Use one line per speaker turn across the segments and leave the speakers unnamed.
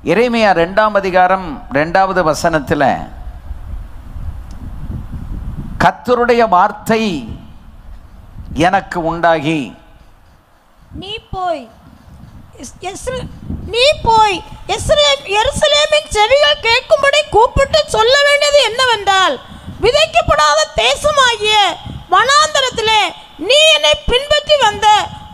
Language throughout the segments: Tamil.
எரேமியா 2ஆம் அதிகாரம் 2வது வசனத்தில் கர்த்தருடைய வார்த்தை எனக்கு உண்டாகி,
நீ போய் எருசலேமின் செவிகள் கேட்கும்படி கூப்பிட்டு சொல்ல வேண்டியது என்னவென்றால், விதைக்கப்படாத தேசமாகிய வனாந்தரத்திலே நீ என்னை பின்பற்றி வந்த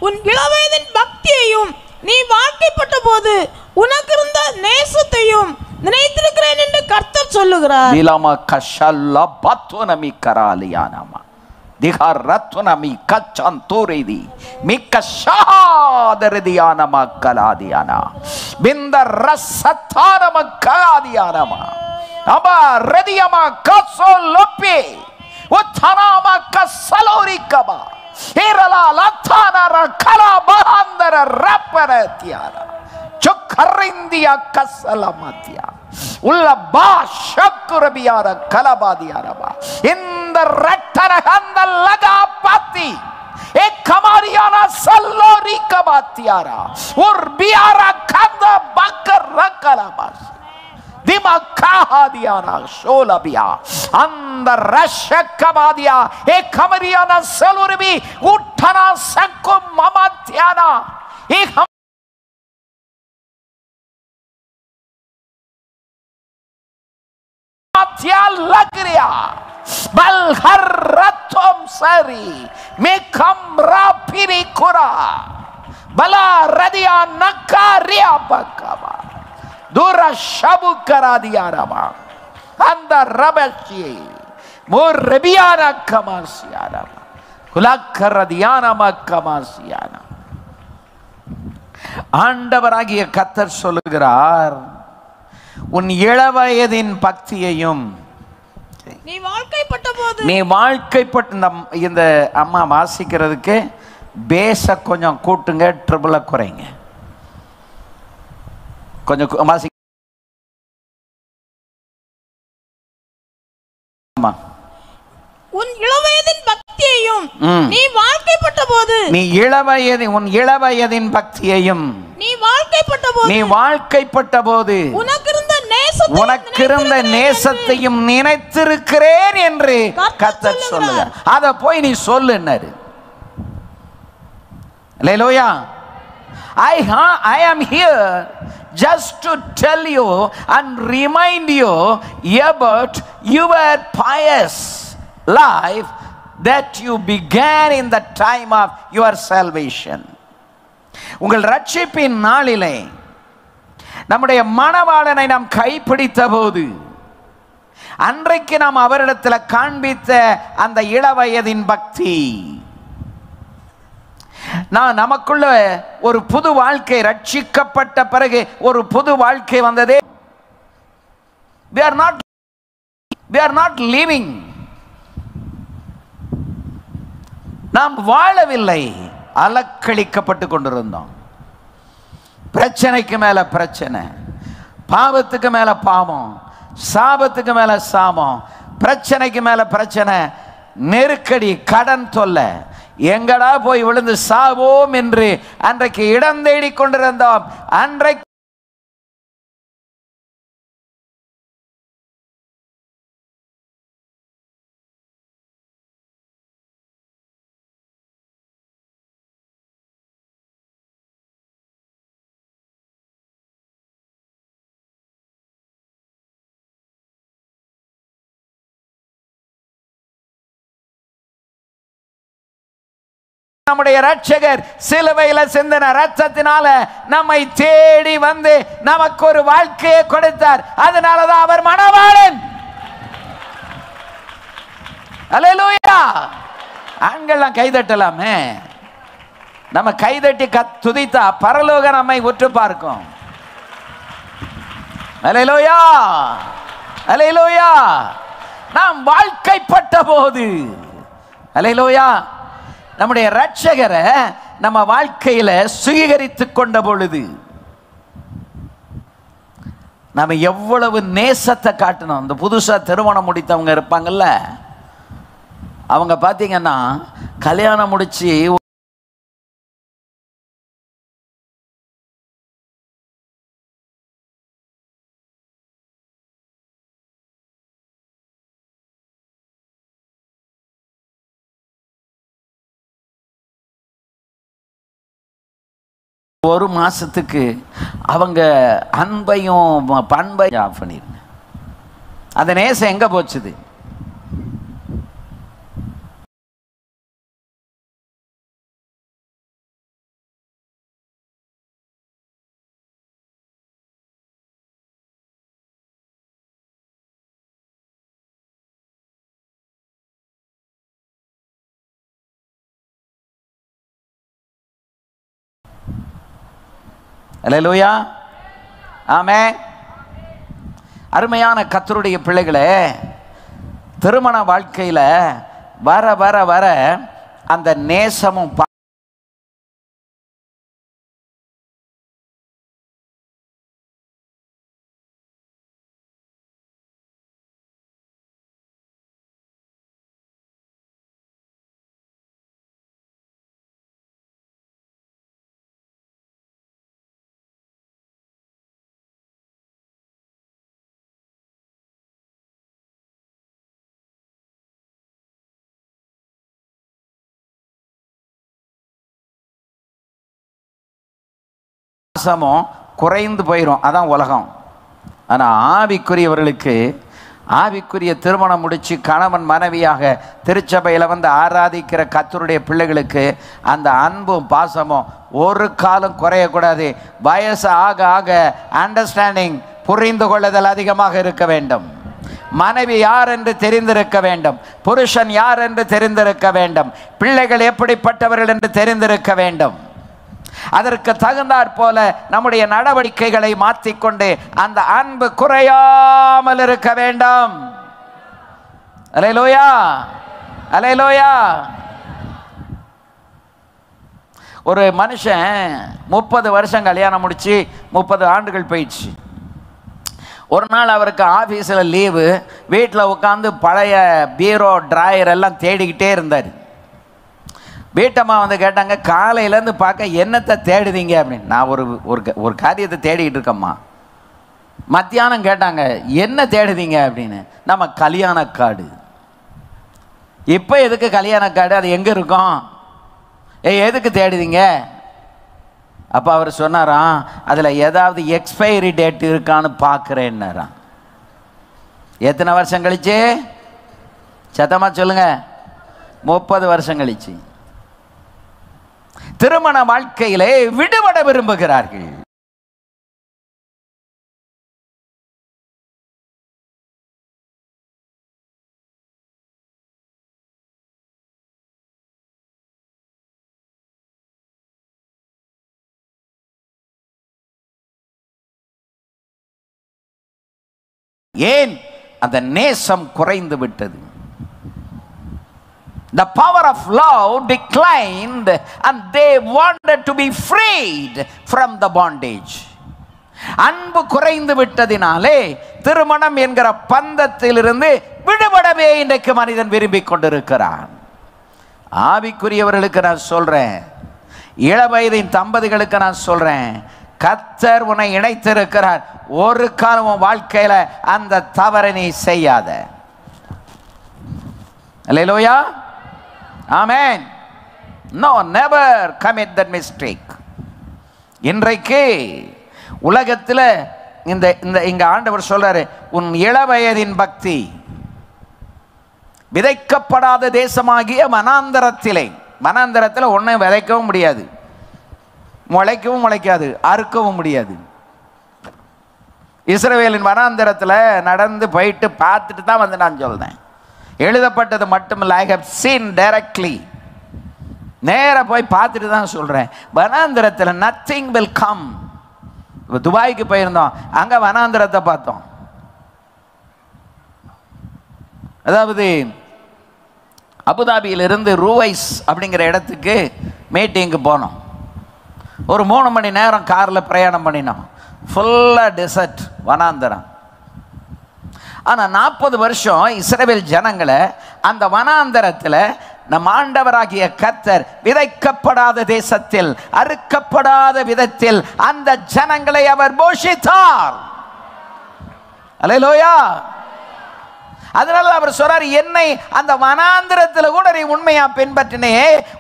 உன் இளவயதின் பக்தியையும் நீ வாழ்க்கைப்பட்ட போது உனக்கு இருந்த நேசத்தையும் நினைத்திருக்கிறேன் என்று கர்த்தர் சொல்லுகிறார்.
திலாமா கஷல்லா பத்வனமி கராலியானாமா திகாரத்வனமி கச்சந்தூரிதி மிக்கஷாதரதியானமா கலாதியானா பிந்த ரசத்தானம கலாதியானமா அபா ரதியமா கசோலப்பே உத்தனாமா கசலோரிக்கமா ஏரலா லத்தானர கலா மகாந்தர ரப்பரத்தியானா சொக்கரிந்தியா கசலமத்தியா உள்ள பாஷக்குரபியார கலபாதியாரபா இந்த ரட்டரகந்த லகாபாத்தி ஏகமாரியானா சல்லோரிக்கபாத்தியாரா உர்பியாரா கந்த பக்கர் ரக்கலபாஸ் திமக்காஹாதியானா ஷோலபியா அந்த ரஷக்கபாதியா ஏகமரியானா சலுரிபி உட்டனா சக்கும் மமத்தியானா ஏக लग रहा बलहरतम सरी में कमरा फिरी खुरा बला रदिया नकारिया बकबा दूरा शबु करा दिया रबा अंदर रबशी मोर रबियाना कमासियाना कुलाकर रदियाना मकमासियाना ஆண்டவராகிய கர்த்தர் சொல்லுகிறார், உன் இளவயதின் பக்தியையும்
நீ வாழ்க்கைப்பட்ட போது
இந்த அம்மா வாசிக்கிறதுக்கு பேச கொஞ்சம் கூட்டுங்க, ட்ரிபிள குறைங்க, கொஞ்சம் வாசி.
உன் இளவயதின் பக்தியையும் நீ வாழ்க்கைப்பட்ட போது
உன் இளவயதின் பக்தியையும் நீ வாழ்க்கைப்பட்ட போது உனக்கு இருந்த நேசத்தையும் நினைத்திருக்கிறேன் என்று கர்த்தர் சொல்லுகிறார். அத போய் நீ சொல்லுன்னாரு. அல்லேலூயா. I am here just to tell you and remind you about your pious life that you began in the time of your salvation. உங்கள் ரட்சிப்பின் நாளிலே நம்முடைய மணவாளனை நாம் கைப்பிடித்த போது அன்றைக்கு நாம் அவரிடத்தில் காண்பித்த அந்த இளவயதின் பக்தி, நமக்குள்ள ஒரு புது வாழ்க்கை, ரட்சிக்கப்பட்ட பிறகு ஒரு புது வாழ்க்கை வந்ததே. we are not living, நாம் வாழவில்லை, அலக்களிக்கப்பட்டு கொண்டிருந்தோம். பிரச்சனைக்கு மேல பிரச்சனை, பாவத்துக்கு மேல பாவம், சாபத்துக்கு மேல சாபம், பிரச்சனைக்கு மேல பிரச்சனை, நெருக்கடி, கடன் தொல்லை, எங்கடா போய் விழுந்து சாவோம் என்று அன்றைக்கு இடம் தேடி கொண்டிருந்தோம். அன்றைக்கு நம்முடைய ரட்சகர் சிலுவையில சிந்தின ரத்தத்தினால நம்மை தேடி வந்து நமக்கு ஒரு வாழ்க்கையை கொடுத்தார். அதனாலதான் அவர் மணவாளன். அல்லேலூயா. ஆண்கள்லாம் கைதட்டலாமே. நம்ம கைதட்டி துதித்தா பரலோக நம்மை உற்று பார்க்கும். அல்லேலூயா, அல்லேலூயா. நாம் வாழ்க்கைப்பட்ட போது, அல்லேலூயா, நம்முடைய ரட்சகரை நம்ம வாழ்க்கையில சுவீகரித்துக் கொண்ட பொழுது நம்ம எவ்வளவு நேசத்தை காட்டணும். இந்த புதுசா திருமணம் முடித்தவங்க இருப்பாங்கல்ல, அவங்க பாத்தீங்கன்னா கல்யாணம் முடிச்சு ஒரு மாசத்துக்கு அவங்க அன்பையும் பண்பையும் ஆஃப் பண்ணிருங்க. அந்த நேசம் எங்க போச்சுது? அல்லேலூயா, ஆமென். அருமையான கர்த்தருடைய பிள்ளைகளே, திருமண வாழ்க்கையில வர வர வர அந்த நேசமும் பாசமும் குறைந்து போயிடும். அதான் உலகம். ஆனால் ஆவிக்குரியவர்களுக்கு, ஆவிக்குரிய திருமணம் முடிச்சு கணவன் மனைவியாக திருச்சபையில் வந்து ஆராதிக்கிற கர்த்தருடைய பிள்ளைகளுக்கு அந்த அன்பும் பாசமும் ஒரு காலம் குறையக்கூடாது. வயசு ஆக ஆக அண்டர்ஸ்டாண்டிங், புரிந்து கொள்ளுதல் அதிகமாக இருக்க வேண்டும். மனைவி யார் என்று தெரிந்திருக்க வேண்டும். புருஷன் யார் என்று தெரிந்திருக்க வேண்டும். பிள்ளைகள் எப்படிப்பட்டவர்கள் என்று தெரிந்திருக்க வேண்டும். அதற்கு தகுந்தாற் போல நம்முடைய நடவடிக்கைகளை மாற்றிக்கொண்டு அந்த அன்பு குறையாமல் இருக்க வேண்டும். அல்லேலூயா, அல்லேலூயா. ஒரு மனுஷன் 30 வருஷம் கல்யாணம் முடிச்சு 30 ஆண்டுகள் போயிடுச்சு. ஒரு நாள் அவருக்கு ஆஃபீஸில் லீவு. வீட்டில் உட்காந்து பழைய பீரோ டிராயர் எல்லாம் தேடிக்கிட்டே இருந்தார். வீட்டம்மா வந்து கேட்டாங்க, காலையிலேருந்து பார்க்க என்னத்தை தேடுதீங்க அப்படின்னு. நான் ஒரு காரியத்தை தேடிக்கிட்டு இருக்கம்மா. மத்தியானம் கேட்டாங்க, என்ன தேடுதீங்க அப்படின்னு. நம்ம கல்யாண கார்டு. இப்போ எதுக்கு கல்யாண கார்டு? அது எங்கே இருக்கும்? எதுக்கு தேடுதீங்க? அப்போ அவர் சொன்னாராம், அதில் ஏதாவது எக்ஸ்பைரி டேட் இருக்கான்னு பார்க்குறேன்னாராம். எத்தனை வருஷம் கழிச்சு? சத்தமாக சொல்லுங்க. 30 வருஷம் கழிச்சு. திருமண வாழ்க்கையிலே விடுபட விரும்புகிறார்கள். ஏன்? அந்த நேசம் குறைந்து விட்டது. The power of love declined and they wanted to be freed from the bondage. அன்பு குறைந்து விட்டதினாலே திருமணம் என்கிற பந்தத்திலிருந்து விடுபடவே இன்றைக்கு மனிதன் விரும்பிக் கொண்டிருக்கிறான். ஆவிக்குரியவர்களுக்கு நான் சொல்றேன், இளவயதின் தம்பதிகளுக்கு நான் சொல்றேன், கர்த்தர் உன்னை இணைத்திருக்கிறார். ஒரு காலம் வாழ்க்கையில அந்த தவறை நீ செய்யாத. அல்லேலூயா, ஆமென். No, never commit that mistake. இன்றைக்கு உலகத்தில் இங்க ஆண்டவர் சொல்றாரு, உன் இளவயதின் பக்தி விதைக்கப்படாத தேசமாகிய வனாந்தரத்தில் ஒன்றும் விதைக்கவும் முடியாது, முளைக்கவும் முளைக்காது, அறுக்கவும் முடியாது. இஸ்ரவேலின் வனாந்தரத்தில் நடந்து போயிட்டு பார்த்துட்டு தான் வந்து நான் சொல்றேன். எழுதப்பட்டது மட்டுமில்லை, ஐ ஹவ் சீன் டைரக்ட்லி. நேராக போய் பார்த்துட்டு தான் சொல்கிறேன். வனாந்திரத்தில் நத்திங் வில் கம். துபாய்க்கு போயிருந்தோம், அங்கே வனாந்திரத்தை பார்த்தோம். அதாவது அபுதாபியிலிருந்து ரூவைஸ் அப்படிங்கிற இடத்துக்கு மீட்டிங்கு போனோம். ஒரு 3 மணி நேரம் காரில் பிரயாணம் பண்ணினோம். ஃபுல்லாக டெசர்ட், வனாந்தரம். ஆனால் 40 வருஷம் இஸ்ரவேல் ஜனங்களை அந்த வனாந்தரத்தில் நம் ஆண்டவராகிய கர்த்தர் விதைக்கப்படாத தேசத்தில், அறுக்கப்படாத விதத்தில் அந்த ஜனங்களை அவர் போஷித்தார். அல்லேலூயா. அதனால அவர் சொல்றார், என்னை அந்த வனாந்திரத்தில் கூட நீ உண்மையா பின்பற்றினே,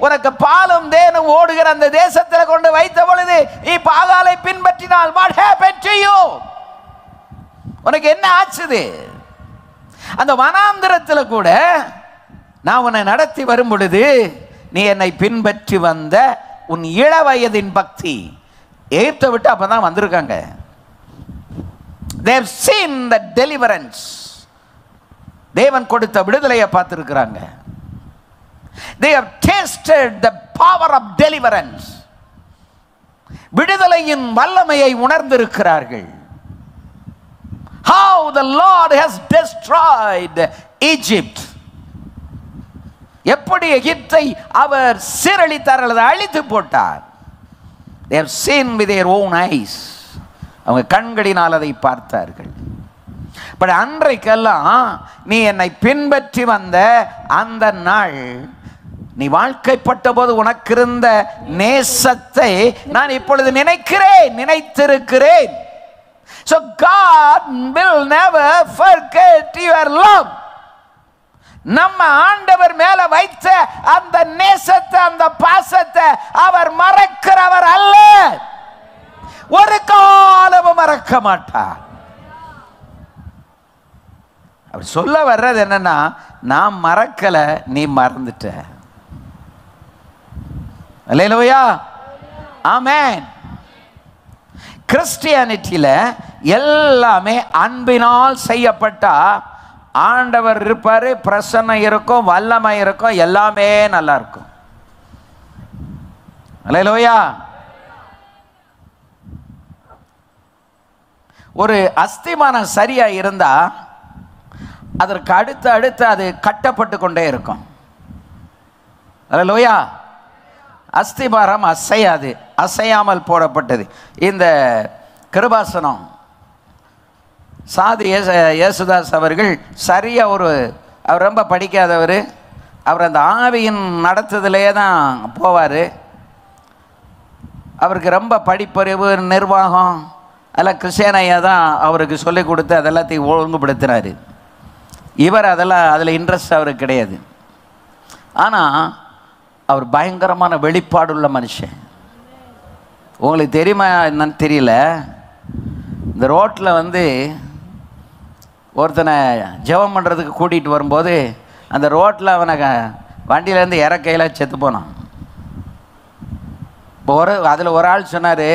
உனக்கு பாலும் தேனும் ஓடுகிற அந்த தேசத்தில் கொண்டு வைத்த பொழுது நீ பாகாலை பின்பற்றினால் what happened to you? உனக்கு என்ன ஆச்சுது? அந்த வனாந்திரத்தில் கூட நான் உன்னை நடத்தி வரும் பொழுது நீ என்னை பின்பற்றி வந்த உன் இள வயதின் பக்தி ஏற்ற விட்டு அப்பதான் வந்திருக்காங்க. they have seen the deliverance. தேவன் கொடுத்த விடுதலையை பார்த்திருக்கிறாங்க. they have tasted the power of deliverance. விடுதலையின் வல்லமையை உணர்ந்திருக்கிறார்கள். how the Lord has destroyed Egypt. எப்படி எகிப்தை அவர் சீரழித்தார் அல்லது அழித்து போட்டார். they have seen with their own eyes. அவங்க கண்களினால் அதை பார்த்தார்கள். பட் அன்றைக்கெல்லாம் நீ என்னை பின்பற்றி வந்த அந்த நாள், நீ வாழ்க்கைப்பட்ட போது உனக்கு இருந்த நேசத்தை நான் இப்பொழுது நினைத்திருக்கிறேன். so God will never forget your love. நம்ம ஆண்டவர் மேல வைத்த அந்த நேசத்தை, அந்த பாசத்தை அவர் மறக்கிறவர் அல்ல. ஒரு காலமும் மறக்க மாட்டார். அவர் சொல்ல வர்றது என்னன்னா, நான் மறக்கல, நீ மறந்துட்ட. அல்லேலூயா, ஆமென். கிறிஸ்டியானிட்டியில எல்லாமே அன்பினால் செய்யப்பட்டா ஆண்டவர் இருப்பாரு, பிரசன்னம் இருக்கும், வல்லமை இருக்கும், எல்லாமே நல்லா இருக்கும். அல்லேலூயா. ஒரு அஸ்திமானம் சரியா இருந்தா அதற்கு அடுத்து அது கட்டப்பட்டு கொண்டே இருக்கும். அல்லேலூயா. அஸ்திபாரம் அசையாது, அசையாமல் போடப்பட்டது. இந்த கிருபாசனம் சாதி இயேசுதாஸ் அவர்கள் சரியா அவர் ரொம்ப படிக்காதவர், அவர் அந்த ஆவியின் நடத்துதலே தான் போவார். அவருக்கு ரொம்ப படிப்பறிவு, நிர்வாகம் அதெல்லாம் கிறிஸ்டியனையா தான் அவருக்கு சொல்லிக் கொடுத்து அதெல்லாத்தையும் ஒழுங்குபடுத்தினார். இவர் அதில் இன்ட்ரெஸ்ட் அவருக்கு கிடையாது. ஆனால் அவர் பயங்கரமான வெளிப்பாடுள்ள மனுஷன். உங்களுக்கு தெரியுமா என்னன்னு தெரியல, இந்த ரோட்டில் ஒருத்தனை ஜெபம் பண்ணுறதுக்கு கூட்டிகிட்டு வரும்போது அந்த ரோட்டில் அவனை வண்டியிலேருந்து இறக்கையில் செத்து போனான். இப்போ அதில் ஒரு ஆள் சொன்னார்,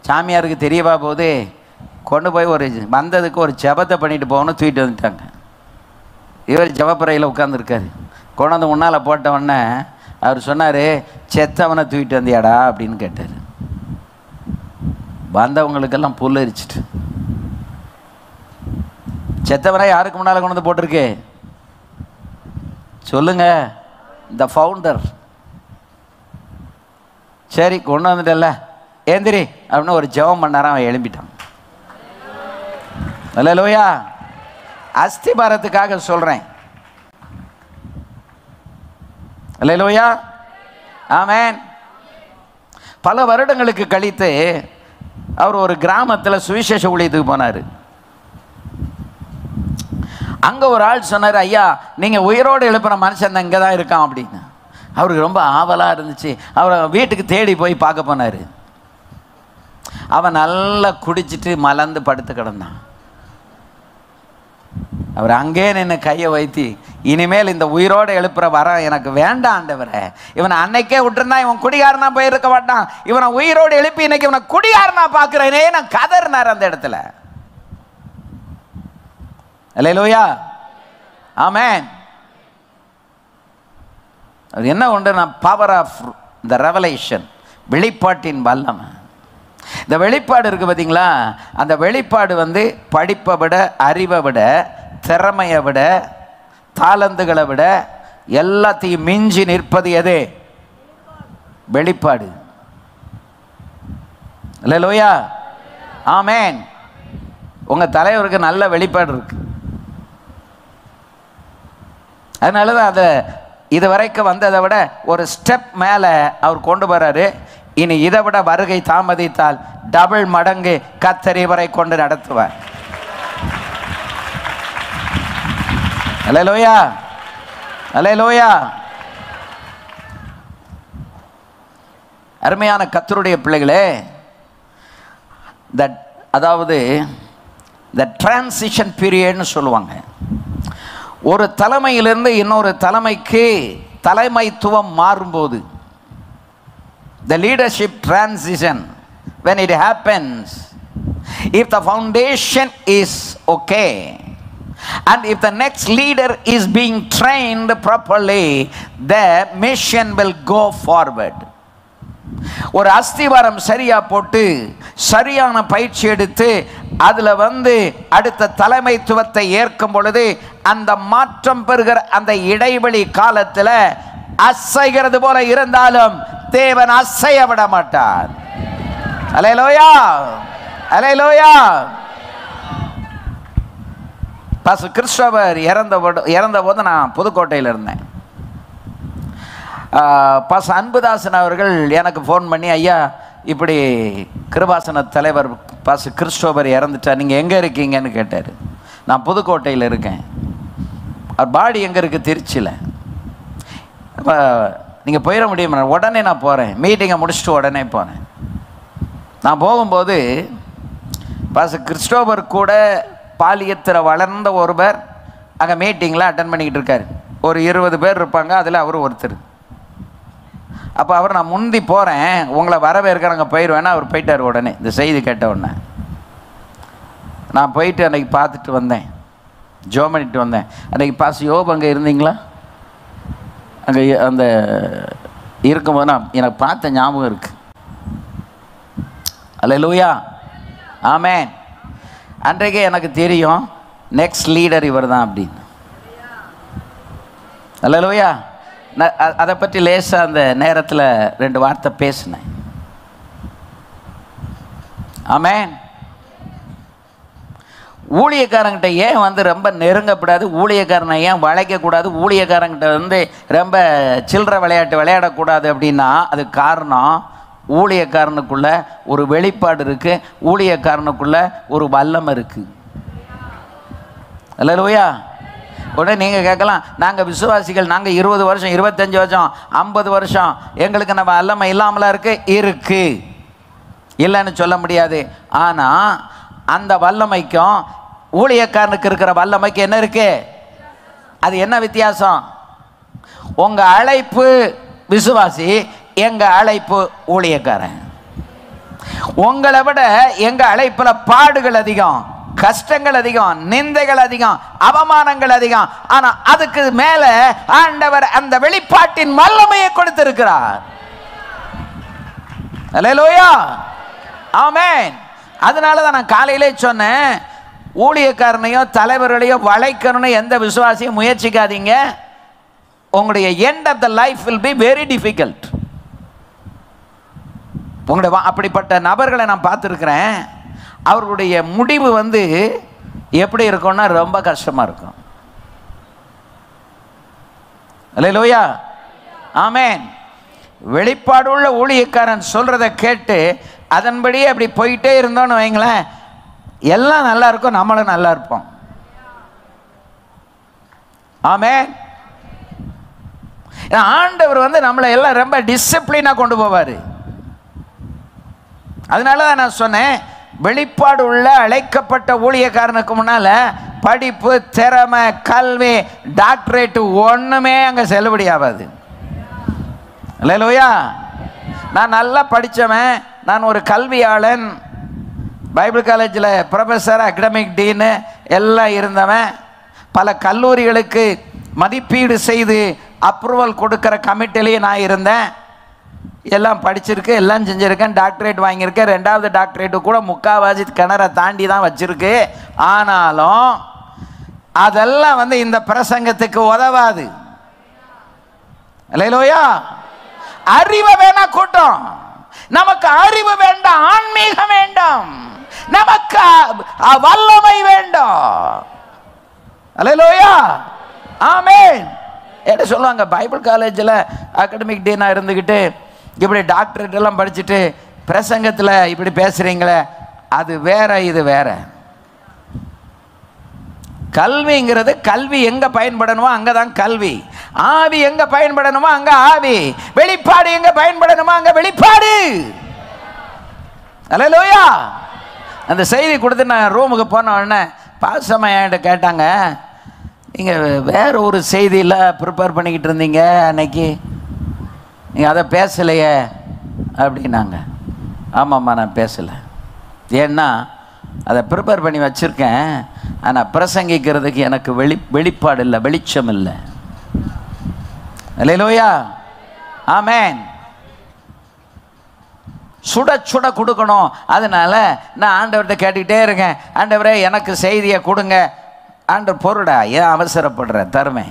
சாமியாருக்கு தெரியவா போது கொண்டு போய் வந்ததுக்கு ஒரு ஜெபத்தை பண்ணிட்டு போகணும்னு தூக்கிட்டு வந்துட்டாங்க. இவர் ஜெபப்பறையில் உட்காந்துருக்காரு. கொண்டு வந்து முன்னால் போட்ட உடனே அவர் சொன்னார், செத்தவனை தூக்கிட்டு வந்தியாடா அப்படின்னு கேட்டார். வந்தவங்களுக்கெல்லாம் புல்லரிச்சிட்டு, செத்தவனை யாருக்கு முன்னால் கொண்டு வந்து போட்டிருக்கு சொல்லுங்க? இந்த ஃபவுண்டர். சரி கொண்டு வந்துட்டல, ஏந்திரி அப்படின்னு ஒரு ஜெபம் பண்ணாராம், அவன் எழும்பிட்டான். அல்லேலூயா. அஸ்திபாரத்துக்காக சொல்றேன். அல்லேலூயா, ஆமென். பல வருடங்களுக்கு கழித்து அவர் ஒரு கிராமத்தில் சுவிசேஷ ஊழியத்துக்கு போனார். அங்கே ஒரு ஆள் சொன்னார், ஐயா நீங்கள் உயிரோடு எழுப்புற மனுஷன் இங்கே தான் இருக்கான் அப்படின்னு. அவருக்கு ரொம்ப ஆவலாக இருந்துச்சு. அவரை வீட்டுக்கு தேடி போய் பார்க்க போனார். அவன் நல்லா குடிச்சிட்டு மலர்ந்து படுத்து கிடந்தான். அவர் அங்கே நின்று கையை வைத்து, இனிமேல் இந்த உயிரோடு எழுப்புற வரம் எனக்கு வேண்டாம் ஆண்டவரே, இவனை அன்னைக்கே விட்டுருந்தா இவன் குடிகாரனா போயிருக்க மாட்டான், இவனை உயிரோடு எழுப்பி இன்னைக்கு இவனை குடிகாரனா பார்க்கிறேனே நான் கதறினார் அந்த இடத்துல. அல்லேலூயா, ஆமென். அது என்ன உண்டு, பவர் ஆஃப் த ரெவலேஷன், வெளிப்பாட்டின் வல்லமை. இந்த வெளிப்பாடு இருக்கு பார்த்தீங்களா, அந்த வெளிப்பாடு படிப்பை விட, அறிவை விட, திறமையை விட, தாளந்துகளை விட எல்லாத்தையும் மிஞ்சி நிற்பது எது? வெளிப்பாடு. அல்லேலூயா, ஆமென். உங்க தலைவருக்கு நல்ல வெளிப்பாடு இருக்கு. அதனால தான் அதை இதுவரைக்கும் வந்ததை விட ஒரு ஸ்டெப் மேலே அவர் கொண்டு வர்றாரு. இனி இதை விட வருகை தாமதித்தால் டபுள் மடங்கு கர்த்தர் இவரை கொண்டு நடத்துவார். அல்லேலூயா, அல்லேலூயா. அருமையான கர்த்தருடைய பிள்ளைகளே, அதாவது இந்த டிரான்சிஷன் பீரியட்னு சொல்லுவாங்க. ஒரு தலைமையிலிருந்து இன்னொரு தலைமைக்கு தலைமைத்துவம் மாறும்போது, the leadership transition, when it happens, if the foundation is okay and if the next leader is being trained properly, the mission will go forward. ஒரு அஸ்திவாரம் சரியா போட்டு சரியான பயிற்சி எடுத்து அதுல அடுத்த தலைமைத்துவத்தை ஏற்கும் பொழுது அந்த மாற்றம் பெறுகிற அந்த இடைவெளி காலத்துல அசைகிறது போல இருந்தாலும் தேவன் அசைய விட மாட்டார். அல்லேலூயா, அல்லேலூயா. பாஸ்டர் கிறிஸ்டோபர் இறந்தபோது நான் புதுக்கோட்டையில் இருந்தேன். பாஸ்டர் அன்புதாசன் அவர்கள் எனக்கு ஃபோன் பண்ணி, ஐயா இப்படி கிருபாசன தலைவர் பாஸ்டர் கிறிஸ்டோபர் இறந்துட்டா, நீங்கள் எங்கே இருக்கீங்கன்னு கேட்டார். நான் புதுக்கோட்டையில் இருக்கேன். அவர் பாடி எங்கே இருக்குது? திருச்சியில். அப்போ நீங்கள் போயிட முடியுமா? உடனே நான் போகிறேன். மீட்டிங்கை முடிச்சுட்டு உடனே போகிறேன். நான் போகும்போது பாஸ்டர் கிறிஸ்டோபர் கூட பாலியத்தில் வளர்ந்த ஒருவர் அங்கே மீட்டிங்கில் அட்டன் பண்ணிக்கிட்டு இருக்கார். ஒரு 20 பேர் இருப்பாங்க, அதில் அவர் ஒருத்தர். அப்போ அவர், நான் முந்தி போகிறேன், உங்களை வரவேற்க அங்கே போயிடுவேன்னா அவர் போயிட்டார். உடனே இந்த செய்தி கேட்ட உடனே நான் போயிட்டு அன்றைக்கி பார்த்துட்டு வந்தேன், ஜோ பண்ணிட்டு வந்தேன். அன்றைக்கி பாஸ்டர் யோபு அங்கே இருந்தீங்களா? அங்கே அந்த இருக்கும்போது நான் எனக்கு பார்த்த ஞாபகம் இருக்குது. அல்லேலூயா, ஆமென். அன்றைக்கே எனக்கு தெரியும் நெக்ஸ்ட் லீடர் இவர் தான் அப்படின்னு. அல்லேலூயா. நான் அதை பற்றி லேசாக அந்த நேரத்தில் 2 வார்த்தை பேசினேன். ஆமென். ஊழியக்காரங்கிட்ட ஏன் ரொம்ப நெருங்கக்கூடாது, ஊழியக்காரனை ஏன் வளைக்கக்கூடாது, ஊழியக்காரங்கிட்ட ரொம்ப சில்லற விளையாட்டு விளையாடக்கூடாது அப்படின்னா அது காரணம், ஊழியக்காரனுக்குள்ள ஒரு வெளிப்பாடு இருக்குது, ஊழியக்காரனுக்குள்ள ஒரு வல்லமை இருக்குது. அல்லேலூயா. உடனே நீங்கள் கேட்கலாம், நாங்கள் விசுவாசிகள், நாங்கள் 20 வருஷம் 25 வருஷம் 50 வருஷம் எங்களுக்கு நம்ம வல்லமை இல்லாமலாம் இருக்குது. இல்லைன்னு சொல்ல முடியாது. ஆனால் அந்த வல்லமைக்கும் ஊழியக்காரனுக்கு இருக்கிற வல்லமைக்கு என்ன இருக்கு? அது என்ன வித்தியாசம்? உங்கள் அழைப்பு விசுவாசி, எங்கள் அழைப்பு ஊழியக்காரன். உங்களை விட எங்கள் அழைப்பில் பாடுகள் அதிகம், கஷ்டங்கள் அதிகம், நிந்தைகள் அதிகம், அவமானங்கள் அதிகம். ஆனால் அதுக்கு மேலே ஆண்டவர் அந்த வெளிப்பாட்டின் வல்லமையை கொடுத்திருக்கிறார். அல்லேலூயா, ஆமென். அதனால தான் நான் காலையிலே சொன்னேன், ஊழியக்காரனையோ தலைவர்களையோ வளைக்கணும்னு எந்த விசுவாசியும் முயற்சிக்காதீங்க. உங்களுடைய end of the life will be very difficult. உங்களுடைய அப்படிப்பட்ட நபர்களை நான் பார்த்துருக்கிறேன். அவர்களுடைய முடிவு எப்படி இருக்கும்னா ரொம்ப கஷ்டமாக இருக்கும். அல்லேலூயா, ஆமென். வெளிப்பாடுள்ள ஊழியக்காரன் சொல்கிறத கேட்டு அதன்படியே அப்படி போயிட்டே இருந்தோன்னு வைங்களேன், எல்லாம் நல்லா இருக்கும், நம்மளும் நல்லா இருப்போம். ஆமென். ஆண்டவர் நம்மளை எல்லாம் ரொம்ப டிசிப்ளினாக கொண்டு போவார். அதனால தான் நான் சொன்னேன், வெளிப்பாடு உள்ள அழைக்கப்பட்ட ஊழியக்காரனுக்கு முன்னால் படிப்பு, திறமை, கல்வி, டாக்டரேட்டு ஒன்றுமே அங்கே செல்லுபடி ஆகாது. அல்லேலூயா. நான் நல்லா படித்தவன், நான் ஒரு கல்வியாளன், பைபிள் காலேஜில் ப்ரொஃபஸர், அகடமிக் டீனு எல்லாம் இருந்தவன். பல கல்லூரிகளுக்கு மதிப்பீடு செய்து அப்ரூவல் கொடுக்குற கமிட்டிலேயே நான் இருந்தேன். எல்லாம் படிச்சிருக்கு, எல்லாம் செஞ்சுருக்கேன், டாக்டரேட் வாங்கியிருக்கேன். 2வது டாக்டரேட்டு கூட முக்கால்வாசி கிணறை தாண்டி தான் வச்சுருக்கு. ஆனாலும் அதெல்லாம் இந்த பிரசங்கத்துக்கு உதவாது. அல்லேலூயா. அறிவை வேணா கூட்டம், நமக்கு அறிவு வேண்டாம், ஆன்மீகம் வேண்டும், நமக்கு வல்லமை வேண்டும். அல்லேலூயா, ஆமென். என்ன சொல்லுவாங்க, பைபிள் காலேஜில் அகடமிக் டீனாக இருந்துக்கிட்டு இப்படி டாக்டரேட் எல்லாம் படிச்சுட்டு பிரசங்கத்தில் இப்படி பேசுகிறீங்களே, அது வேற, இது வேற. கல்விங்கிறது கல்வி எங்க பயன்படணுமோ அங்கதான் கல்வி. ஆவி எங்க பயன்படணுமோ அங்க ஆவி. வெளிப்பாடு எங்க பயன்படணுமோ அங்க வெளிப்பாடு. அல்லேலூயா. அந்த செய்தி கொடுத்து நான் ரூமுக்கு போன உடனே பாசமா என்கிட்ட கேட்டாங்க, நீங்கள் வேற ஒரு செய்தியில் ப்ரிப்பேர் பண்ணிக்கிட்டு இருந்தீங்க அன்னைக்கு, நீங்கள் அதை பேசலையே அப்படின்னாங்க. ஆமாம்மா நான் பேசலை, ஏன்னா அதை ப்ரிப்பேர் பண்ணி வச்சுருக்கேன், ஆனால் பிரசங்கிக்கிறதுக்கு எனக்கு வெளிப்பாடு இல்லை, வெளிச்சம் இல்லை. அல்லேலூயா, ஆமென். சுட சுட கொடுக்கணும். அதனால நான் ஆண்டவர்கிட்ட கேட்டுக்கிட்டே இருக்கேன், ஆண்டவரே எனக்கு செய்தியை கொடுங்க. ஆண்டவர் பொருடா, ஏன் அவசரப்படுற, தருமே.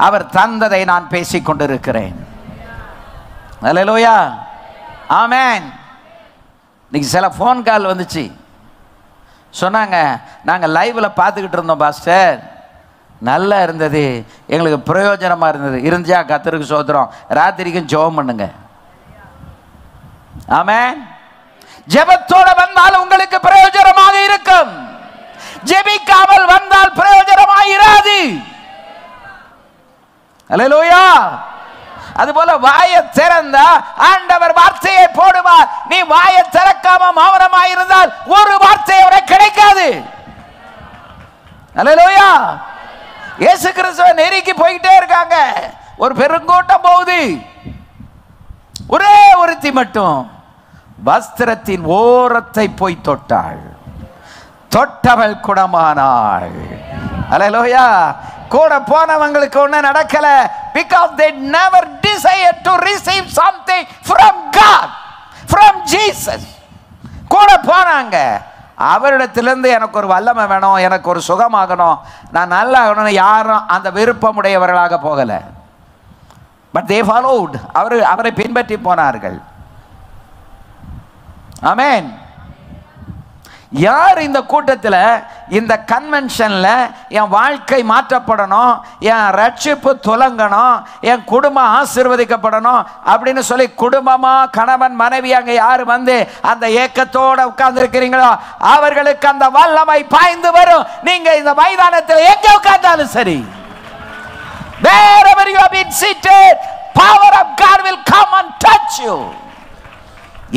அவர் தந்ததை நான் பேசிக் கொண்டிருக்கிறேன். அல்லேலூயா, ஆமென். இன்னைக்கு சில ஃபோன் கால் வந்துச்சு, சொன்னாங்க நாங்கள் லைவில் பார்த்துக்கிட்டு இருந்தோம் பாஸ்டர், நல்லா இருந்தது, எங்களுக்கு பிரயோஜனமாக இருந்தது. இருந்துச்சா கர்த்தருக்கு ஸ்தோத்திரம். ராத்திரிக்கும் ஜெபம் பண்ணுங்க. ஆமென். ஜெபத்தோட வந்தால் உங்களுக்கு பிரயோஜனமாக இருக்கும், ஜெபிக்காமல் வந்தால் பிரயோஜனமாக இராது. அல்லேலூயா. அதுபோல வாயை திறந்தா ஆண்டவர் வார்த்தையை போடுவார். நீ வாயை திறக்காம மௌனமாக இருந்தால் ஒரு வார்த்தை உனக்கு கிடைக்காது. அல்லேலூயா. இயேசு கிறிஸ்துவை நெருக்கி போயிட்டே இருக்காங்க, ஒரு பெருங்கூட்டம் போகுது. ஒரே ஒருத்தி மட்டும் வஸ்திரத்தின் ஓரத்தை போய் தொட்டாள், தொட்டவள் குணமானாள். அல்லேலூயா. கூட போனவங்களுக்கு ஒன்றும் நடக்கல, because they never desired to receive something from God, from Jesus. கூட போனாங்க, அவரிடத்திலிருந்து எனக்கு ஒரு வல்லமை வேணும், எனக்கு ஒரு சுகமாகணும், நான் நல்லா ஆகணும், யாரும் அந்த விருப்பமுடையவர்களாக போகலை. பட் they followed, அவரை பின்பற்றி போனார்கள். ஆமென். யார் இந்த கூட்டத்தில், இந்த கன்வென்ஷன்ல என் வாழ்க்கை மாற்றப்படணும், என் ரட்சிப்பு துலங்கணும், என் குடும்பம் ஆசீர்வதிக்கப்படணும் அப்படின்னு சொல்லி குடும்பமா கணவன் மனைவி அங்கே யார் வந்து அந்த ஏக்கத்தோட உட்கார்ந்து இருக்கிறீங்களோ அவர்களுக்கு அந்த வல்லமை பாய்ந்து வரும். நீங்க இந்த மைதானத்தில் எங்க உட்கார்ந்தாலும் சரி, wherever you have been seated, power of God will come and touch you.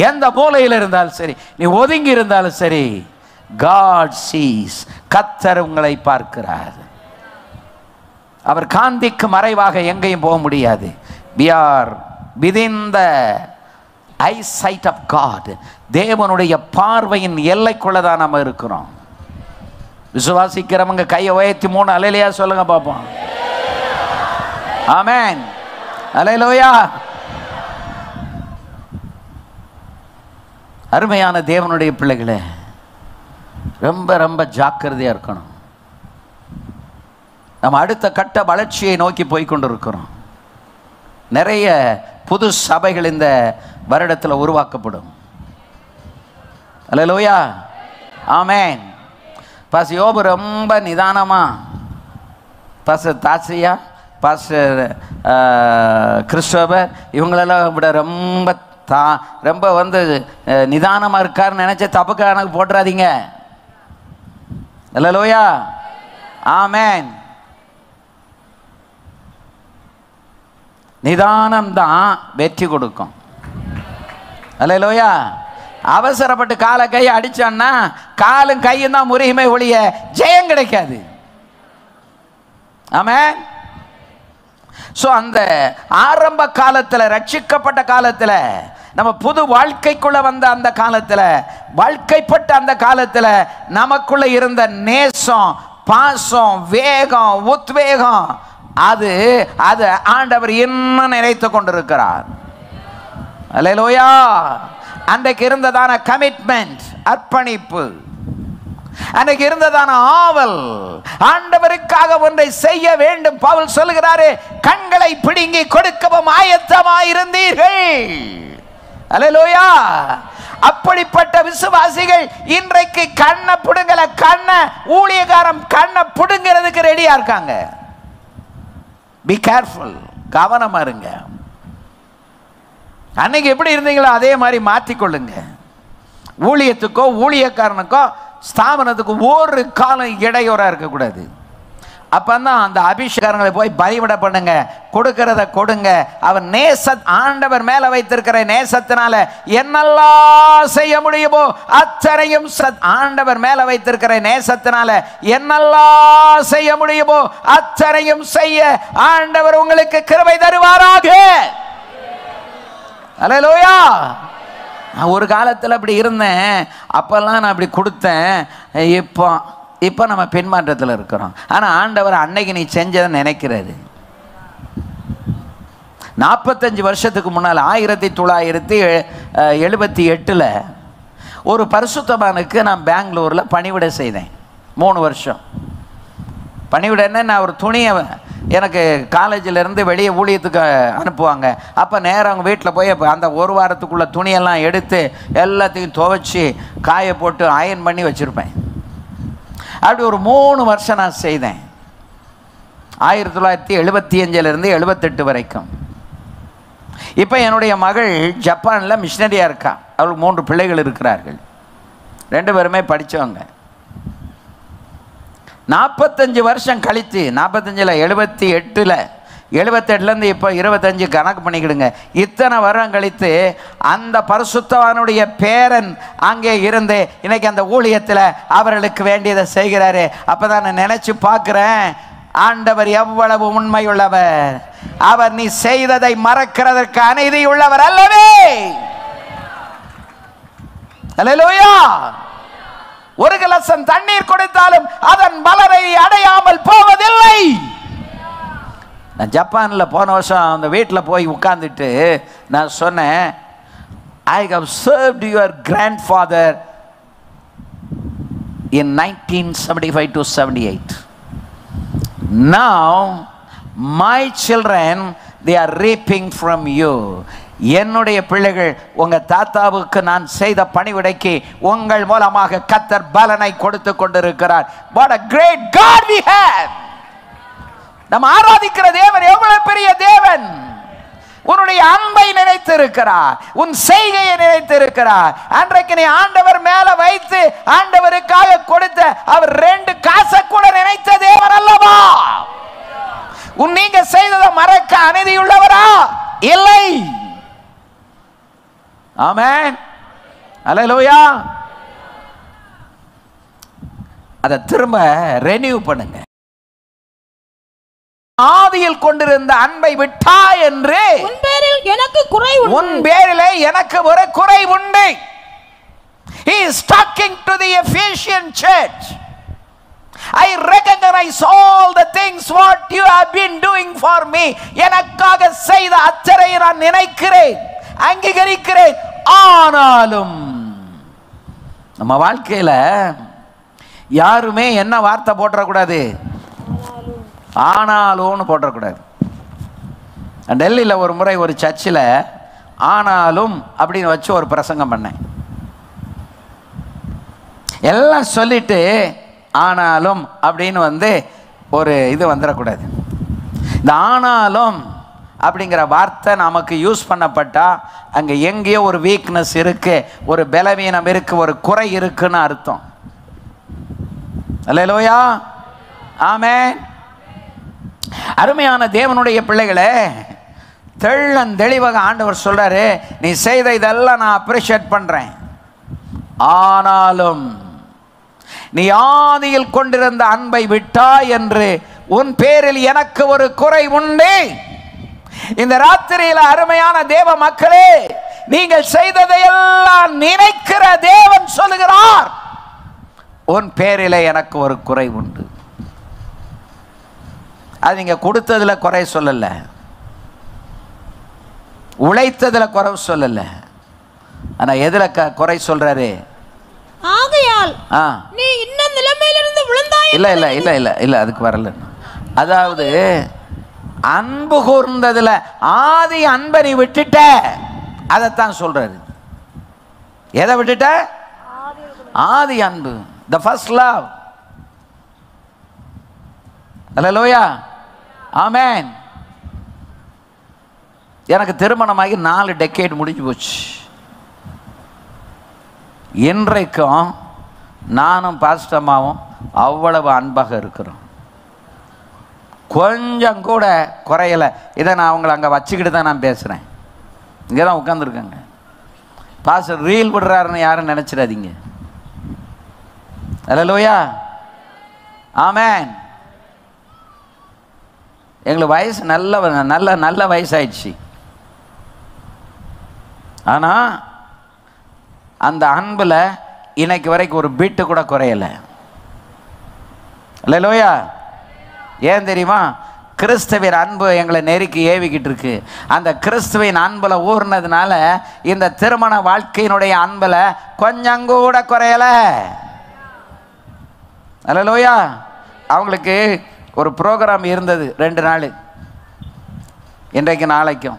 எந்த மூலையில் இருந்தாலும் சரி, நீ ஒதுங்கி இருந்தாலும் சரி, God sees, கர்த்தர் உங்களை பார்க்கிறார். அவர் காந்திக்கு மறைவாக எங்கேயும் போக முடியாது. we are within the eyesight of God. தேவனுடைய பார்வையின் எல்லைக்குள்ளதான் நம்ம இருக்கிறோம். விசுவாசிக்கிறவங்க கையை உயர்த்தி 3 அல்லேலூயா சொல்லுங்க பாப்போம். ஆமென். அல்லேலூயா. அருமையான தேவனுடைய பிள்ளைகளே, ரொம்ப ரொம்ப ஜாக்கிரதையா இருக்கணும். நம்ம அடுத்த கட்ட வளர்ச்சியை நோக்கி போய்கொண்டிருக்கிறோம். நிறைய புது சபைகள் இந்த வருடத்தில் உருவாக்கப்படும். அல்லேலூயா, ஆமென். பாஸ்டர் யோபு ரொம்ப நிதானமா, பாஸ்டர் தாசியா, பாஸ்டர் கிறிஸ்டோபர் இவங்களெல்லாம் விட ரொம்ப வந்து நிதானமாக இருக்காருன்னு நினைச்ச தப்புக்கு எனக்கு போட்டுறாதீங்க. அல்லேலூயா, ஆமென். நிதானம்தான் வெற்றி கொடுக்கும். அல்லேலூயா. அவசரப்பட்டு காலை கையை அடிச்சான்னா காலும் கையும் தான் முறியுமே ஒழிய ஜெயம் கிடைக்காது. ஆமென். ஸோ அந்த ஆரம்ப காலத்தில், ரட்சிக்கப்பட்ட காலத்தில், நம்ம புது வாழ்க்கைக்குள்ள வந்த அந்த காலத்தில், வாழ்க்கைப்பட்ட அந்த காலத்தில் நமக்குள்ள இருந்த நேசம், பாசம், வேகம், உத்வேகம், அது ஆண்டவர் இன்னும் நினைத்து கொண்டிருக்கிறார். அல்லேலூயா. அன்றைக்கு இருந்ததான கமிட்மெண்ட், அர்ப்பணிப்பு, அன்னைக்கு இருந்ததான ஆவல், ஆண்டவருக்காக ஒன்றை செய்ய வேண்டும். பவுல் சொல்லுகிறாரு, கண்களை பிடுங்கி கொடுக்கவும் ஆயத்தமாயிருந்தீர்கள். அல்லேலூயா. அப்படிப்பட்ட விசுவாசிகள் இன்றைக்கு கண்ணை புடுங்கல, ஊழியக்காரன் கண்ணை புடுங்கிறதுக்கு ரெடியா இருக்காங்க. பி கேர்ஃபுல், கவனமா இருங்க. அன்னைக்கு எப்படி இருந்தீங்களோ அதே மாதிரி மாற்றிக்கொள்ளுங்க. ஊழியத்துக்கோ ஊழியக்காரனுக்கோ ஸ்தாபனத்துக்கு ஒரு காலம் இடையூறாக இருக்கக்கூடாது. அப்பதான் அந்த அபிஷேகங்களை போய் பலிவிட பண்ணுங்க, கொடுக்கிறத கொடுங்க. அவர் ஆண்டவர் மேல வைத்திருக்கிற நேசத்தினால என்னெல்லாம் செய்ய முடியுமோ அத்தனையும் ஆண்டவர் மேல வைத்திருக்கிற நேசத்தினால என்னெல்லாம் செய்ய முடியுமோ அத்தனையும் செய்ய ஆண்டவர் உங்களுக்கு கிருபை தருவாராக. அல்லேலூயா. நான் ஒரு காலத்தில் அப்படி இருந்தேன், அப்பெல்லாம் நான் அப்படி கொடுத்தேன். இப்போ நம்ம பின்மாற்றத்தில் இருக்கிறோம். ஆனால் ஆண்டவர் அன்னைக்கு நீ செஞ்சதை நினைக்கிறாரு. 45 வருஷத்துக்கு முன்னால் 1978 ஒரு பரிசுத்தவானுக்கு நான் பெங்களூரில் பணிவிடை செய்தேன். 3 வருஷம் பணிவிடைன்னா நான் ஒரு துணியை எனக்கு காலேஜிலேருந்து வெளியே ஊழியத்துக்கு அனுப்புவாங்க. அப்போ நேரம் அவங்க வீட்டில் போய் அந்த ஒரு வாரத்துக்குள்ளே துணியெல்லாம் எடுத்து எல்லாத்தையும் துவைச்சி காய போட்டு அயன் பண்ணி வச்சுருப்பேன். அப்படி ஒரு 3 வருஷம் நான் செய்தேன். 1975 78 வரைக்கும். இப்போ என்னுடைய மகள் ஜப்பானில் மிஷினரியாக இருக்கா. அவளுக்கு 3 பிள்ளைகள் இருக்கிறார்கள். 2 பேருமே படித்தவங்க. 45 வருஷம் கழித்து 45 78 இப்போ 25 கணக்கு பண்ணிக்கிடுங்க. இத்தனை வருடம் கழித்து அந்த பரிசுத்தவானுடைய பேரன் அங்கே இருந்து இன்னைக்கு அந்த ஊழியத்தில் அவர்களுக்கு வேண்டியதை செய்கிறாரு. அப்பதான் நான் நினைச்சு பார்க்கிறேன், ஆண்டவர் எவ்வளவு உண்மையுள்ளவர். அவர் நீ செய்ததை மறக்கிறதற்கு அநீதி உள்ளவர் அல்லவே. அல்லேலூயா. ஒரு கலசம் தண்ணீர் கொடுத்தாலும் அதன் பலனை அடையாமல் போவதில்லை. நான் ஜப்பானில் போன வருஷம் அந்த வீட்டில் போய் உட்கார்ந்துட்டு நான் சொன்னேன், I have served your grandfather in 1975 to 78. Now my children, they are reaping from you. என்னுடைய பிள்ளைகள் உங்க தாத்தாவுக்கு நான் செய்த பணிவிடைக்கு உங்கள் மூலமாக கர்த்தர் பலனை கொடுத்து கொண்டிருக்கிறார். What a great God we have. நம்ம ஆராதிக்கிற தேவன் எவ்வளவு பெரிய தேவன். உன்னுடைய அன்பை நினைத்திருக்கிறார், உன் செய்கையை நினைத்திருக்கிறார். அன்றைக்கு நீ ஆண்டவர் மேல வைத்து ஆண்டவருக்காக கொடுத்த அவர் 2 காசை கூட நினைத்த தேவன் அல்லவா? நீங்க செய்ததை மறக்க அநீதி உள்ளவரா? இல்லை. ஆமென். அல்லேலூயா. அதை திரும்ப ரெனியூ பண்ணுங்க. ஆதியில் கொண்டிருந்த அன்பை விட்டா என்று
உன் பேரில் எனக்கு குறை உண்டு.
உன் பேரிலே எனக்கு ஒரு குறை உண்டு. He is talking to the Ephesian church. I recognize all the things what you have been doing for me. எனக்காக செய்த அத்தனை நான் நினைக்கிறேன், அங்கீகரிக்கிறேன். ஆனாலும் நம்ம வாழ்க்கையில யாருமே என்ன வார்த்தை போட்டுறக்கூடாது, ஆனாலும்னு போட்டக்கூடாது. டெல்லியில் ஒரு முறை ஒரு சர்ச்சில் ஆனாலும் அப்படின்னு வச்சு ஒரு பிரசங்கம் பண்ணேன். எல்லாம் சொல்லிட்டு ஆனாலும் அப்படின்னு ஒரு இது வந்துடக்கூடாது. இந்த ஆனாலும் அப்படிங்கிற வார்த்தை நமக்கு யூஸ் பண்ணப்பட்டா அங்கே எங்கேயோ ஒரு வீக்னஸ் இருக்கு, ஒரு பலவீனம் இருக்கு, ஒரு குறை இருக்குன்னு அர்த்தம். அல்லேலூயா. ஆமென். அருமையான தேவனுடைய பிள்ளைகளே, தெளிவாக ஆண்டவர் சொல்றாரு, நீ செய்த இதெல்லாம் நான் அப்ரிஷியேட் பண்றேன். ஆனாலும் நீ ஆதியில் கொண்டிருந்த அன்பை விட்டாய் என்று உன் பேரில் எனக்கு ஒரு குறை உண்டு. இந்த ராத்திரியில அருமையான தேவ மக்களே, நீங்கள் செய்ததையெல்லாம் நினைக்கிற தேவன் சொல்லுகிறார், உன் பேரிலே எனக்கு ஒரு குறை உண்டு. அது நீங்க கொடுத்ததுல குறை சொல்லல, உழைத்ததுல குறை சொல்லல, ஆனா எதுல குறை சொல்றாரு?
ஆகையால் நீ இந்த நிலைமையிலிருந்து விழுந்தாய்.
இல்ல இல்ல இல்ல இல்ல இல்ல அதுக்கு வரல. அதாவது அன்பு கூர்ந்ததுல ஆதி அன்பை நீ விட்டுட்ட, அதைத்தான் சொல்றாரு. எதை விட்டுட்ட? ஆதி அன்பு, the first love. அல்லேலூயா. ஆமென். எனக்கு திருமணமாகி 4 டெக்கேட் முடிஞ்சு போச்சு. இன்றைக்கும் நானும் பாஸ்டம்மாவும் அவ்வளவு அன்பாக இருக்கிறோம். கொஞ்சம் கூட குறையலை. இதை நான் அவங்கள அங்கே வச்சுக்கிட்டு தான் நான் பேசுகிறேன். இங்கே தான் உட்காந்துருக்கேங்க. பாஸ்டர் ரீல் விடுறாருன்னு யாரும் நினச்சிடாதீங்க. அல்லேலூயா, ஆமென். எங்களுக்கு வயசு நல்ல வயசாயிடுச்சு. ஆனால் அந்த அன்பில் இன்னைக்கு வரைக்கும் ஒரு பீட்டு கூட குறையலை. அல்லேலூயா. ஏன் தெரியுமா? கிறிஸ்துவின் அன்பு எங்களை நெருக்கி ஏவிக்கிட்டு இருக்கு. அந்த கிறிஸ்துவின் அன்பில் ஊர்னதுனால இந்த திருமண வாழ்க்கையினுடைய அன்பில் கொஞ்சம் கூட குறையலை. அல்லேலூயா. அவங்களுக்கு ஒரு ப்ரோக்ராம் இருந்தது 2 நாள், இன்றைக்கு நாளைக்கும்.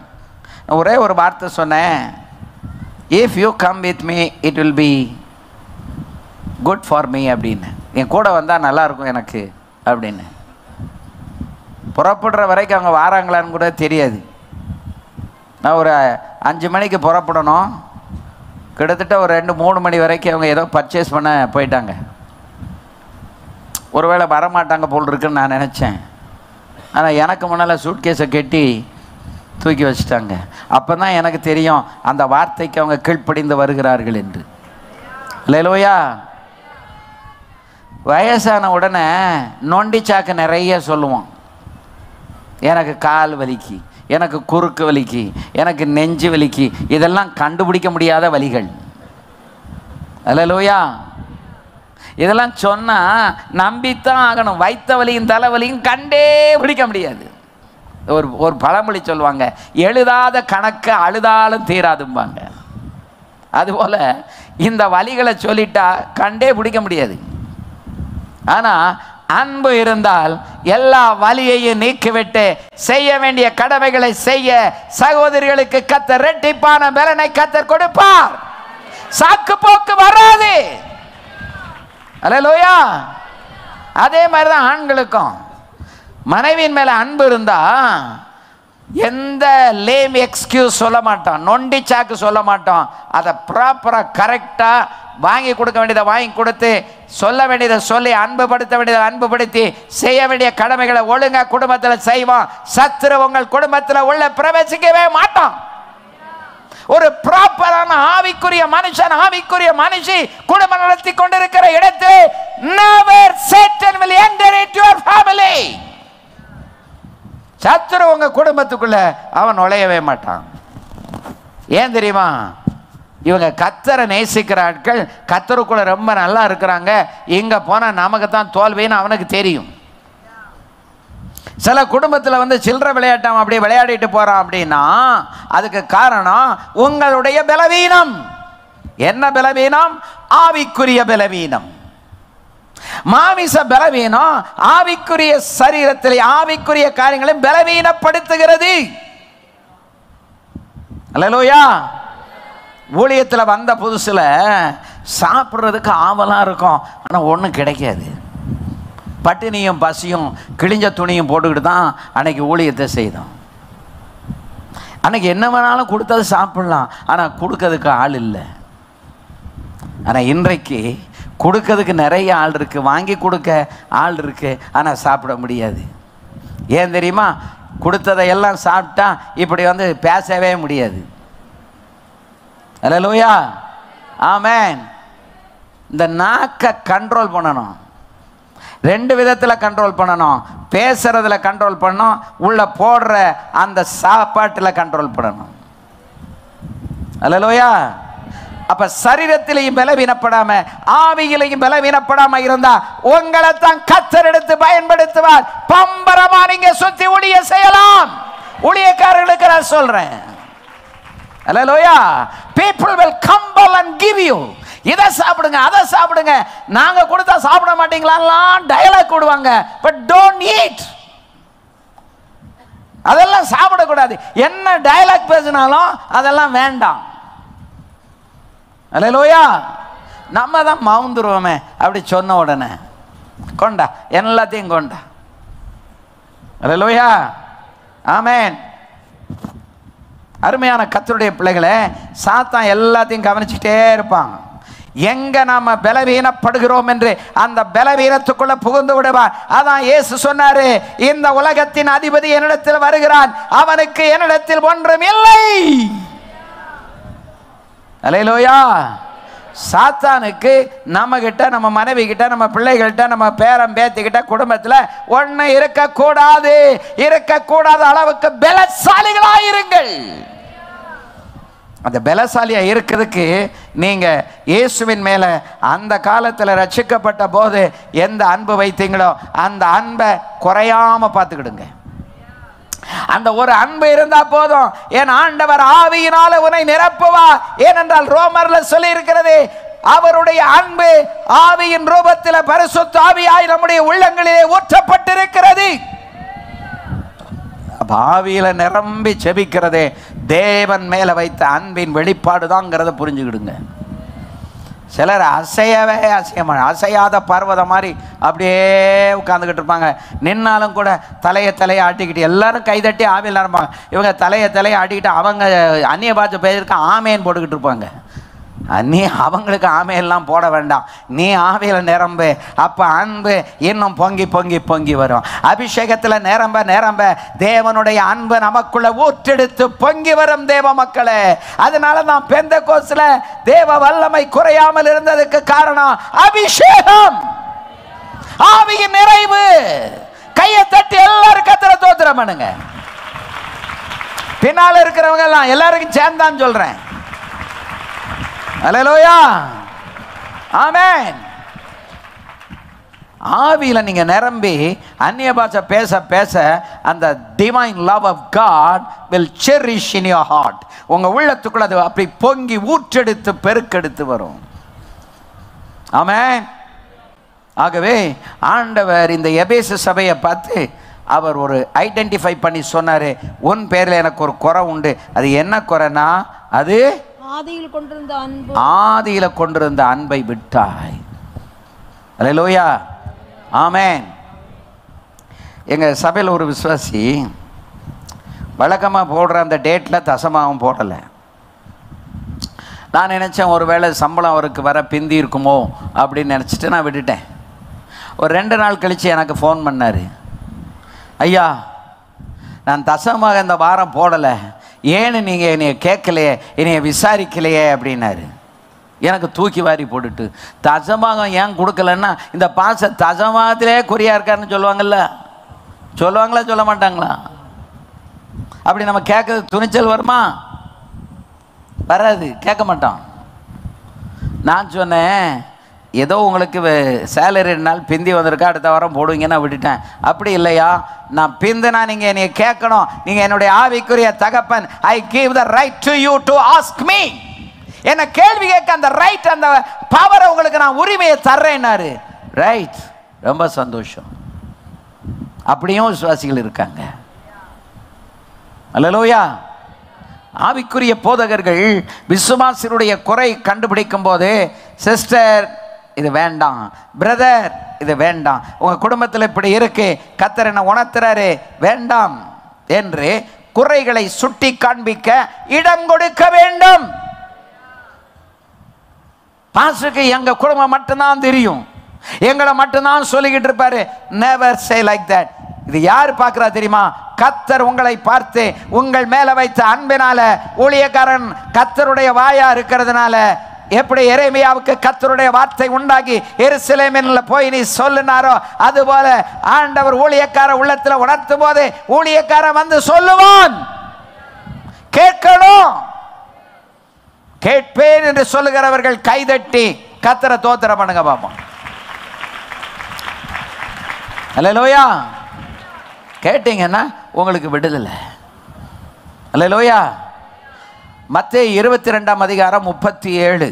ஒரே ஒரு வார்த்தை சொன்னேன், if you come with me it will be good for me அப்படின்னு. என் கூட வந்தால் நல்லாயிருக்கும் எனக்கு அப்படின்னு. புறப்படுற வரைக்கும் அவங்க வாராங்களான்னு கூட தெரியாது. நான் ஒரு 5 மணிக்கு புறப்படணும். கிட்டத்தட்ட ஒரு 2-3 மணி வரைக்கும் அவங்க ஏதோ பர்ச்சேஸ் பண்ண போயிட்டாங்க. ஒருவேளை வரமாட்டாங்க போல் இருக்குன்னு நான் நினச்சேன். ஆனால் எனக்கு முன்னால் சூட்கேஸை கட்டி தூக்கி வச்சுட்டாங்க. அப்போ தான் எனக்கு தெரியும் அந்த வார்த்தைக்கு அவங்க கீழ்ப்படிந்து வருகிறார்கள் என்று. அல்லேலூயா. வயசான உடனே நொண்டி சாக்கு நிறைய சொல்லுவோம். எனக்கு கால் வலிக்கு, எனக்கு குறுக்கு வலிக்கு, எனக்கு நெஞ்சு வலிக்கு. இதெல்லாம் கண்டுபிடிக்க முடியாத வலிகள். அல்லேலூயா. இதெல்லாம் சொன்னால் நம்பித்தான் ஆகணும். வைத்த வலியும் தலைவலியும் கண்டே பிடிக்க முடியாது. ஒரு பழமொழி சொல்லுவாங்க, எழுதாத கணக்கு அழுதாலும் தீராதும்பாங்க. அதுபோல் இந்த வலிகளை சொல்லிட்டா கண்டே பிடிக்க முடியாது. ஆனால் அன்பு இருந்தால் எல்லா வலியையும் நீக்கிவிட்டு செய்ய வேண்டிய கடமைகளை செய்ய சகோதரிகளுக்கு கர்த்தர் இரட்டிப்பான பலனை கர்த்தர் கொடுப்பார். சாக்கு போக்கு வராது. அல்லேலூயா. அதே மாதிரி தான் ஆண்களுக்கும். மனைவியின் மேல அன்பு இருந்தா எந்த லேம் எக்ஸ்கியூஸ் சொல்ல மாட்டோம், நொண்டி சாக்கு சொல்ல மாட்டோம். அதை ப்ராப்பராக கரெக்டாக வாங்கி கொடுக்க வேண்டியதை வாங்கி கொடுத்து, சொல்ல வேண்டியதை சொல்லி, அன்புபடுத்த வேண்டியதை அன்புபடுத்தி, செய்ய வேண்டிய கடமைகளை ஒழுங்கா குடும்பத்தில் செய்வோம். சத்துரு உங்கள் குடும்பத்தில் உள்ள பிரவேசிக்கவே மாட்டோம். ஒரு ப்ராப்பரான ஆவிக்குரிய மனுஷன், ஆவிக்குரிய மனுஷி குடும்பம் நடத்தி கொண்டிருக்கிற இடத்தில் never Satan will enter into your family. சத்துரு உங்க குடும்பத்துக்குள்ள அவன் நுழையவே மாட்டான். ஏன் தெரியுமா? இவங்க கர்த்தரை நேசிக்கிற ஆட்கள், கர்த்தருக்குள்ள ரொம்ப நல்லா இருக்கிறாங்க. இங்க போனா நமக்கு தான் தோல்வின்னு அவனுக்கு தெரியும். சில குடும்பத்தில் வந்து சில்லறை விளையாட்டம் அப்படியே விளையாடிட்டு போறான் அப்படின்னா அதுக்கு காரணம் உங்களுடைய பலவீனம். என்ன பலவீனம்? ஆவிக்குரிய பலவீனம். மாமிச பலவீனம் ஆவிக்குரிய சரீரத்தில் ஆவிக்குரிய காரியங்களை பலவீனப்படுத்துகிறது. அல்லேலூயா. ஊழியத்தில் வந்த புதுசுல சாப்பிட்றதுக்கு ஆவலா இருக்கும், ஆனா ஒன்றும் கிடைக்காது. பட்டினியும் பசியும் கிழிஞ்ச துணியும் போட்டுக்கிட்டு தான் அன்னைக்கு ஊழியத்தை செய்தோம். அன்னைக்கு என்ன வேணாலும் கொடுத்தது சாப்பிடலாம், ஆனால் கொடுக்கறதுக்கு ஆள் இல்லை. ஆனால் இன்றைக்கு கொடுக்கறதுக்கு நிறைய ஆள் இருக்கு, வாங்கி கொடுக்க ஆள் இருக்கு, ஆனால் சாப்பிட முடியாது. ஏன் தெரியுமா? கொடுத்ததை எல்லாம் சாப்பிட்டா இப்படி வந்து பேசவே முடியாது. அல்லேலூயா, ஆமென். இந்த நாக்கை கண்ட்ரோல் பண்ணணும். 2 விதத்தில் கண்ட்ரோல் பண்ணணும். பேசுறதுல கண்ட்ரோல் பண்ணணும், உள்ள போடுற அந்த சாப்பாட்டில் கண்ட்ரோல் பண்ணணும். அல்லேலூயா. அப்ப சரீரத்திலையும் பலவீனப்படாம ஆவியிலையும் பலவீனப்படாம இருந்தா உங்களை தான் கர்த்தர் எடுத்து பயன்படுத்துவார். பம்பரமா நீங்க சுத்தி ஊழிய செய்யலாம். ஊழியக்காரர்களுக்கு நான் சொல்றேன். அல்லேலூயா. people will compel and give you. இதை சாப்பிடுங்க, அதை சாப்பிடுங்க, நாங்க கொடுத்தா சாப்பிட மாட்டீங்களாம் டயலாக் கொடுவாங்க. But don't eat. அதெல்லாம் சாப்பிடக்கூடாது. என்ன டயலாக் பேசினாலும் அதெல்லாம் வேண்டாம். அல்லேலூயா. நம்ம தான் மவுந்துருவோமே அப்படி சொன்ன உடனே. கொண்டா, எல்லாத்தையும் கொண்டா. அல்லேலூயா, ஆமென். அருமையான கர்த்தருடைய பிள்ளைகளே, சாத்தான் எல்லாத்தையும் கவனிச்சுட்டே இருப்பாங்க. எங்க நாம பலவீனப்படுகிறோம் என்று அந்த பலவீனத்துக்குள்ள புகுந்து விடுவார். அதான் இயேசு சொன்னாரு, இந்த உலகத்தின் அதிபதி என்னிடத்தில் வருகிறான், அவனுக்கு என்னிடத்தில் ஒன்றும் இல்லை. அல்லேலூயா. சாத்தானுக்கு நம்ம கிட்ட, நம்ம மனைவி கிட்ட, நம்ம பிள்ளைகள்கிட்ட, நம்ம பேரம் பேத்திக்கிட்ட, குடும்பத்தில் ஒன்று இருக்கக்கூடாது. இருக்கக்கூடாத அளவுக்கு பலசாலிகளாயிருங்கள். அந்த பலசாலியா இருக்கிறதுக்கு நீங்க இயேசுவின் மேல அந்த காலத்தில் ரட்சிக்கப்பட்ட போது எந்த அன்பு வைத்தீங்களோ அந்த அன்பை குறையாம பார்த்துக்கிடுங்க. அந்த ஒரு அன்பு இருந்தா போதும். என் ஆண்டவர் ஆவியினால உன்னை நிரப்புவார். ஏனென்றால் ரோமர்ல சொல்லி இருக்கிறது, அவருடைய அன்பு ஆவியின் ரூபத்தில் பரிசுத்த ஆவியாய் நம்முடைய உள்ளங்களிலே ஊற்றப்பட்டிருக்கிறது. ஆவியில நிரம்பி செபிக்கிறதே தேவன் மேல வைத்த அன்பின் வெளிப்பாடுதாங்கிறத புரிஞ்சுக்கிடுங்க. சிலர் அசையாத பர்வதம் மாதிரி அப்படியே உட்காந்துக்கிட்டு இருப்பாங்க. நின்னாலும் கூட தலையை ஆட்டிக்கிட்டு எல்லாரும் கைதட்டி ஆவியில் நிரம்பாங்க. இவங்க தலையை ஆட்டிக்கிட்டு அவங்க அந்நிய பாஷை பேருக்கு ஆமேன்னு போட்டுக்கிட்டு இருப்பாங்க. நீ அவங்களுக்கு ஆமையெல்லாம் போட வேண்டாம், நீ ஆவியில் நிரம்பு. அப்போ அன்பு இன்னும் பொங்கி பொங்கி பொங்கி வரும். அபிஷேகத்தில் நிரம்ப நிரம்ப தேவனுடைய அன்பு நமக்குள்ள ஊற்றெடுத்து பொங்கி வரும் தேவ மக்களே. அதனால தான் பெந்தெகோஸ்துல தேவ வல்லமை குறையாமல் இருந்ததுக்கு காரணம் அபிஷேகம், ஆவியின் நிறைவு. கையை தட்டி எல்லாரும் கர்த்தரை ஸ்தோத்திரம் பண்ணுங்க. பின்னால இருக்கிறவங்க எல்லாம் எல்லாருக்கும் சேர்ந்தான் சொல்றேன். அல்லேலூயா, ஆமென். ஆவியில நீங்க நிரம்பி அந்நிய பாஷை பேச பேச அந்த divine love of God will cherish in your heart. உங்க உள்ளத்துக்குள்ள அது அப்படி பொங்கி ஊற்றெடுத்து பெருக்கெடுத்து வரும். ஆமென். ஆகவே ஆண்டவர் இந்த எபேசு சபையை பார்த்து அவர் ஒரு ஐடென்டிஃபை பண்ணி சொன்னாரு, உன் பேர்ல எனக்கு ஒரு குறை உண்டு. அது என்ன குறைனா, அது ஆதியில கொண்டிருந்த அன்பை விட்டாய். அல்லேலூயா, ஆமென். எங்க சபையில் ஒரு விசுவாசி வழக்கமா போடுற அந்த டேட்ல தசமாவும் போடல. நான் நினைச்சேன் ஒருவேளை சம்பளம் அவருக்கு வர பிந்தி இருக்குமோ அப்படின்னு நினச்சிட்டு நான் விட்டுட்டேன். ஒரு 2 நாள் கழித்து எனக்கு ஃபோன் பண்ணார், ஐயா நான் தசமாக இந்த வாரம் போடலை, ஏன்னு நீங்கள் என்னைய கேட்கலையே, என்னைய விசாரிக்கலையே அப்படின்னாரு. எனக்கு தூக்கி வாரி போட்டுட்டு, தசமாகம் ஏன் கொடுக்கலன்னா இந்த பாச தசமாகத்திலே குறியா இருக்காருன்னு சொல்லுவாங்கல்ல. சொல்லுவாங்களா சொல்ல மாட்டாங்களா? அப்படி நம்ம கேட்க துணிச்சல் வருமா? வராது, கேட்க மாட்டோம். நான் சொன்னேன், ஏதோ உங்களுக்கு சேலரி 2 நாள் பிந்தி வந்திருக்கா, அடுத்த வாரம் போடுவீங்க, நான் விட்டுட்டேன். அப்படி இல்லையா, நான் பிந்துனா நீங்கள் என்னை கேட்கணும், நீங்கள் என்னுடைய ஆவிக்குரிய தகப்பன். I give the right to you to ask me. என்ன கேள்வி கேட்க அந்த ரைட், அந்த பவரை உங்களுக்கு நான் உரிமையை தர்றேன்னாரு. ரைட், ரொம்ப சந்தோஷம். அப்படியும் விசுவாசிகள் இருக்காங்க. அல்லேலூயா. ஆவிக்குரிய போதகர்கள் விசுவாசியுடைய குறை கண்டுபிடிக்கும் போது, சிஸ்டர் இது வேண்டாம், பிரதர் இது வேண்டாம், உங்க குடும்பத்தில் இப்படி இருக்கு, கர்த்தர் என்ன உணர்த்துறாரு, வேண்டாம் என்று குறைகளை சுட்டி காண்பிக்க இடம் கொடுக்க வேண்டும். பாஸ்டருக்கு எங்க குடும்பம் மட்டும்தான் தெரியும், எங்களை மட்டும்தான் சொல்லிக்கிட்டு இருப்பாரு. Never say like that. இது யார் பார்க்கிறா தெரியுமா? கர்த்தர் உங்களை பார்த்து உங்கள் மேல வைத்த அன்பினால, ஊழியக்காரன் கர்த்தருடைய வாயா இருக்கிறதுனால, எப்படி எரேமியாவுக்கு கர்த்தருடைய வார்த்தை உண்டாகி எருசலேமில் போய் நீ சொல்லுனாரோ, அதுபோல ஆண்டவர் ஊழியக்கார உள்ளத்தில் உணர்த்தும் போது ஊழியக்காரன் வந்து சொல்லுவான். கேட்கணும். கேட்பேன் என்று சொல்லுகிறவர்கள் கைதட்டி கர்த்தரை ஸ்தோத்திரம் பண்ணுங்க பாப்போம். அல்லேலூயா. கேட்டீங்கன்னா உங்களுக்கு விடுதலை. அல்லேலூயா. மத்தேயு 22ஆம் அதிகாரம் 37.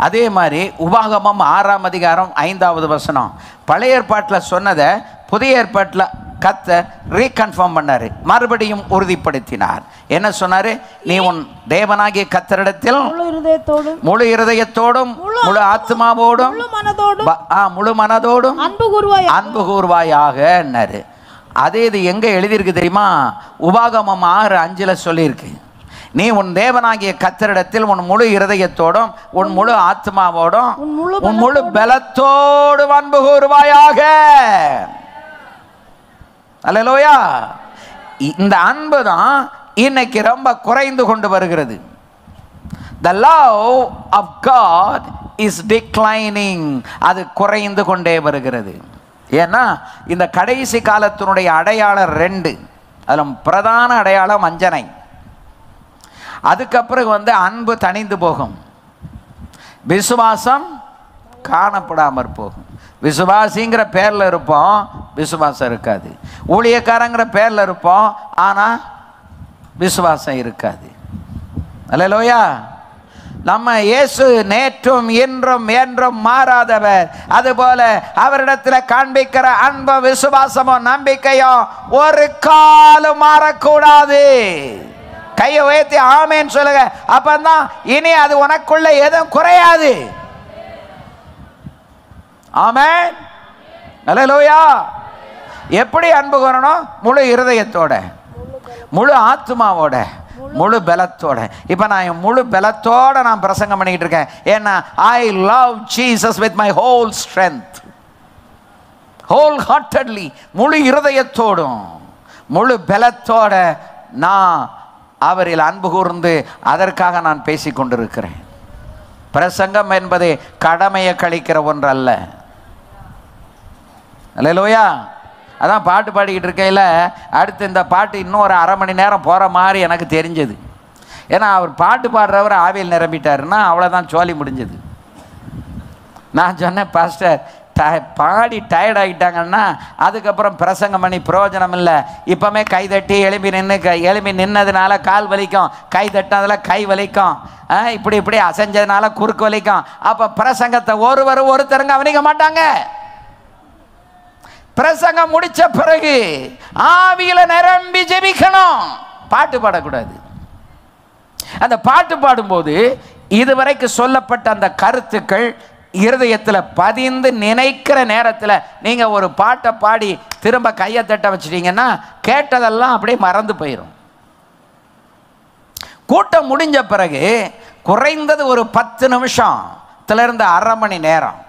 அதே மாதிரி உபாகமம் 6ஆம் அதிகாரம் 5வது வசனம். பழைய ஏற்பாட்டில் சொன்னதை புதிய ஏற்பாட்டில் கர்த்தர் ரீகன்ஃபார்ம் பண்ணாரு, மறுபடியும் உறுதிப்படுத்தினார். என்ன சொன்னாரு? நீ உன் தேவனாகிய கர்த்தரிடத்தில் முழு இருதயத்தோடும் முழு ஆத்மாவோடும் முழு மனதோடும் அன்பு கூர்வாயாக. அதே இது எங்க எழுதியிருக்கு தெரியுமா? உபாகமம் 6:5 சொல்லியிருக்கு. நீ உன் தேவனாகிய கர்த்தரிடத்தில் உன் முழு இருதயத்தோடும் உன் முழு ஆத்மாவோடும் உன் முழு பலத்தோடு அன்பு கூறுவாயாக. அல்லேலூயா. இந்த அன்பு தான் இன்னைக்கு ரொம்ப குறைந்து கொண்டு வருகிறது. The love of God is declining. அது குறைந்து கொண்டே வருகிறது. ஏன்னா இந்த கடைசி காலத்தினுடைய அடையாளம் 2. அதில் பிரதான அடையாளம் வஞ்சனை. அதுக்கப்புறம் அன்பு தணிந்து போகும், விசுவாசம் காணப்படாமற் போகும். விசுவாசிங்கிற பேரில் இருப்போம், விசுவாசம் இருக்காது. ஊழியக்காரங்கிற பேரில் இருப்போம், ஆனால் விசுவாசம் இருக்காது. அல்லேலூயா. நம்ம இயேசு நேற்றும் இன்றும் என்றும் மாறாதவர். அதுபோல அவரிடத்தில் காண்பிக்கிற அன்பு விசுவாசமோ நம்பிக்கையோ ஒரு காலம் மாறக்கூடாது. கையை உயர்த்தி ஆமேன்னு சொல்லுங்க. அப்பதான் இனி அது உனக்குள்ள எதுவும் குறையாது. ஆமென். அல்லேலூயா. எப்படி அன்பு கூறணும்? முழு இருதயத்தோட, முழு ஆத்மாவோட, முழு பலத்தோட. இப்ப நான் முழு பலத்தோட நான் பிரசங்கம் பண்ணிட்டு இருக்கேன். ஏன்னா I love Jesus with my whole strength, whole heartedly. முழு இருதயத்தோடும் முழு பலத்தோட நான் அவரில் அன்பு கூர்ந்து அதற்காக நான் பேசிக் கொண்டிருக்கிறேன். பிரசங்கம் என்பது கடமையை கழிக்கிற ஒன்றல்ல. அல்லேலூயா. அதான் பாட்டு பாடிக்கிட்டு இருக்கையில் அடுத்து இந்த பாட்டு இன்னும் ஒரு அரை மணி நேரம் போகிற மாதிரி எனக்கு தெரிஞ்சது. ஏன்னா அவர் பாட்டு பாடுறவர் ஆவியில் நிரம்பிட்டாருன்னா அவ்வளோதான், சோலி முடிஞ்சது. நான் சொன்னேன், பாஸ்டர் பாடி டயர்ட் ஆகிட்டாங்கன்னா அதுக்கப்புறம் பிரசங்கம் பண்ணி பிரயோஜனம் இல்லை. இப்போமே கைதட்டி எழும்பி நின்னதுனால கால் வலிக்கும், கை தட்டினதில் கை வலிக்கும், இப்படி அசைஞ்சதுனால குறுக்கு வலிக்கும். அப்போ பிரசங்கத்தை ஒருத்தருங்க கவனிக்க மாட்டாங்க. பிரசங்கம் முடிச்ச பிறகு ஆவியில நிரம்பி ஜெபிக்கணும், பாட்டு பாடக்கூடாது. அந்த பாட்டு பாடும்போது இதுவரைக்கு சொல்லப்பட்ட அந்த கருத்துக்கள் இருதயத்தில் பதிந்து நினைக்கிற நேரத்தில் நீங்க ஒரு பாட்டை பாடி திரும்ப கையை தட்ட வச்சிட்டீங்கன்னா கேட்டதெல்லாம் அப்படியே மறந்து போயிடும். கூட்டம் முடிஞ்ச பிறகு குறைந்தது ஒரு 10 நிமிஷத்திலிருந்து அரை மணி நேரம்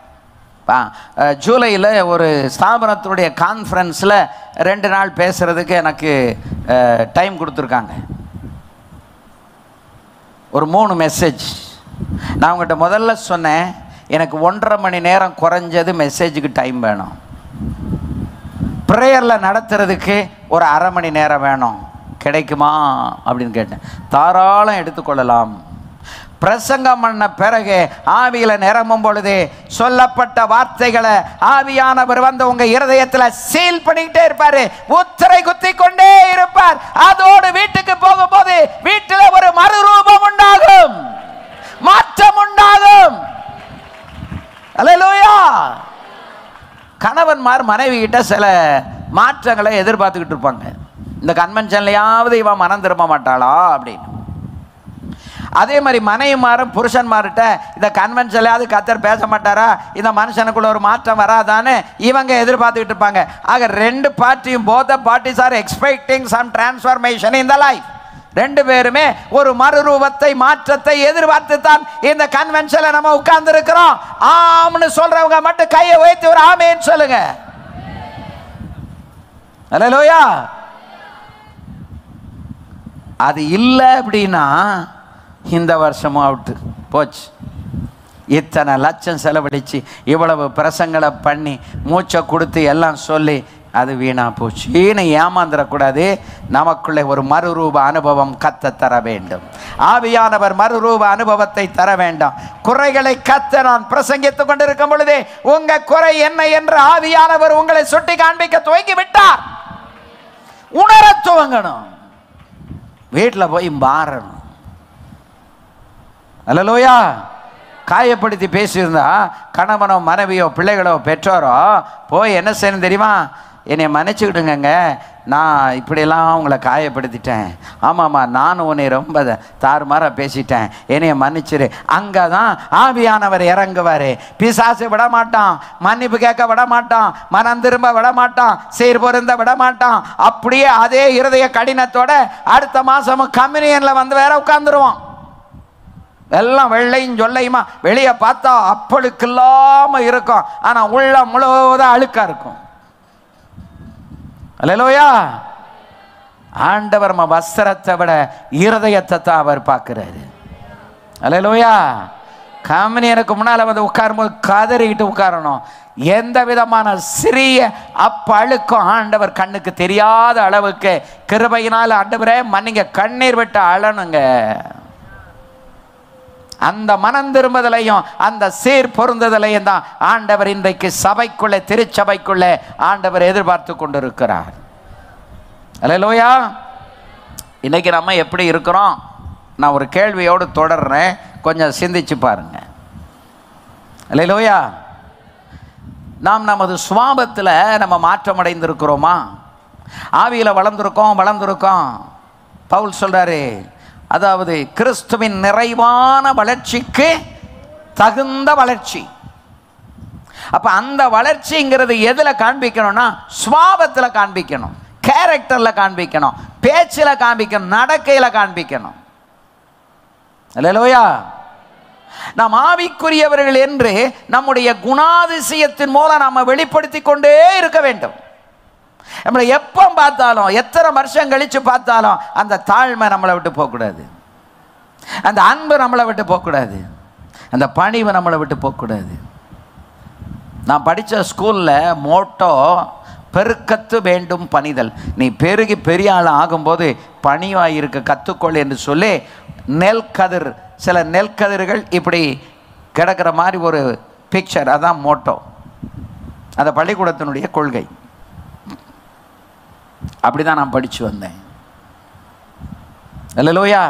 ஜூலையில் ஒரு ஸ்தாபனத்துடைய கான்ஃபரன்ஸில் 2 நாள் பேசுகிறதுக்கு எனக்கு டைம் கொடுத்துருக்காங்க. ஒரு 3 மெசேஜ். நான் உங்கள்கிட்ட முதல்ல சொன்னேன், எனக்கு 1.5 மணி நேரம் குறைஞ்சது மெசேஜுக்கு டைம் வேணும். ப்ரேயரில் நடத்துறதுக்கு ஒரு அரை மணி நேரம் வேணும், கிடைக்குமா அப்படின்னு கேட்டேன். தாராளம் எடுத்துக்கொள்ளலாம். பிரசங்கம் பண்ண பிறகு ஆவியில நிரம்பும் பொழுது சொல்லப்பட்ட வார்த்தைகளை ஆவியானவர் உங்க இருதயத்தில் சீல் பண்ணிக்கிட்டே இருப்பாரு, முத்திரை குத்தி கொண்டே இருப்பார். அதோடு வீட்டுக்கு போகும்போது வீட்டில் ஒரு மறுரூபம் உண்டாகும், மாற்றம் உண்டாகும். அல்லேலூயா. கணவன்மார் மனைவி கிட்ட சில மாற்றங்களை எதிர்பார்த்துக்கிட்டு இருப்பாங்க. இந்த கன்வென்ஷன்லையாவது இவன் மனம் திரும்ப மாட்டாளா அப்படின்னு. அதே மாதிரி மனைவிமாரும் புருஷன்மார்கிட்ட இந்த கன்வென்ஷன்லையாவது கர்த்தர் பேச மாட்டாரா, இந்த மனுஷனுக்குள்ள ஒரு மாற்றம் வராதான்னு இவங்க எதிர்பார்த்துக்கிட்டு இருப்பாங்க. ஆக 2 பார்ட்டியும், both parties are expecting some transformation in the life. 2 பேருமே ஒரு மறுரூபத்தை, மாற்றத்தை எதிர்பார்த்து தான் இந்த கன்வென்ஷன்ல நம்ம உட்கார்ந்து இருக்கிறோம். ஆம்னு சொல்றவங்க மட்டும் கையை உயர்த்தி ஒரு ஆமேன்னு சொல்லுங்க. அல்லேலூயா. அது இல்லை அப்படின்னா இந்த வருஷமும் அவுட்டு போச்சு. இத்தனை லட்சம் செலவழிச்சு இவ்வளவு பிரசங்களை பண்ணி மூச்சை கொடுத்து எல்லாம் சொல்லி அது வீணா போச்சு. வீணை ஏமாந்துடக்கூடாது. நமக்குள்ளே ஒரு மறுரூப அனுபவம் கத்த தர வேண்டும். ஆவியானவர் மறுரூப அனுபவத்தை தர வேண்டும். குறைகளை கத்த நான் பிரசங்கித்துக் கொண்டிருக்கும் பொழுதே உங்க குறை என்ன என்று ஆவியானவர் உங்களை சுட்டி காண்பிக்க துவங்கி விட்டார். உணர துவங்கணும், வீட்டில் போய் மாறணும். அல்லேலூயா. காயப்படுத்தி பேசியிருந்தா கணவனோ மனைவியோ பிள்ளைகளோ பெற்றோரோ போய் என்ன செய்யணும் தெரியுமா? என்னை மன்னிச்சுக்கிடுங்க, நான் இப்படியெல்லாம் உங்களை காயப்படுத்திட்டேன், ஆமாம்மா நானும் உன்னை ரொம்ப தாறுமாறாக பேசிட்டேன், என்னைய மன்னிச்சிரு. அங்கே தான் ஆவியானவர் இறங்குவார். பிசாசு விட மாட்டான், மன்னிப்பு கேட்க விட மாட்டான், மனம் திரும்ப விட மாட்டான், சீர் பொருந்த விட மாட்டான். அப்படியே அதே இருதய கடினத்தோட அடுத்த மாதமும் கம்யூனியனில் வந்து வேற உட்காந்துருவான். எல்லாம் வெள்ளையும் சொல்லையுமா வெளியே பார்த்தா அப்பளுக்கு இல்லாமல் இருக்கும், ஆனால் உள்ள முழுவதும் அழுக்கா இருக்கும். அல்லேலூயா. ஆண்டவர் நம்ம வஸ்திரத்தை விட இருதயத்தை தான் அவர் பார்க்கிறாரு. அல்லேலூயா. கம்யூனியனுக்கு முன்னால் வந்து உட்காரும்போது கதறிக்கிட்டு உட்காரணும். எந்த விதமான சிறிய அப்பழுக்கும் ஆண்டவர் கண்ணுக்கு தெரியாத அளவுக்கு கிருபையினால் ஆண்டவரே மன்னிங்க கண்ணீர் விட்டு அழணுங்க. அந்த மனம் திரும்புதலையும் அந்த சீர் பொருந்துதலையும் தான் ஆண்டவர் இன்றைக்கு சபைக்குள்ளே, திருச்சபைக்குள்ளே ஆண்டவர் எதிர்பார்த்து கொண்டிருக்கிறார். அல்லேலூயா. இன்னைக்கு நம்ம எப்படி இருக்கிறோம்? நான் ஒரு கேள்வியோடு தொடர்றேன், கொஞ்சம் சிந்திச்சு பாருங்க. அல்லேலூயா. நாம் நமது சுவாபத்தில் நம்ம மாற்றம் அடைந்திருக்கிறோமா? ஆவியில் வளர்ந்துருக்கோம். பவுல் சொல்றாரு, அதாவது கிறிஸ்துவின் நிறைவான வளர்ச்சிக்கு தகுந்த வளர்ச்சி. அப்ப அந்த வளர்ச்சிங்கிறது எதுல காண்பிக்கணும்னா சுவாபத்தில் காண்பிக்கணும், கேரக்டர்ல காண்பிக்கணும், பேச்சில் காண்பிக்கணும், நடக்கையில் காண்பிக்கணும். அல்லேலூயா. நாம் ஆவிக்குரியவர்கள் என்று நம்முடைய குணாதிசயத்தின் மூலம் நாம் வெளிப்படுத்தி கொண்டே இருக்க வேண்டும். நம்மளை எப்போ பார்த்தாலும், எத்தனை வருஷம் கழிச்சு பார்த்தாலும் அந்த தாழ்மை நம்மளை விட்டு போகக்கூடாது, அந்த அன்பு நம்மளை விட்டு போகக்கூடாது, அந்த பணிவு நம்மளை விட்டு போகக்கூடாது. நான் படித்த ஸ்கூலில் மோட்டோ பெருக்கத்து வேண்டும் பணிதல். நீ பெருகி பெரிய ஆள் ஆகும்போது பணிவாக இருக்க கற்றுக்கொள் என்று சொல்லி நெல்கதிர், சில நெல்கதிர்கள் இப்படி கிடக்கிற மாதிரி ஒரு பிக்சர், அதான் மோட்டோ. அந்த பள்ளிக்கூடத்தினுடைய கொள்கை. அப்படிதான் நான் படிச்சு வந்தேன். அல்லேலூயா.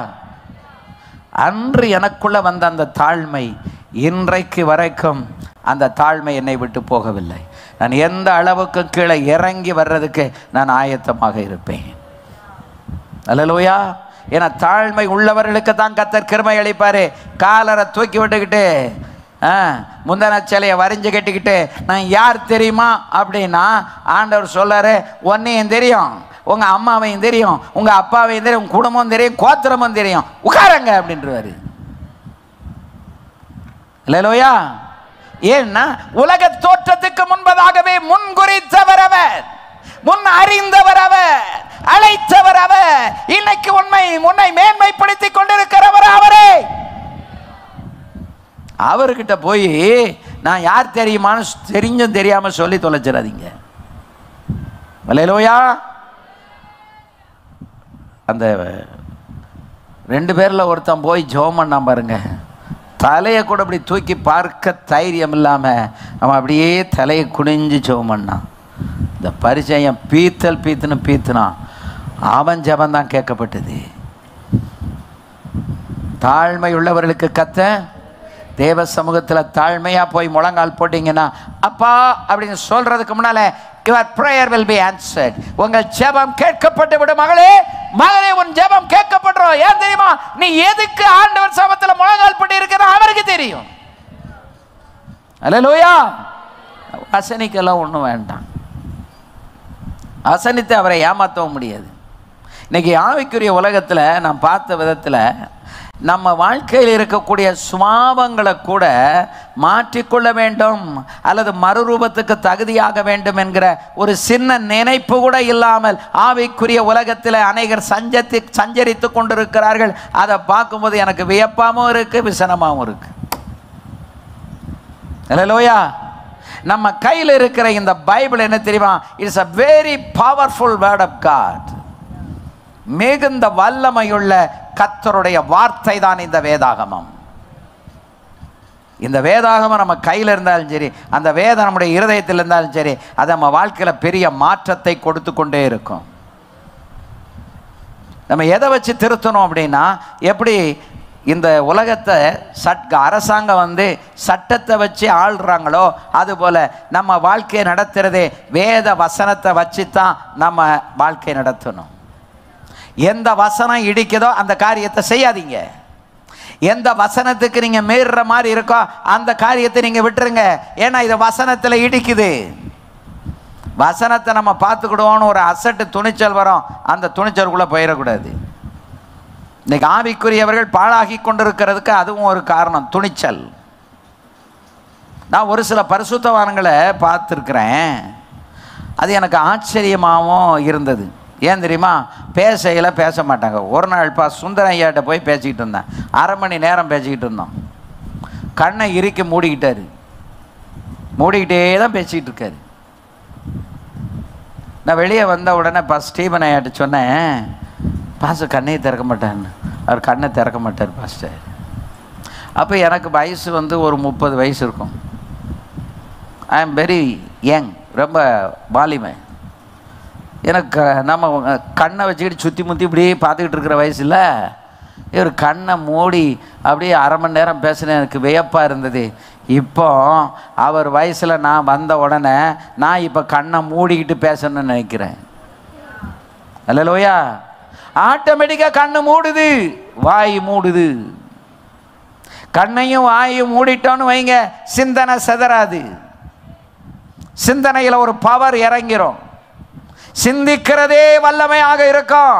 அன்று எனக்குள்ள வந்த அந்த தாழ்மை இன்றைக்கு வரைக்கும் அந்த தாழ்மை என்னை விட்டு போகவில்லை. நான் எந்த அளவுக்கு கீழே இறங்கி வர்றதுக்கு நான் ஆயத்தமாக இருப்பேன். அல்லேலூயா. ஏன்னா தாழ்மை உள்ளவர்களுக்கு தான் கர்த்தர் கிருபை அளிப்பாரு. காலரை தூக்கி விட்டுக்கிட்டு முந்தன சிலையை வரைஞ்சு கட்டிக்கிட்டு நான் யார் தெரியுமா அப்படின்னா ஆண்டவர் சொல்றாரு, உன்னையும் தெரியும், உங்க அம்மாவையும் தெரியும், உங்க அப்பாவையும் தெரியும், உங்க குடும்பம் தெரியும், கோத்திரமும் தெரியும், உட்காருங்க அப்படின்றாரு. அல்லேலூயா. ஏன்னா உலக தோற்றத்துக்கு முன்பதாகவே முன் குறித்தவர் அவர், முன் அறிந்தவர் அவர், அழைத்தவர் அவர், இன்னைக்கு உன்னை மேன்மைப்படுத்திக் கொண்டிருக்கிறவர் அவரே. அவர்கிட்ட போய் நான் யார் தெரியுமான்னு தெரிஞ்சும் தெரியாம சொல்லி தொலைச்சிடாதீங்க. அல்லேலூயா. அந்த 2 பேர்ல ஒருத்தன் போய் ஜெபம் பண்ணான் பாருங்க, தலையை கூட அப்படி தூக்கி பார்க்க தைரியம் இல்லாம அவன் அப்படியே தலையை குனிஞ்சு ஜெபம் பண்ணான். இந்த பரிச்சயம் பீத்துன்னு பீத்துனான். அவன் ஜெபம் தான் கேட்கப்பட்டது. தாழ்மை உள்ளவர்களுக்கு கத்த தேவ சமூகத்தில் தாழ்மையா போய் முழங்கால் போட்டீங்கன்னா அப்பா அப்படின்னு சொல்றதுக்கு முன்னால your prayer will be answered. உங்கள் ஜெபம் கேட்கப்பட்டு விடும். மகளே உன் ஜெபம் கேட்கப்படும். ஏன் தெரியுமா? நீ எதுக்கு ஆண்டவர் சமூகத்தில் முழங்கால் போட்டு இருக்கிற அவருக்கு தெரியும். அல்லேலூயா. அசனிக்கெல்லாம் ஒன்றும் வேண்டாம். அசனித்து அவரை ஏமாற்றவும் முடியாது. இன்னைக்கு ஆவிக்குரிய உலகத்தில் நான் பார்த்த விதத்தில் நம்ம வாழ்க்கையில் இருக்கக்கூடிய சுபாவங்களை கூட மாற்றிக்கொள்ள வேண்டும் அல்லது மறுரூபத்துக்கு தகுதியாக வேண்டும் என்கிற ஒரு சின்ன நினைப்பு கூட இல்லாமல் ஆவிக்குரிய உலகத்தில் அநேகர் சஞ்சரித்து கொண்டிருக்கிறார்கள். அதை பார்க்கும்போது எனக்கு வியப்பாகவும் இருக்கு, விசனமாகவும் இருக்கு. அல்லேலூயா. நம்ம கையில் இருக்கிற இந்த பைபிள் என்ன தெரியுமா? It's a very powerful word of God. மிகுந்த வல்லமையுள்ள கர்த்தருடைய வார்த்தை தான் இந்த வேதாகமம். இந்த வேதாகமம் நம்ம கையில் இருந்தாலும் சரி, அந்த வேதம் நம்முடைய இருதயத்தில் இருந்தாலும் சரி, அது நம்ம வாழ்க்கையில் பெரிய மாற்றத்தை கொடுத்து கொண்டே இருக்கும். நம்ம எதை வச்சு திருத்தணும் அப்படின்னா, எப்படி இந்த உலகத்தை அரசாங்கம் வந்து சட்டத்தை வச்சு ஆள்றாங்களோ அதுபோல் நம்ம வாழ்க்கையை நடத்துகிறதே வேத வசனத்தை வச்சு தான் நம்ம வாழ்க்கையை நடத்தணும். எந்த வசனம் இடிக்குதோ அந்த காரியத்தை செய்யாதீங்க. எந்த வசனத்துக்கு நீங்கள் மீறுற மாதிரி இருக்கோ அந்த காரியத்தை நீங்கள் விட்டுருங்க. ஏன்னா இது வசனத்தில் இடிக்குது. வசனத்தை நம்ம பார்த்துக்கிடுவோன்னு ஒரு அசட்டு துணிச்சல் வரும், அந்த துணிச்சலுக்குள்ளே போயிடக்கூடாது. இன்னைக்கு ஆவிக்குரியவர்கள் பாழாகி கொண்டிருக்கிறதுக்கு அதுவும் ஒரு காரணம், துணிச்சல். நான் ஒரு சில பரிசுத்தவான்களை பார்த்துருக்குறேன், அது எனக்கு ஆச்சரியமாகவும் இருந்தது. ஏன் தெரியுமா? பேசையில் பேச மாட்டாங்க. ஒரு நாள் சுந்தரம் ஐயாட்ட போய் பேசிக்கிட்டு இருந்தேன், 1/2 மணி நேரம் பேசிக்கிட்டு இருந்தோம். கண்ணை இறுக்கி மூடிக்கிட்டாரு, மூடிக்கிட்டே தான் பேசிக்கிட்டு இருக்காரு. நான் வெளியே வந்த உடனே ஸ்டீபன் ஐயாட்ட சொன்னேன், பாஸ்டர் கண்ணையை திறக்க மாட்டான்னு. அவர் கண்ணை திறக்க மாட்டார் பாஸ்டர். அப்போ எனக்கு வயசு வந்து ஒரு 30 வயசு இருக்கும். ஐ எம் வெரி யங், ரொம்ப வாலிமை. எனக்கு நம்ம கண்ணை வச்சுக்கிட்டு சுற்றி முற்றி இப்படியே பார்த்துக்கிட்டு இருக்கிற வயசில் இவர் கண்ணை மூடி அப்படியே 1/2 மணி நேரம் பேசின எனக்கு வியப்பாக இருந்தது. இப்போ அவர் வயசில் நான் வந்த உடனே நான் இப்போ கண்ணை மூடிக்கிட்டு பேசணும்னு நினைக்கிறேன். அல்லேலூயா. ஆட்டோமேட்டிக்காக கண்ணு மூடுது, வாய் மூடுது. கண்ணையும் வாயும் மூடிட்டோன்னு வைங்க, சிந்தனை சிதறாது. சிந்தனையில் ஒரு பவர் இறங்கிரும், சிந்திக்கிறதே வல்லமையாக இருக்கும்.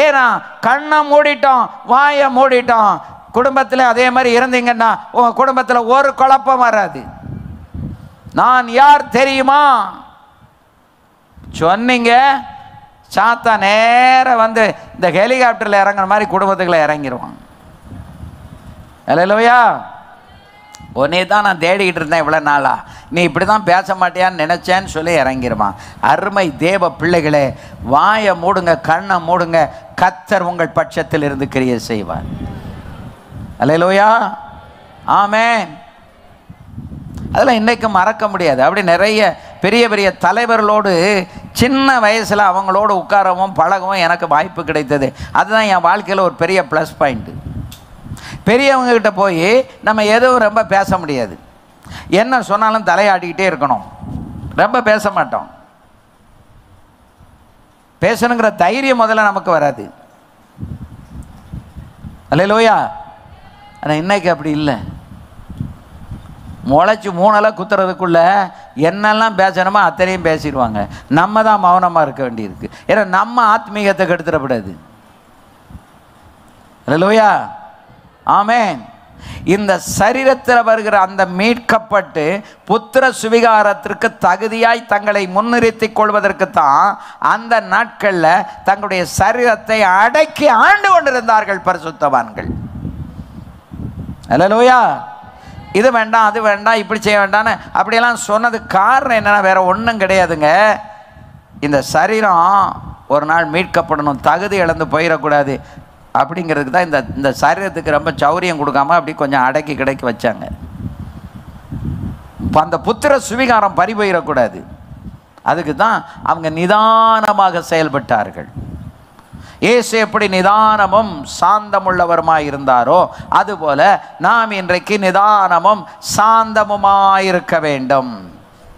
ஏன்னா கண்ணை மூடிட்டோம், வாயை மூடிட்டோம். குடும்பத்தில் அதே மாதிரி இருந்தீங்கன்னா உங்கள் குடும்பத்தில் ஒரு குழப்பம் வராது. நான் யார் தெரியுமா சொன்னீங்க, சாத்தா நேரம் வந்து இந்த ஹெலிகாப்டரில் இறங்குற மாதிரி குடும்பத்துக்குள்ள இறங்கிடுவான். அல்லேலூயா. உன்னே தான் நான் தேடிக்கிட்டு இருந்தேன் இவ்வளோ நாளா, நீ இப்படி தான் பேச மாட்டியான்னு நினச்சேன்னு சொல்லி இறங்கிடுவான். அருமை தேவ பிள்ளைகளே, வாயை மூடுங்க, கண்ணை மூடுங்க, கர்த்தர் உங்கள் பட்சத்தில் இருந்து கிரியை செய்வார். அல்லேலூயா. ஆமென். அதெல்லாம் இன்றைக்கு மறக்க முடியாது. அப்படி நிறைய பெரிய பெரிய தலைவர்களோடு சின்ன வயசில் அவங்களோடு உட்காரவும் பழகவும் எனக்கு வாய்ப்பு கிடைத்தது. அதுதான் என் வாழ்க்கையில் ஒரு பெரிய ப்ளஸ் பாயிண்ட்டு. பெரியவங்ககிட்ட போய் நம்ம எதுவும் ரொம்ப பேச முடியாது, என்ன சொன்னாலும் தலையாடிக்கிட்டே இருக்கணும், ரொம்ப பேச மாட்டோம். பேசணுங்கிற தைரியம் முதல்ல நமக்கு வராது. அல்லேலூயா. ஆனால் இன்னைக்கு அப்படி இல்லை. முளைச்சி 3 குத்துறதுக்குள்ள என்னெல்லாம் பேசணுமோ அத்தனையும் பேசிடுவாங்க. நம்ம தான் மௌனமாக இருக்க வேண்டியிருக்கு. ஏன்னா நம்ம ஆத்மீகத்தை கெடுத்துடக்கூடாது. அல்லேலூயா. ஆமென். இந்த சரீரத்தில் வருகிற அந்த மீட்கப்பட்டு புத்திர சுவிகாரத்திற்கு தகுதியாய் தங்களை முன்னிறுத்திக் கொள்வதற்குத்தான் அந்த நாட்களில் தங்களுடைய சரீரத்தை அடக்கி ஆண்டு கொண்டிருந்தார்கள் பரிசுத்தவான்கள். அல்லேலூயா. இது வேண்டாம், அது வேண்டாம், இப்படி செய்ய வேண்டான்னு அப்படியெல்லாம் சொன்னது காரணம் என்னென்னா வேற ஒன்றும் கிடையாதுங்க. இந்த சரீரம் ஒரு நாள் மீட்கப்படணும், தகுதி இழந்து போயிடக்கூடாது அப்படிங்கிறதுக்கு தான் இந்த சரீரத்துக்கு ரொம்ப சௌரியம் கொடுக்காம அப்படி கொஞ்சம் அடக்கி கிடைக்கி வச்சாங்க. இப்போ அந்த புத்திர சுவிகாரம் பறி போயிடக்கூடாது, அதுக்கு தான் அவங்க நிதானமாக செயல்பட்டார்கள். இயேசு எப்படி நிதானமும் சாந்தமுள்ளவருமாய் இருந்தாரோ அதுபோல நாம் இன்றைக்கு நிதானமும் சாந்தமுமாயிருக்க வேண்டும்.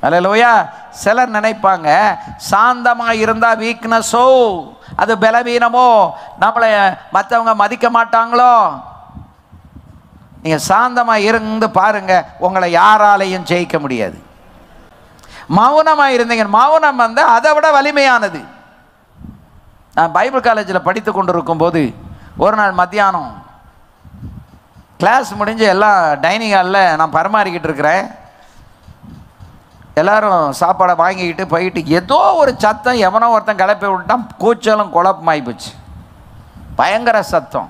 அல்லேலூயா. சிலர் நினைப்பாங்க சாந்தமாக இருந்தால் வீக்னஸோ, அது பலவீனமோ, நம்மளை மற்றவங்க மதிக்க மாட்டாங்களோ. நீங்கள் சாந்தமாக இருந்து பாருங்க, உங்களை யாராலையும் ஜெயிக்க முடியாது. மௌனமாக இருந்தீங்க, மௌனம் வந்து அதை விட வலிமையானது. நான் பைபிள் காலேஜில் படித்து கொண்டிருக்கும் போது ஒரு நாள் மத்தியானம் கிளாஸ் முடிஞ்சு எல்லாம் டைனிங் ஹாலில் நான் பரிமாறிக்கிட்டு இருக்கிறேன். எல்லோரும் சாப்பாடை வாங்கிக்கிட்டு போயிட்டு ஏதோ ஒரு சத்தம் எவனோ ஒருத்தன் கிளப்பி விட்டான். கூச்சலும் குழப்பமாகி போச்சு, பயங்கர சத்தம்.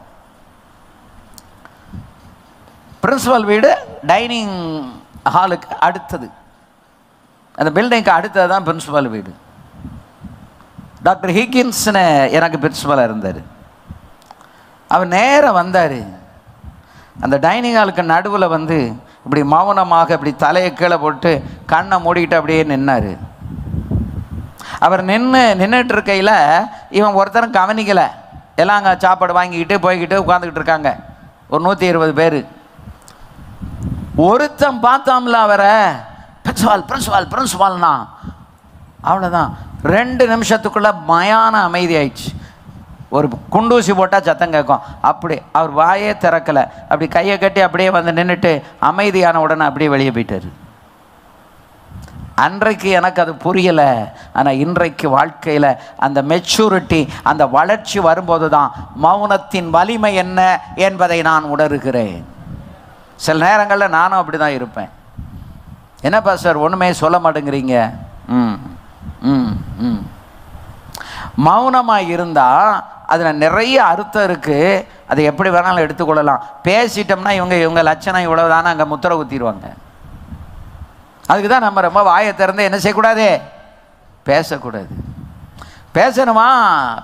பிரின்சிபல் வீடு டைனிங் ஹாலுக்கு அடுத்தது, அந்த பில்டிங்க்கு அடுத்தது தான் பிரின்சிபல் வீடு. டாக்டர் ஹிக்கின்ஸ்னு எனக்கு பிரின்சிபலாக இருந்தார். அவர் நேராக வந்தார், அந்த டைனிங் ஹாலுக்கு நடுவில் வந்து இப்படி மௌனமாக இப்படி தலையை கீழே போட்டு கண்ணை மூடிக்கிட்டு அப்படியே நின்னார். அவர் நின்றுட்டு இருக்கையில் இவன் ஒருத்தரும் கவனிக்கலை. எல்லாம் அங்கே சாப்பாடு வாங்கிக்கிட்டு போய்கிட்டு உட்காந்துக்கிட்டு இருக்காங்க. ஒரு 120 பேர். ஒருத்தன் பார்த்தாம்ல அவரை, பிரின்சிபால் பிரின்சிபால் பிரின்சிபால்னா அவ்வளோதான். 2 நிமிஷத்துக்குள்ள மயான அமைதி ஆயிடுச்சு. ஒரு குண்டூசி போட்டால் சத்தம் கேட்கும். அப்படி அவர் வாயே திறக்கலை, அப்படி கையை கட்டி அப்படியே வந்து நின்றுட்டு அமைதியான உடனே அப்படியே வெளியே போயிட்டார். அன்றைக்கு எனக்கு அது புரியலை. ஆனால் இன்றைக்கு வாழ்க்கையில் அந்த மெச்சூரிட்டி, அந்த வளர்ச்சி வரும்போது தான் மௌனத்தின் வலிமை என்ன என்பதை நான் உணர்கிறேன். சில நேரங்களில் நானும் அப்படி தான் இருப்பேன். என்னப்பா சார் ஒன்றுமே சொல்ல மாட்டேங்கிறீங்க? மௌனமாக இருந்தால் அதில் நிறைய அர்த்தம் இருக்குது. அதை எப்படி வேணாலும் எடுத்துக்கொள்ளலாம். பேசிட்டோம்னா இவங்க லட்சணம் இவ்வளவுதானே அங்கே முத்திரை குத்திடுவாங்க. அதுக்கு தான் நம்ம ரொம்ப வாயை திறந்து என்ன செய்யக்கூடாது? பேசக்கூடாது. பேசணுமா?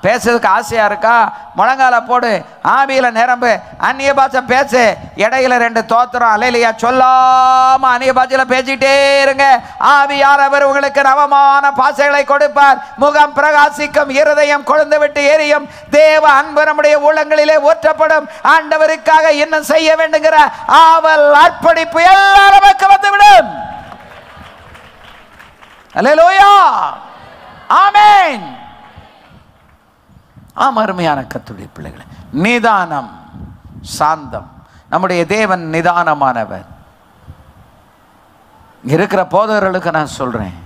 பேசுறதுக்கு ஆசையாக இருக்கா? முழங்கால போடு, ஆவியில் நிரம்பு, அந்நிய பாஷை பேசு. இடையில 2 தோத்திரம் அல்லேலூயா சொல்லாம அந்நிய பாஷையில் பேசிட்டே இருங்க. ஆவியானவர் உங்களுக்கு நவமான பாஷைகளை கொடுப்பார். முகம் பிரகாசிக்கும், இருதயம் கொழுந்து விட்டு எரியும். தேவ அன்பு நம்முடைய உள்ளங்களிலே ஊற்றப்படும். ஆண்டவருக்காக இன்னும் செய்ய வேண்டுங்கிற ஆவல், அர்ப்பணிப்பு எல்லாம் நமக்கு வந்துவிடும். அல்லேலூயா, ஆமென். அருமையான கர்த்தருடைய பிள்ளைகளே, நிதானம், சாந்தம். நம்முடைய தேவன் நிதானமானவர். இருக்கிற போதகர்களுக்கு நான் சொல்றேன்,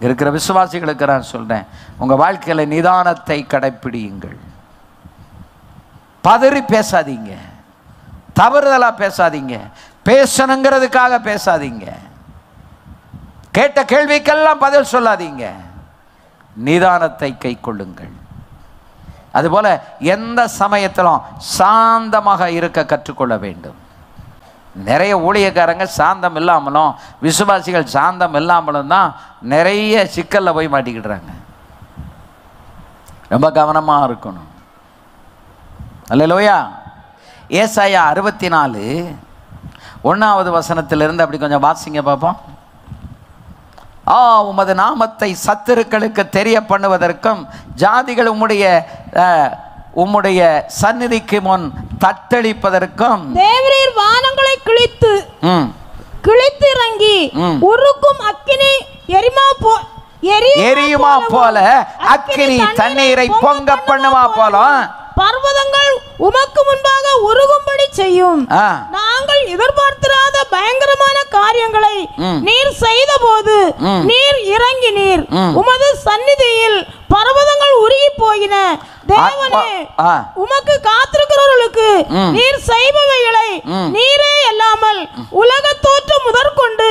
இருக்கிற விசுவாசிகளுக்கு நான் சொல்றேன், உங்க வாழ்க்கையில நிதானத்தை கடைப்பிடியுங்கள். பதறி பேசாதீங்க, தவறுதலா பேசாதீங்க, பேசணுங்கிறதுக்காக பேசாதீங்க, கேட்ட கேள்விக்கெல்லாம் பதில் சொல்லாதீங்க. நிதானத்தை கை கொள்ளுங்கள். அதுபோல எந்த சமயத்திலும் சாந்தமாக இருக்க கற்றுக்கொள்ள வேண்டும். நிறைய ஊழியக்காரங்க சாந்தம் இல்லாமலும் விசுவாசிகள் சாந்தம் இல்லாமலும் தான் நிறைய சிக்கல்ல போய் மாட்டிக்கிடுறாங்க. ரொம்ப கவனமா இருக்கணும். அல்லேலூயா. ஏசாயா 64 1வது வசனத்திலிருந்து அப்படி கொஞ்சம் வாசிங்க பார்ப்போம். உமது நாமத்தை சத்துருக்களுக்கு தெரிய பண்ணுவதற்கும் ஜாதிகள் உம்முடைய சந்நிதிக்கு முன் தத்தளிப்பதற்கும்
தேவரீர் வானங்களை கிழித்து இறங்கி உருக்கும் அக்கினி
எரியுமா போல, அக்கினி தண்ணீரை பொங்க பண்ணுமா போல
பர்வதங்கள் உமக்கு முன்பாக உருகும்படி செய்யும். நாங்கள் எதிர்பார்த்திராத பயங்கரமான காரியங்களை நீர் செய்த போது நீர் இறங்கினீர். உமது சந்நிதியில் பர்வதங்கள் உருகி போயின. தேவனே, உமக்கு காத்திருக்கிறவர்களுக்கு நீர் செய்பவைகளை நீரே அல்லாமல் உலக தோற்றம் முதற்கொண்டு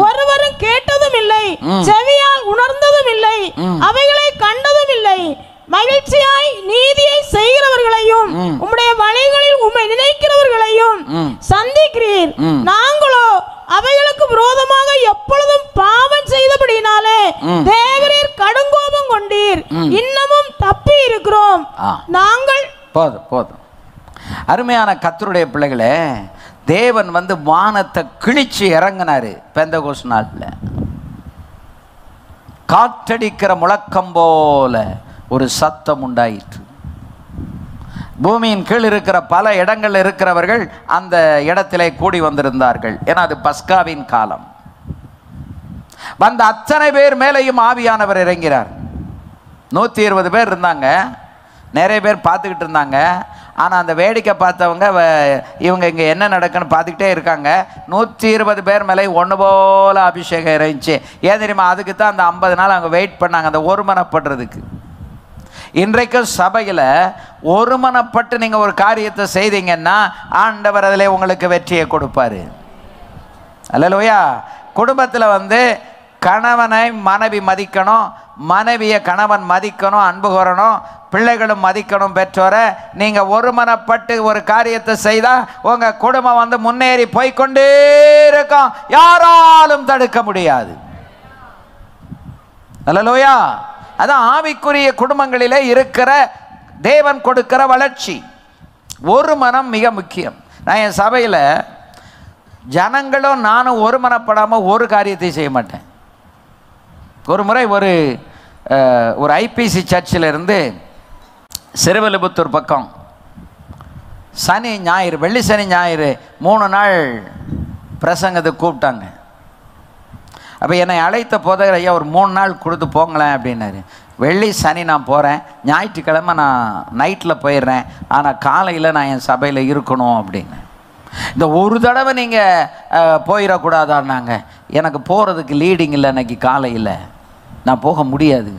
ஒருவரும் கேட்டதும் இல்லை, செவியால் உணர்ந்ததும் இல்லை, அவைகளை கண்டதும் இல்லை. மகிழ்ச்சியாய் நீதியை செய்கிறவர்களையும் உம்முடைய வழிகளில் உம்மை நினைக்கிறவர்களையும் சந்திக்கிறீர். நாங்களோ அவைகளுக்கு விரோதமாக எப்பொழுதும் பாவம் செய்தபடினாலே தேவரீர் கடுங்கோபம் கொண்டீர். இன்னமும் தப்பி இருக்கிறோம். நாங்கள்
போதும். அருமையான கர்த்தருடைய பிள்ளைகளே, தேவன் வானத்தை கிழிச்சு இறங்கினாரு. பெந்தகோஸ்து நாள்ல காற்றடிக்கிற முழக்கம் போல ஒரு சத்தம் உண்டாயிற்று. பூமியின் கீழ் இருக்கிற பல இடங்கள் இருக்கிறவர்கள் அந்த இடத்திலே கூடி வந்திருந்தார்கள். ஏன்னா அது பஸ்காவின் காலம். வந்த அத்தனை பேர் மேலேயும் ஆவியானவர் இறங்கிறார். 120 பேர் இருந்தாங்க. நிறைய பேர் பார்த்துக்கிட்டு இருந்தாங்க. ஆனால் அந்த வேடிக்கை பார்த்தவங்க இவங்க இங்கே என்ன நடக்குன்னு பார்த்துக்கிட்டே இருக்காங்க. 120 பேர் மேலே ஒன்று போல அபிஷேகம் இறங்கிச்சு. ஏன் தெரியுமா? அதுக்கு தான் அந்த 50 நாள் அவங்க வெயிட் பண்ணாங்க, அந்த ஒருமனப்படுறதுக்கு. இன்றைக்கும் சபையில் ஒருமனப்பட்டு நீங்கள் ஒரு காரியத்தை செய்தீங்கன்னா ஆண்டவர் அதில் உங்களுக்கு வெற்றியை கொடுப்பாரு. அல்லேலூயா. குடும்பத்தில் கணவனை மனைவி மதிக்கணும், மனைவியை கணவன் மதிக்கணும், அன்பு கூறணும், பிள்ளைகளும் மதிக்கணும். பெற்றோரை நீங்கள் ஒருமனப்பட்டு ஒரு காரியத்தை செய்தால் உங்கள் குடும்பம் முன்னேறி போய்கொண்டே இருக்கும். யாராலும் தடுக்க முடியாது. அல்லேலூயா. அதான் ஆவிக்குரிய குடும்பங்களிலே இருக்கிற தேவன் கொடுக்கிற வளர்ச்சி. ஒரு மனம் மிக முக்கியம். நான் என் சபையில் ஜனங்களும் நானும் ஒரு மனப்படாமல் ஒரு காரியத்தை செய்ய மாட்டேன். ஒரு முறை ஒரு ஐபிசி சர்ச்சில் இருந்து சிறுவலிபுத்தூர் பக்கம் சனி ஞாயிறு, வெள்ளி சனி ஞாயிறு 3 நாள் பிரசங்கத்துக்கு கூப்பிட்டாங்க. அப்போ என்னை அழைத்த போதகர் ஐயா ஒரு 3 நாள் கொடுத்து போங்களேன் அப்படின்னாரு. வெள்ளி சனி நான் போகிறேன், ஞாயிற்றுக்கிழமை நான் நைட்டில் போயிடுறேன், ஆனால் காலையில் நான் என் சபையில் இருக்கணும் அப்படின்னு. இந்த ஒரு தடவை நீங்கள் போயிடக்கூடாதான்னாங்க. எனக்கு போகிறதுக்கு லீடிங் இல்லை, அன்றைக்கி காலையில் நான் போக முடியாது.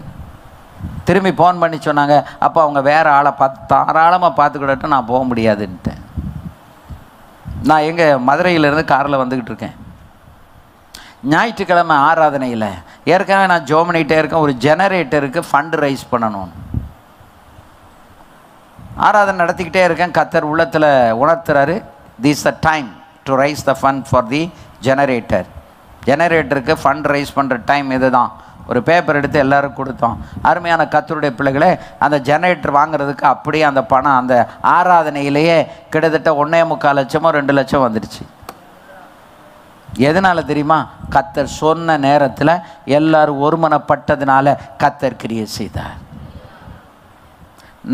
திரும்பி ஃபோன் பண்ணி சொன்னாங்க, அப்போ அவங்க வேறு ஆளை தாராளமாக பார்த்துக்கிட்டட்டும், நான் போக முடியாதுன்ட்டேன். நான் எங்கே மதுரையிலேருந்து காரில் வந்துக்கிட்டு இருக்கேன். ஞாயிற்றுக்கிழமை ஆராதனையில் ஏற்கனவே நான் ஜோம் பண்ணிகிட்டே இருக்கேன், ஒரு ஜெனரேட்டருக்கு ஃபண்டு ரைஸ் பண்ணணும். ஆராதனை நடத்திக்கிட்டே இருக்கேன். கர்த்தர் உள்ளத்தில் உணர்த்துறாரு, this the time to raise the fund for the generator. ஜெனரேட்டருக்கு ஃபண்ட் ரைஸ் பண்ணுற டைம் இது தான். ஒரு பேப்பர் எடுத்து எல்லோரும் கொடுத்தோம். அருமையான கர்த்தருடைய பிள்ளைகளே, அந்த ஜெனரேட்டர் வாங்குறதுக்கு அப்படியே அந்த பணம் அந்த ஆராதனையிலேயே கிட்டத்தட்ட 1.25 லட்சமோ 2 லட்சம் வந்துடுச்சு. எதனால் தெரியுமா? கர்த்தர் சொன்ன நேரத்தில் எல்லாரும் ஒருமனப்பட்டதுனால கர்த்தர் கிரியை செய்தார்.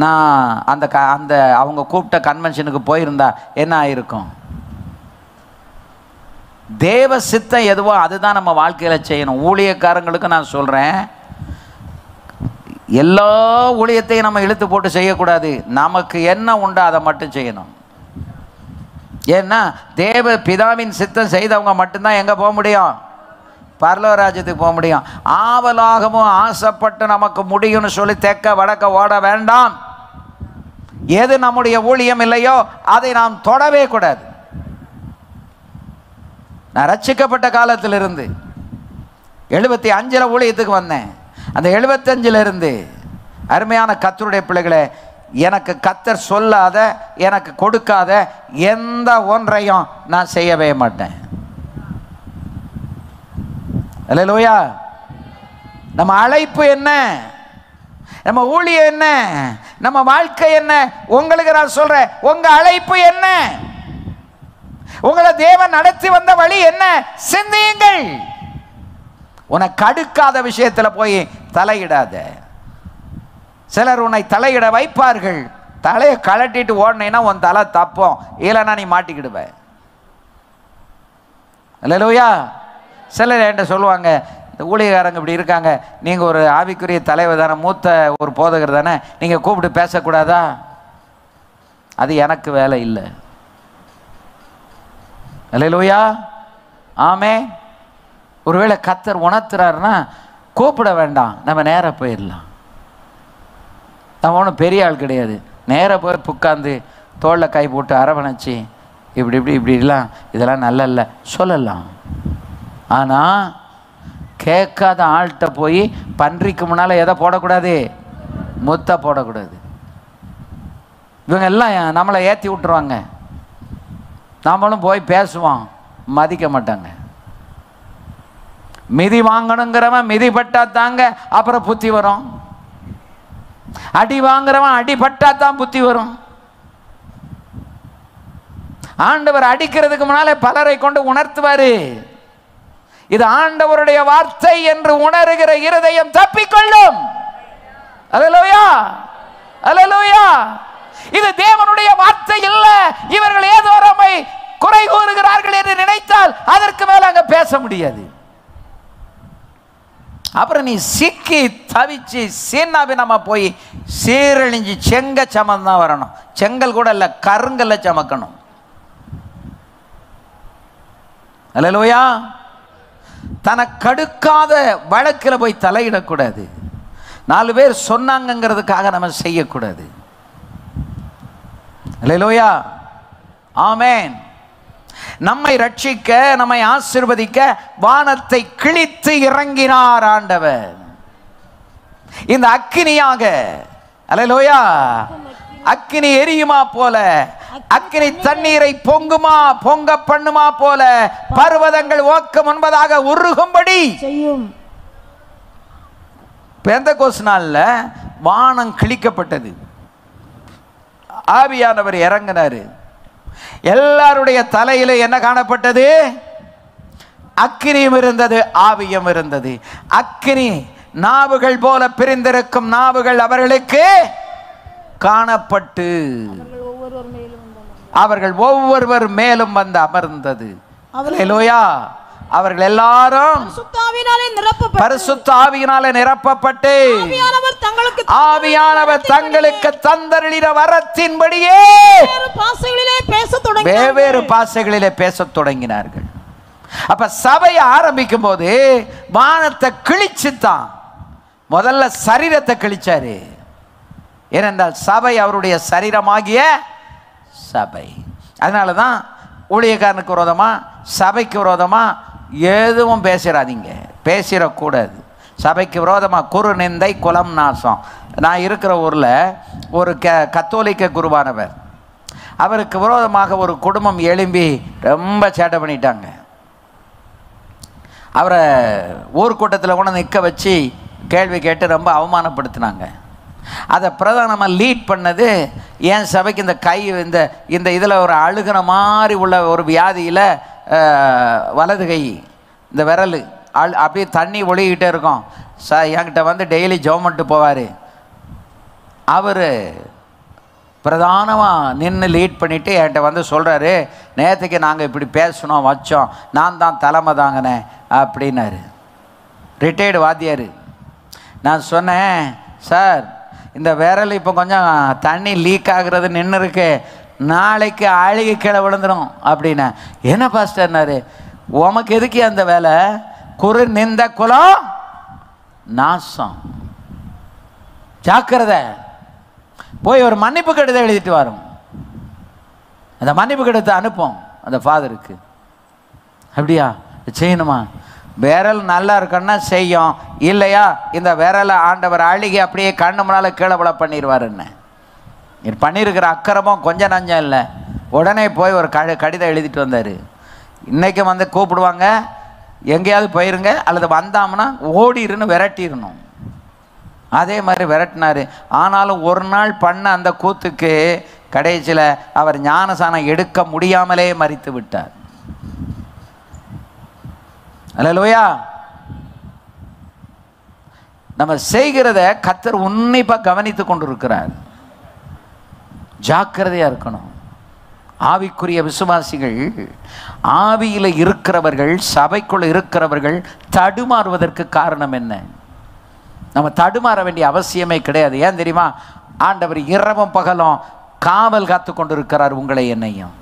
நான் அந்த அவங்க கூப்பிட்ட கன்வென்ஷனுக்கு போயிருந்தா என்ன ஆயிருக்கும்? தேவ சித்தம் எதுவோ அதுதான் நம்ம வாழ்க்கையில் செய்யணும். ஊழியக்காரங்களுக்கு நான் சொல்கிறேன், எல்லா ஊழியத்தையும் நம்ம இழுத்து போட்டு செய்யக்கூடாது. நமக்கு என்ன உண்டோ அதை மட்டும் செய்யணும். ஏன்னா தேவ பிதாவின் சித்தம் செய்தவங்க மட்டும்தான் எங்கே போக முடியும்? பரலோக ராஜ்யத்துக்கு போக முடியும். ஆவலாகவும் ஆசைப்பட்டு நமக்கு முடியும்னு சொல்லி தெற்க வடக்க ஓட வேண்டாம். எது நம்முடைய ஊழியம் இல்லையோ அதை நாம் தொடவே கூடாது. நான் ரட்சிக்கப்பட்ட காலத்திலிருந்து 75 ஊழியத்துக்கு வந்தேன். அந்த 75 அருமையான கர்த்தருடைய பிள்ளைகளே, எனக்கு கர்த்தர் சொல்லாத, எனக்கு கொடுக்காத எந்த ஒன்றையும் நான் செய்யவே மாட்டேன். அல்லேலூயா. நம்ம அழைப்பு என்ன? நம்ம ஊழியம் என்ன? நம்ம வாழ்க்கை என்ன? உங்களுக்கு நான் சொல்றேன், உங்க அழைப்பு என்ன? உங்களை தேவன் நடத்தி வந்த வழி என்ன? சிந்தியுங்கள். உனக்கு அடுக்காத விஷயத்துல போய் தலையிடாத. சிலர் உன்னை தலையிட வைப்பார்கள். தலையை கழட்டிட்டு ஓடனேன்னா உன் தலை தப்போம், இல்லைன்னா நீ மாட்டிக்கிடுவ. அல்லேலூயா. சிலர் என்கிட்ட சொல்லுவாங்க, இந்த ஊழியக்காரங்க இப்படி இருக்காங்க, நீங்கள் ஒரு ஆவிக்குரிய தலைவர் தானே, மூத்த ஒரு போதகர் தானே, நீங்கள் கூப்பிட்டு பேசக்கூடாதா? அது எனக்கு வேலை இல்லை. அல்லேலூயா. ஆமே. ஒருவேளை கர்த்தர் உணர்த்துறாருன்னா கூப்பிட வேண்டாம், நம்ம நேராக போயிடலாம். நம்ம ஒன்றும் பெரிய ஆள் கிடையாது. நேராக போய் உட்காந்து தோளில் கை போட்டு அரவணைச்சி இப்படிலாம் இதெல்லாம் நல்ல இல்லை சொல்லலாம். ஆனால் கேட்காத ஆள்கிட்ட போய் பன்றிக்கு முன்னால் எதை போடக்கூடாது? முத்தை போடக்கூடாது. இவங்க எல்லாம் நம்மளை ஏற்றி விட்டுருவாங்க. நாமளும் போய் பேசுவோம், மதிக்க மாட்டாங்க. மிதி வாங்கணுங்கிறவன் மிதிப்பட்டா தாங்க அப்புறம் புத்தி வரும். அடி வாங்குறவன் அடிபட்டா தான் புத்தி வரும். ஆண்டவர் அடிக்கிறதுக்கு முன்னாலே பலரை கொண்டு உணர்த்துவாரு. இது ஆண்டவருடைய வார்த்தை என்று உணர்கிற இருதயம் தப்பிக்கொள்ளும். அல்லேலூயா. அல்லேலூயா. இது தேவனுடைய வார்த்தை இல்ல, இவர்கள் ஏதோ நம்மை குறை கூறுகிறார்கள் என்று நினைத்தால் அதற்கு மேல அங்க பேச முடியாது. அப்புறம் நீ சிக்கி தவிச்சு சீனாபினமா போய் சீரழிஞ்சு செங்க சமந்தான் வரணும். செங்கல் கூட இல்ல, கருங்கல்ல சமக்கணும். அல்லேலூயா. தனக்கு அடுக்காத வழக்கில் போய் தலையிடக்கூடாது. 4 பேர் சொன்னாங்கிறதுக்காக நம்ம செய்யக்கூடாது. அல்லேலூயா. ஆமென். நம்மை ரட்சிக்க, நம்மை ஆசீர்வதிக்க வானத்தை கிழித்து இறங்கினார் ஆண்டவர். இந்த அக்கினியாக, அல்லேலூயா, அக்கினி எரியுமா போல, அக்கினி தண்ணீரை பொங்க பண்ணுமா போல பர்வதங்கள் ஓக்க முன்பதாக உருகும்படி செய்யும். பெந்தகோஸ்து நாள்ல வானம் கிழிக்கப்பட்டது. ஆவியானவர் இறங்கினாரு. எல்லாருடைய தலையில என்ன காணப்பட்டது? அக்கினியும் இருந்தது, ஆவியும் இருந்தது. அக்கினி நாவுகள் போல பிரிந்திருக்கும் நாவுகள் அவர்களுக்கு காணப்பட்டு அவர்கள் ஒவ்வொருவர் மேலும் வந்து அமர்ந்தது. ஹல்லேலூயா. அவர்கள் எல்லாரும் பரிசுத்த ஆவியினாலே நிரப்பப்பட்டு ஆவியானவர் தங்களுக்கு தந்தருளின வரத்தின்படியே வெவ்வேறு பாஷைகளிலே பேசத் தொடங்கினார்கள். அப்ப சபையை ஆரம்பிக்கும் போது வானத்தை கிழிச்சுத்தான் முதல்ல சரீரத்தை கிழிச்சாரு. ஏனென்றால் சபை அவருடைய சரீரமாகிய சபை. அதனாலதான் ஊழியக்காரனுக்கு விரோதமா சபைக்கு விரோதமா எதுவும் பேசிடாதீங்க, பேசிடக்கூடாது. சபைக்கு விரோதமாக குறு நிந்தை குலம் நாசம். நான் இருக்கிற ஊரில் ஒரு கத்தோலிக்க குருவானவர், அவருக்கு விரோதமாக ஒரு குடும்பம் எழும்பி ரொம்ப சேட்டை பண்ணிட்டாங்க. அவரை ஊர்க்கூட்டத்தில் கூட நிற்க வச்சு கேள்வி கேட்டு ரொம்ப அவமானப்படுத்தினாங்க. அதை பிரதானமாக லீட் பண்ணது என் சபைக்கு இந்த கை இந்த இதில் ஒரு அழுகிற மாதிரி உள்ள ஒரு வியாதியில் வலது கை இந்த விரல் அப்படியே தண்ணி ஒழுகிட்டே இருக்கும். என்கிட்ட வந்து டெய்லி ஜெபம் போவார். அவர் பிரதானமாக நின்று லீட் பண்ணிவிட்டு என்கிட்ட வந்து சொல்கிறாரு, நேற்றுக்கு நாங்கள் இப்படி பேசணும் வச்சோம், நான் தான் தலைமை தாங்கினேன் அப்படின்னாரு. ரிட்டையர்டு வாத்தியார். நான் சொன்னேன், சார் இந்த விரல் இப்போ கொஞ்சம் தண்ணி லீக் ஆகுறது நின்று இருக்கு, நாளைக்கு அழுகி கீழே விழுந்துடும் அப்படின்னா. என்ன பாஸ்டர்னாரு, உமக்கு எதுக்கு அந்த வேலை, குறு நிந்த குலம் நாசம், ஜாக்கிரதை, போய் ஒரு மன்னிப்பு கடிதம் எழுதிட்டு வரும். அந்த மன்னிப்பு கடிதத்தை அனுப்போம் அந்த ஃபாதருக்கு. அப்படியா செய்யணுமா? விரல் நல்லா இருக்குன்னா செய்யும், இல்லையா இந்த விரலை ஆண்டவர் அழுகி அப்படியே கண்ணு முன்னால் கீழே விழ பண்ணிடுவாருன்னு. இது பண்ணியிருக்கிற அக்கிரமம் கொஞ்சம் நஞ்சம் இல்லை. உடனே போய் ஒரு கடிதம் எழுதிட்டு வந்தார். இன்றைக்கும் வந்து கூப்பிடுவாங்க, எங்கேயாவது போயிருங்க, அல்லது வந்தாம்னா ஓடிருன்னு விரட்டிடணும். அதே மாதிரி விரட்டினார். ஆனாலும் ஒரு நாள் பண்ண அந்த கூத்துக்கு கடைசியில் அவர் ஞானசானம் எடுக்க முடியாமலே மரித்து விட்டார். அல்லேலூயா. நம்ம செய்கிறத கர்த்தர் உன்னிப்பாக கவனித்து கொண்டிருக்கிறார். ஜாக்கிரதையா இருக்கணும். ஆவிக்குரிய விசுவாசிகள், ஆவியில் இருக்கிறவர்கள், சபைக்குள்ள இருக்கிறவர்கள் தடுமாறுவதற்கு காரணம் என்ன? நம்ம தடுமாற வேண்டிய அவசியமே கிடையாது. ஏன் தெரியுமா? ஆண்டவர் இரவும் பகலும் காவல் காத்து கொண்டிருக்கிறார் உங்களை என்னையும்.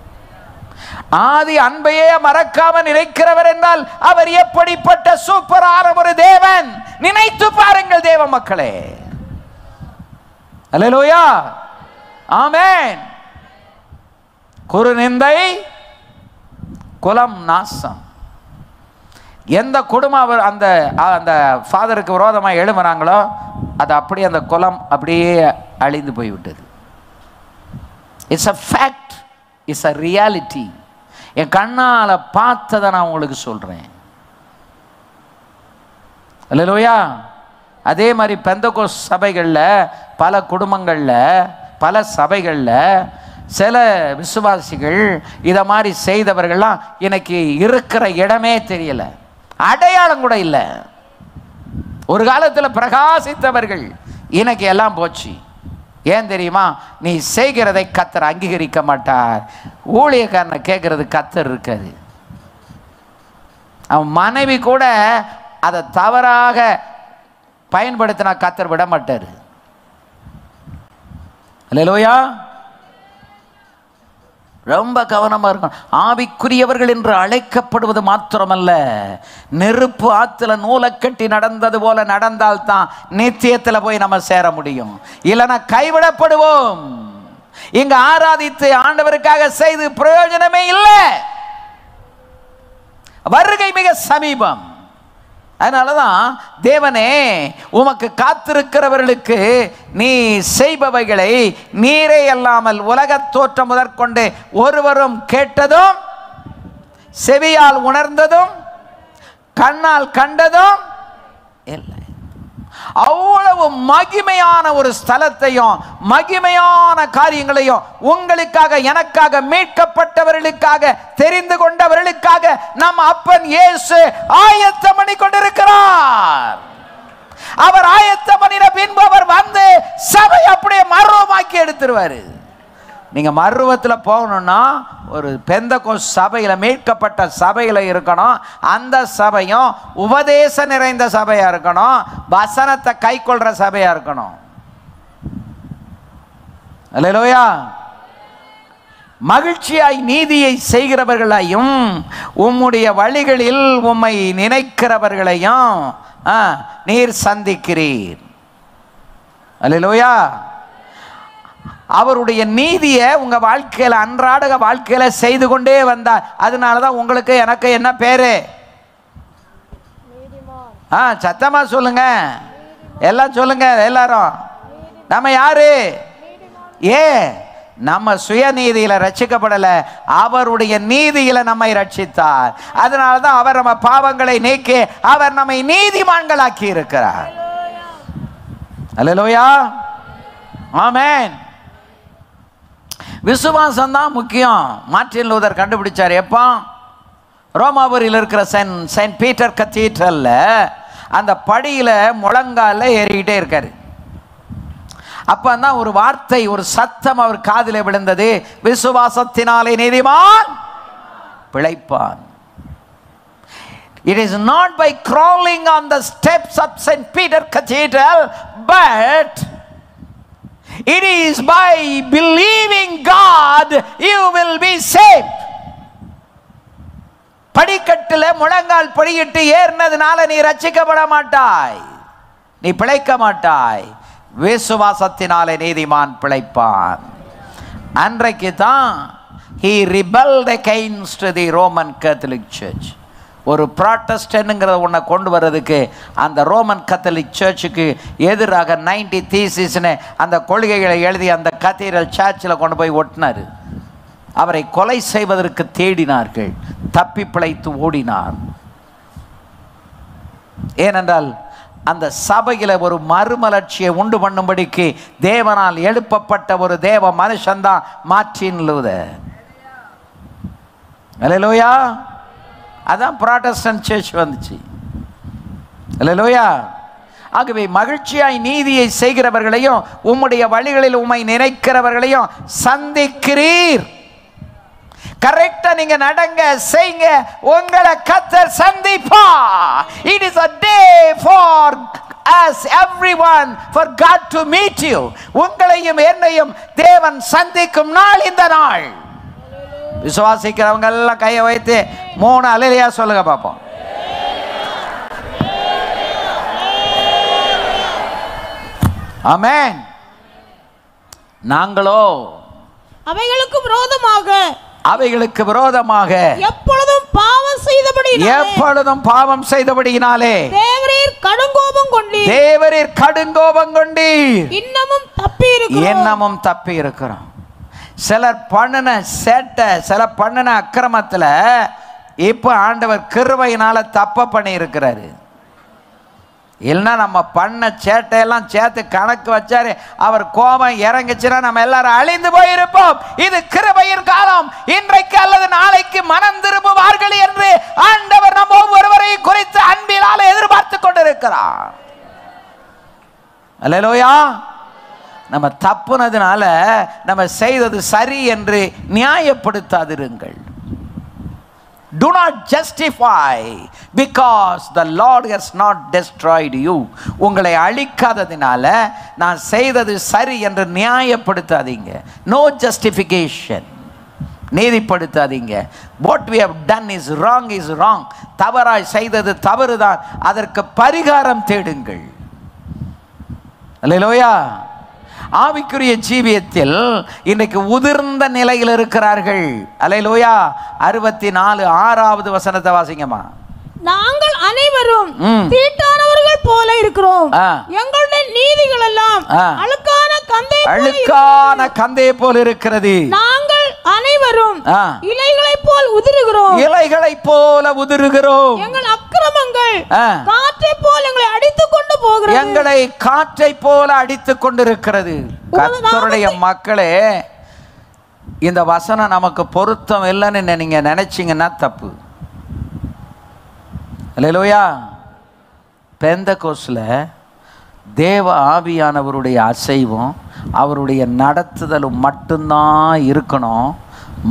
ஆதி அன்பையே மறக்காம நினைக்கிறவர் என்றால் அவர் எப்படிப்பட்ட சூப்பரான ஒரு தேவன், நினைத்து பாருங்கள் தேவ மக்களே. அல்லேலூயா, ஆமென். குறு நிந்தை குலம் நாசம். எந்த குடும்பம் அவர் அந்த அந்த ஃபாதருக்கு விரோதமாக எழும்புறாங்களோ அது அப்படியே அந்த குலம் அப்படியே அழிந்து போய்விட்டது. It's a fact, it's a reality. என் கண்ணால் பார்த்ததை நான் உங்களுக்கு சொல்கிறேன். அல்லேலூயா. அதே மாதிரி பெந்தகோஸ் சபைகளில், பல குடும்பங்களில், பல சபைகளில் சில விசுவாசிகள் இதை மாதிரி செய்தவர்கள்லாம் இன்னைக்கு இருக்கிற இடமே தெரியல, அடையாளம் கூட இல்லை. ஒரு காலத்தில் பிரகாசித்தவர்கள் இன்னைக்கு எல்லாம் போச்சு. ஏன் தெரியுமா? நீ செய்கிறதை கர்த்தர் அங்கீகரிக்க மாட்டார். ஊழியக்காரனை கேட்கறது கர்த்தர் இருக்காது. அவன் மனைவி கூட அதை தவறாக பயன்படுத்தினா கர்த்தர் விட மாட்டார். அல்லேலூயா. ரொம்ப கவனமாக இருக்கணும். ஆவிக்குரியவர்கள் என்று அழைக்கப்படுவது மாத்திரமல்ல, நெருப்பு ஆற்றுல நூலை கட்டி நடந்தது போல நடந்தால்தான் நித்தியத்தில் போய் நம்ம சேர முடியும். இல்லைன்னா கைவிடப்படுவோம். இங்க ஆராதித்து ஆண்டவருக்காக செய்து பிரயோஜனமே இல்லை. வருகை மிக சமீபம். அதனாலதான் தேவனே உமக்கு காத்திருக்கிறவர்களுக்கு நீ செய்பவைகளை நீரே அல்லாமல் உலகத் தோற்றம் முதற்கொண்டு ஒருவரும் கேட்டதும், செவியால் உணர்ந்ததும், கண்ணால் கண்டதும் இல்லை. அவ்வளவு மகிமையான ஒரு ஸ்தலத்தையும் மகிமையான காரியங்களையும் உங்களுக்காக, எனக்காக, மீட்கப்பட்டவர்களுக்காக, தெரிந்து கொண்டவர்களுக்காக நம் அப்பன் இயேசு ஆயத்தம் பண்ணி கொண்டிருக்கிறார். அவர் ஆயத்தம் பண்ணின பின்பு அவர் வந்து சபை அப்படியே மர்வமாக்கி எடுத்துருவாரு. நீங்கள் மருவத்தில் போகணுன்னா ஒரு பெந்தகோஸ்து சபையில், மீட்கப்பட்ட சபையில் இருக்கணும். அந்த சபையும் உபதேச நிறைந்த சபையாக இருக்கணும், வசனத்தை கை கொள்கிற சபையாக இருக்கணும். அல்லேலூயா. மகிழ்ச்சியாய் நீதியை செய்கிறவர்களையும் உம்முடைய வழிகளில் உம்மை நினைக்கிறவர்களையும் நீர் சந்திக்கிறீர். அல்லேலூயா. அவருடைய நீதியை உங்க வாழ்க்கையில், அன்றாட வாழ்க்கையில செய்து கொண்டே வந்தார். அதனாலதான் உங்களுக்கு எனக்கு என்ன பேரு? சத்தமா சொல்லுங்க, எல்லாம் சொல்லுங்க எல்லாரும். நம்ம யாரு? நம்ம சுயநீதியில ரட்சிக்கப்படல, அவருடைய நீதியில நம்மை ரட்சித்தார். அதனாலதான் அவர் நம்ம பாவங்களை நீக்கி அவர் நம்மை நீதிமான்களாக்கி இருக்கிறார். அல்லேலூயா. ஆமென். விசுவாசம் தான் முக்கியம். மார்ட்டின் லூதர் கண்டுபிடிச்சார். எப்போ? ரோமாபுரியில் இருக்கிற செயின்ட் பீட்டர் கத்தீட்ரல்ல அந்த படியில முழங்கால ஏறிக்கிட்டே இருக்காரு. அப்பதான் ஒரு வார்த்தை, ஒரு சத்தம் அவர் காதிலே விழுந்தது. விசுவாசத்தினாலே நீதிமான் பிழைப்பான். It is not by crawling on the steps of St. Peter Cathedral, but it is by believing God you will be saved. படிக்கட்டில் முழங்கால் படியிட்டு ஏறினதுனால நீ ரட்சிக்கப்பட மாட்டாய், நீ பிழைக்க மாட்டாய். விசுவாசத்தினாலே நீதிமான் பிழைப்பான். அன்றைக்கு தான் he rebelled against the Roman Catholic Church. ஒரு ப்ராட்டஸ்டன்ட்ங்கிறத ஒன்றை கொண்டு வர்றதுக்கு அந்த ரோமன் கத்தோலிக் சர்ச்சுக்கு எதிராக 90 தீசிஸ்னு அந்த கொள்கைகளை எழுதி அந்த கத்தீட்ரல் சர்ச்சில் கொண்டு போய் ஒட்டினார். அவரை கொலை செய்வதற்கு தேடினார்கள். தப்பி பிழைத்து ஓடினார். ஏனென்றால் அந்த சபையில் ஒரு மறுமலர்ச்சியை உண்டு பண்ணும்படிக்கு தேவனால் எழுப்பப்பட்ட ஒரு தேவ மனுஷன்தான் மார்ட்டின் லூதர். அல்லேலூயா. அதான் புராட்டஸ்டன்ட் சர்ச் வந்துச்சு. அல்லேலூயா. ஆகவே மகிழ்ச்சியாய் நீதியை செய்கிறவர்களையும் உம்முடைய வழிகளில் உம்மை நினைக்கிறவர்களையும் சந்திக்கிறீர். கரெக்டா நீங்க நடங்க, செய்யுங்க, உங்களை கர்த்தர் சந்திப்பா. It is a day for us everyone, for God to meet you. உங்களையும் என்னையும் தேவன் சந்திக்கும் நாள் இந்த நாள். விசுவாசிக்கிறவங்க எல்லாம் கையை வைத்து 3 அல்லேலூயா சொல்லுங்க பாப்போம். ஆமென். நாங்களோ
அவைகளுக்கு விரோதமாக எப்பொழுதும் பாவம் செய்தபடியினாலே தேவரீர் கடுங்கோபம் கொண்டீர். இன்னமும் தப்பி இருக்கிறோம். சிலர் பண்ணின சேட்டை, சில பண்ணின அக்கிரமத்தில் இப்போ ஆண்டவர் கிருபையினால தப்ப பண்ணி இருக்கிறாரு. இல்லைன்னா நம்ம பண்ண சேட்டையெல்லாம் சேர்த்து கணக்கு வச்சாரு, அவர் கோபம் இறங்குச்சுன்னா நம்ம எல்லாரும் அழிந்து போயிருப்போம். இது கிருபையின் காலம். இன்றைக்கு அல்லது நாளைக்கு மனம் திரும்புவார்கள் என்று ஆண்டவர் நம்ம ஒவ்வொருவரையும் குறித்து அன்பினால எதிர்பார்த்து கொண்டிருக்கிறார். அல்லேலூயா. நம்ம தப்புனதுனால நம்ம செய்தது சரி என்று நியாயப்படுத்தாதிருங்கள். Do not justify because the Lord has not destroyed you. உங்களை அழிக்காததினால நான் செய்தது சரி என்று நியாயப்படுத்தாதீங்க. No justification. நீதிப்படுத்தாதீங்க. What we have done is wrong. தவறாய் செய்தது தவறுதான், அதற்கு பரிகாரம் தேடுங்கள். அல்லேலூயா. ஆவிக்குரிய ஜீவியத்தில் இன்றைக்கு உதிர்ந்த நிலையில் இருக்கிறார்கள். அல்லேலூயா. 64 6வது வசனத்தை வாசிங்கம்மா. நாங்கள் அனைவரும் தீட்டானவர்கள் போல இருக்கிறோம். எங்களுடைய நீதிகள் எல்லாம் அழுக்கான கந்தை போல இருக்கிறது. நாங்கள் அனைவரும் இலைகளைப் போல உதிருகிறோம். எங்கள் அக்கிரமங்கள் காற்றைப் போல எங்களை அடித்துக் கொண்டு போகிறது.
எங்களை காற்றைப் போல அடித்துக் கொண்டிருக்கிறது. கர்த்தருடைய மக்களே, இந்த வசனம் நமக்கு பொருத்தம் இல்லைன்னு நீங்க நினைச்சீங்கன்னா தப்பு. அல்லேலூயா. பெந்தகோஸ்ல தேவ ஆவியானவருடைய அசைவும் அவருடைய நடத்துதலும் மட்டும்தான் இருக்கணும்.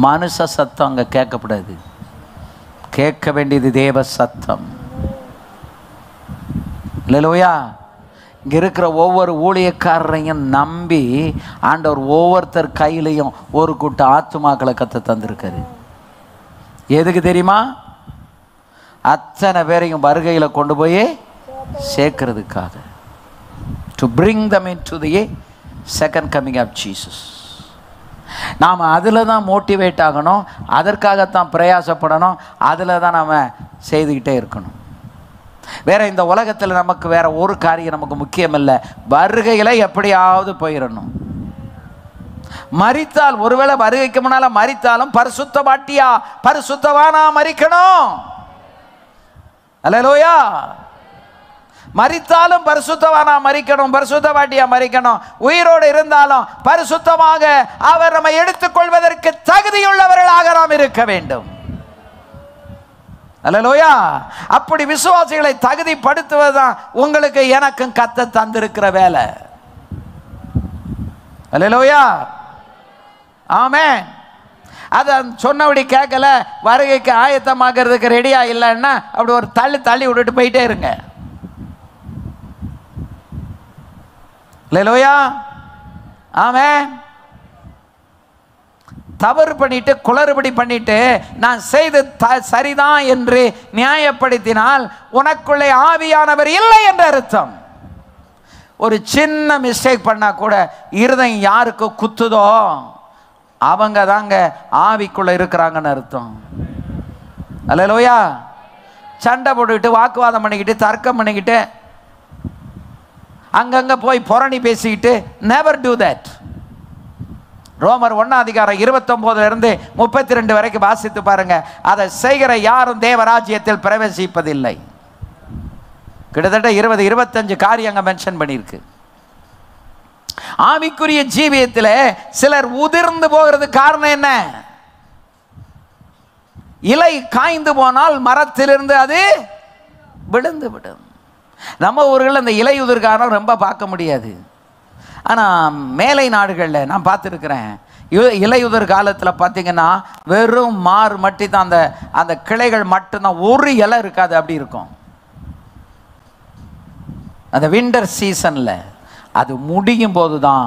மனுஷ சத்தம் அங்கே கேட்கக்கூடாது. கேட்க வேண்டியது தேவ சத்தம். அல்லேலூயா. இங்கே இருக்கிற ஒவ்வொரு ஊழியக்காரரையும் நம்பி ஆண்டவர் ஒவ்வொருத்தர் கையிலையும் ஒரு கூட்ட ஆத்துமாக்களை கத்த தந்திருக்காரு. எதுக்கு தெரியுமா? அத்தனை பேரையும் வருகையில் கொண்டு போய் சேர்க்கிறதுக்காக. To bring them into the second coming of Jesus. நாம் அதில் தான் மோட்டிவேட் ஆகணும், அதற்காகத்தான் பிரயாசப்படணும், அதில் தான் நாம் செய்துக்கிட்டே இருக்கணும். வேற இந்த உலகத்தில் நமக்கு வேற ஒரு காரியம் நமக்கு முக்கியம் இல்லை. வருகையில் எப்படியாவது போயிடணும். மரித்தால், ஒருவேளை வருகைக்கு முன்னால மரித்தாலும் பரிசுத்த பாட்டியா பரிசுத்தவானா மரிக்கணும். அல்லேலூயா. மரித்தாலும் பரிசுத்தவானா மரிக்கணும், பரிசுத்த பாட்டியா மரிக்கணும். உயிரோடு இருந்தாலும் பரிசுத்தமாக அவர் நம்மை எடுத்துக்கொள்வதற்கு தகுதியுள்ளவர்களாக நாம் இருக்க வேண்டும். அல்லேலூயா. அப்படி விசுவாசிகளை தகுதிப்படுத்துவதுதான் உங்களுக்கு எனக்கும் கத்த தந்திருக்கிற வேலை. அல்லேலூயா. ஆமென். அதை சொன்னபடி கேட்கல, வருகைக்கு ஆயத்தமாகிறதுக்கு ரெடியா இல்லைன்னா அப்படி ஒரு தள்ளி விட்டுட்டு போயிட்டே இருங்க. அல்லேலூயா. ஆமென். தவறு பண்ணிட்டு குளறுபடி பண்ணிட்டு நான் செய்து சரிதான் என்று நியாயப்படுத்தினால் உனக்குள்ளே ஆவியானவர் இல்லை என்ற அர்த்தம். ஒரு சின்ன மிஸ்டேக் பண்ணா கூட இருதயம் யாருக்கு குத்துதோ அவங்க தாங்க ஆவிக்குள்ள இருக்கிறாங்கன்னு அர்த்தம். அல்லேலூயா. சண்டை போட்டுக்கிட்டு வாக்குவாதம் பண்ணிக்கிட்டு தர்க்கம் பண்ணிக்கிட்டு அங்கங்க போய் புரணி பேசிக்கிட்டு நெவர் டூ தட். ரோமர் 1:29 வரைக்கும் வாசித்து பாருங்க. அதை செய்கிற யாரும் தேவராஜ்யத்தில் பிரவேசிப்பதில்லை. கிட்டத்தட்ட 20-25 காரியங்க மென்ஷன் பண்ணியிருக்கு. ஆவிக்குரிய ஜீவியத்தில் சிலர் உதிர்ந்து போகிறது காரணம் என்ன? இலை காய்ந்து போனால் மரத்திலிருந்து அது விழுந்து விடும். நம்ம ஊர்களில் அந்த இலை உதிர்காரம் ரொம்ப பார்க்க முடியாது. ஆனால் மேலை நாடுகளில் நான் பார்த்துருக்குறேன். இலையுதிர் காலத்தில் பார்த்தீங்கன்னா வெறும் மாறு மட்டி தான், அந்த கிளைகள் மட்டும்தான், ஒரு இலை இருக்காது, அப்படி இருக்கும். அந்த விண்டர் சீசனில் அது முடியும் போது தான்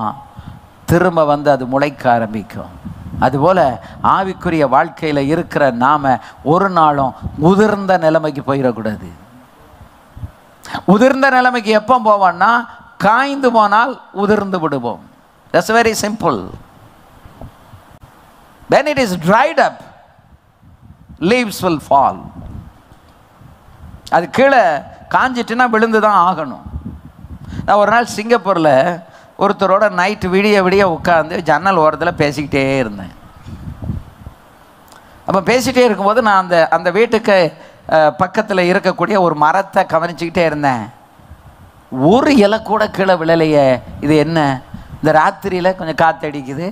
திரும்ப வந்து அது முளைக்க ஆரம்பிக்கும். அதுபோல் ஆவிக்குரிய வாழ்க்கையில் இருக்கிற நாம் ஒரு நாளும் உதிர்ந்த நிலைமைக்கு போயிடக்கூடாது. உதிர்ந்த நிலைமைக்கு எப்போ போவோம்னா காய்ந்து போனால் உதிர்ந்து விடுவோம். That's very simple. When it is dried up, leaves will fall. அது கீழே காஞ்சிட்டுனா விழுந்து தான் ஆகணும். நான் ஒரு நாள் சிங்கப்பூரில் ஒருத்தரோட நைட்டு விடிய உட்காந்து ஜன்னல் ஓரத்தில் பேசிக்கிட்டே இருந்தேன். அப்போ பேசிகிட்டே இருக்கும்போது நான் அந்த வீட்டுக்கு பக்கத்தில் இருக்கக்கூடிய ஒரு மரத்தை கவனிச்சுக்கிட்டே இருந்தேன். ஒரு இலை கூட கீழே விழலையே, இது என்ன? இந்த ராத்திரியில் கொஞ்சம் காற்றடிக்குது,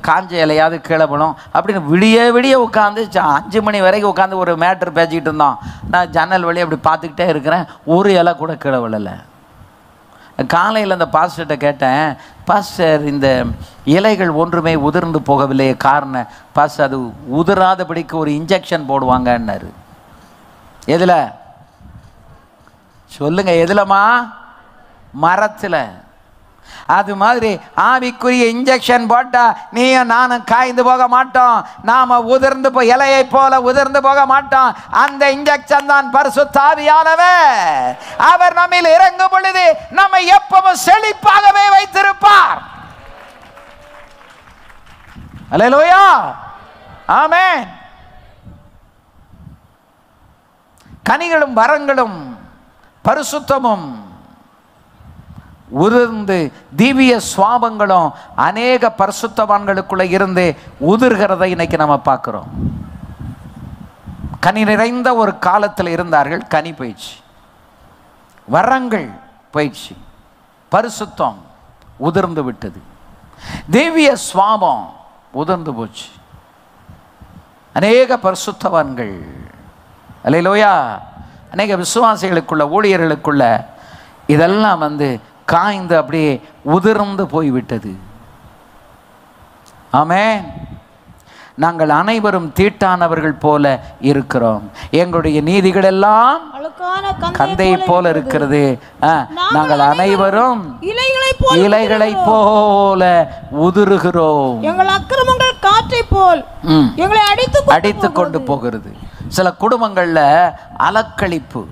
காஞ்ச இலையாவது கீழே விழும் அப்படின்னு விடிய உட்காந்து 5 மணி வரைக்கும் உட்காந்து ஒரு மேட்ரு பேசிக்கிட்டு இருந்தோம். நான் ஜன்னல் வழி அப்படி பார்த்துக்கிட்டே இருக்கிறேன், ஒரு இலை கூட கீழே விழலை. காலையில் அந்த பாஸ்டர்கிட்ட கேட்டேன், பாஸ்டர் இந்த இலைகள் ஒன்றுமே உதிர்ந்து போகவில்லையே, காரணம்? பாஸ்டர் அது உதிராதபடிக்கு ஒரு இன்ஜெக்ஷன் போடுவாங்கன்னாரு. எதில் சொல்லுங்க? எதுலமா? மரத்தில். அது மாதிரி ஆவிக்குரிய இன்ஜெக்ஷன் போட்டா நீயும் நானும் காய்ந்து போக மாட்டோம். நாம உதிர்ந்து இலையை போல உதிர்ந்து போக மாட்டோம். அந்த இன்ஜெக்ஷன் தான் பரிசுத்த ஆவியானவர். அவர் நம்மில் இறங்கும் பொழுது நம்மை எப்பவும் செழிப்பாகவே வைத்திருப்பார். அல்லேலூயா. ஆமென். கனிகளும் வரங்களும் பரிசுத்தமும் உதிர்ந்து திவ்ய சுவாபங்களும் அநேக பரிசுத்தவான்களுக்குள்ள இருந்து உதிர்கிறதை இன்னைக்கு நம்ம பார்க்கிறோம். கனி நிறைந்த ஒரு காலத்தில் இருந்தார்கள், கனி போயிடுச்சு. வரங்கள் போயிடுச்சு, பரிசுத்தம் உதிர்ந்து விட்டது, திவ்ய சுவாபம் உதிர்ந்து போச்சு. அநேக பரிசுத்தவான்கள், அல்லேலூயா, அநேக விசுவாசிகளுக்குள்ள ஊழியர்களுக்குள்ள இதெல்லாம் வந்து காய்ந்து அப்படியே உதிர்ந்து போய்விட்டது. ஆமென். நாங்கள் அனைவரும் தீட்டானவர்கள் போல இருக்கிறோம். எங்களுடைய நீதிகள் எல்லாம் கந்தை போல இருக்கிறது. நாங்கள் அனைவரும் இலைகளை போல உதிருகிறோம்.
எங்கள் அக்கிரமங்கள் காற்றை போல் எங்களை அடித்து
கொண்டு போகிறது. சில குடும்பங்கள்ல அலக்களிப்பு.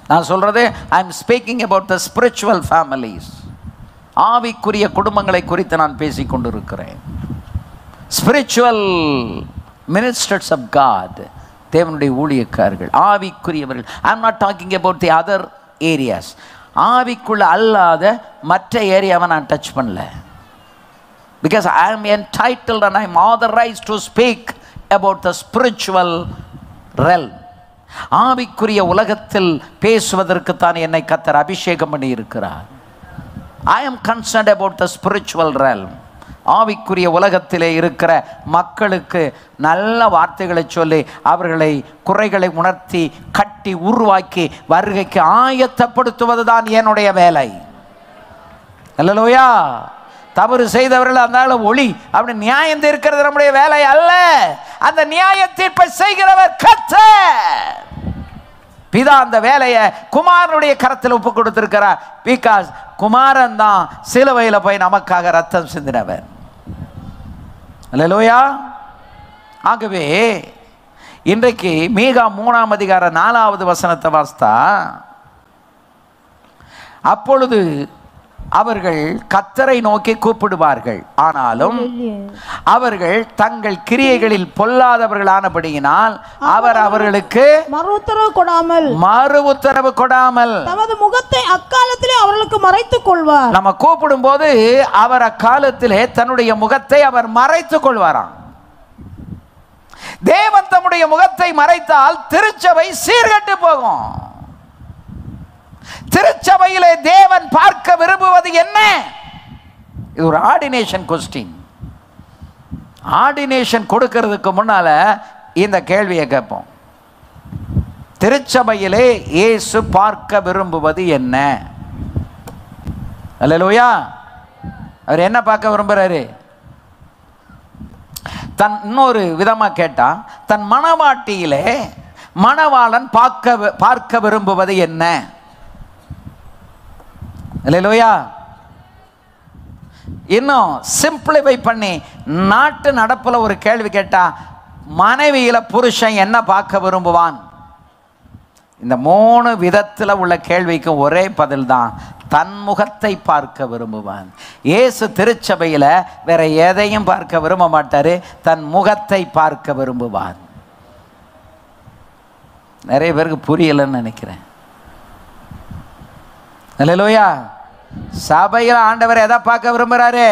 நான் சொல்றது, I am speaking about the spiritual families. ஆவிக்குரிய குடும்பங்களை குறித்து நான் பேசிக் கொண்டிருக்கிறேன். ஸ்பிரிச்சுவல் மினிஸ்டர்ஸ் ஆஃப் காட், தேவனுடைய ஊழியக்காரர்கள், ஆவிக்குரியவர்கள். I am not talking about the other areas. ஆவிக்குள்ள அல்லாத மற்ற ஏரியாவை நான் டச் பண்ணல. Because I am entitled and I am authorised to speak about the spiritual realm. ஆவிக்குரிய உலகத்தில் பேசுவதற்குத்தான் என்னை கர்த்தர் அபிஷேகம் பண்ணி இருக்கிறார். I am concerned about the spiritual realm. ஆவிக்குரிய உலகத்திலே இருக்கிற மக்களுக்கு நல்ல வார்த்தைகளை சொல்லி அவர்களை குறைகளை உணர்த்தி கட்டி உருவாக்கி வருகைக்கு ஆயத்தப்படுத்துவது தான் என்னுடைய வேலை. அல்லேலூயா. தவறு செய்தவர்கள் இருந்தாலும் ஒளி அப்படி நியாயம் தீர்க்கிறது நம்முடைய வேலை அல்ல. அந்த நியாய தீர்ப்பை செய்கிறவர் கர்த்தர். பிதா அந்த வேலையை குமாரனுடைய கரத்தில் ஒப்பு கொடுத்திருக்கிறார். பிகாஸ் குமாரன் தான் சிலுவையில் போய் நமக்காக ரத்தம் சிந்தினவர். அல்லேலூயா. ஆகவே இன்றைக்கு மீகா 3:4 வசனத்தை வாசித்தா, அப்பொழுது அவர்கள் கர்த்தரை நோக்கி கூப்பிடுவார்கள், ஆனாலும் அவர்கள் தங்கள் கிரியைகளில் பொல்லாதவர்களானபடியினால் அவர் அவர்களுக்கு மறு உத்தரவு கொடாமல்
தமது முகத்தை அக்காலத்திலே அவர்களுக்கு மறைத்துக் கொள்வார்.
நம்ம கூப்பிடும் போது அவர் அக்காலத்திலே தன்னுடைய முகத்தை அவர் மறைத்துக் கொள்வாராம். தேவன் தம்முடைய முகத்தை மறைத்தால் திருச்சபை சீர்கெட்டு போகும். திருச்சபையிலே தேவன் பார்க்க விரும்புவது என்ன? இது ஒரு ஆர்டினேஷன் கொஸ்டின். ஆர்டினேஷன் கொடுக்கிறதுக்கு முன்னால இந்த கேள்வியை கேட்போம். திருச்சபையிலே இயேசு பார்க்க விரும்புவது என்ன? அல்லேலூயா. அவர் என்ன பார்க்க விரும்புறாரு? தன் இன்னொரு விதமா கேட்டா, தன் மணவாட்டியிலே மணவாளன் பார்க்க விரும்புவது என்ன? அல்லேலூயா. இன்னும் சிம்பிளிஃபை பண்ணி நாட்டு நடப்புல ஒரு கேள்வி கேட்டா, மனைவியில புருஷன் என்ன பார்க்க விரும்புவான்? இந்த 3 விதத்தில் உள்ள கேள்விக்கு ஒரே பதில் தான், தன் முகத்தை பார்க்க விரும்புவான். இயேசு திருச்சபையில் வேற எதையும் பார்க்க விரும்ப மாட்டாரு, தன் முகத்தை பார்க்க விரும்புவான். நிறைய பேருக்கு புரியலன்னு நினைக்கிறேன். அல்லேலூயா. சபையில் ஆண்டவர் எதை பார்க்க விரும்புகிறாரு?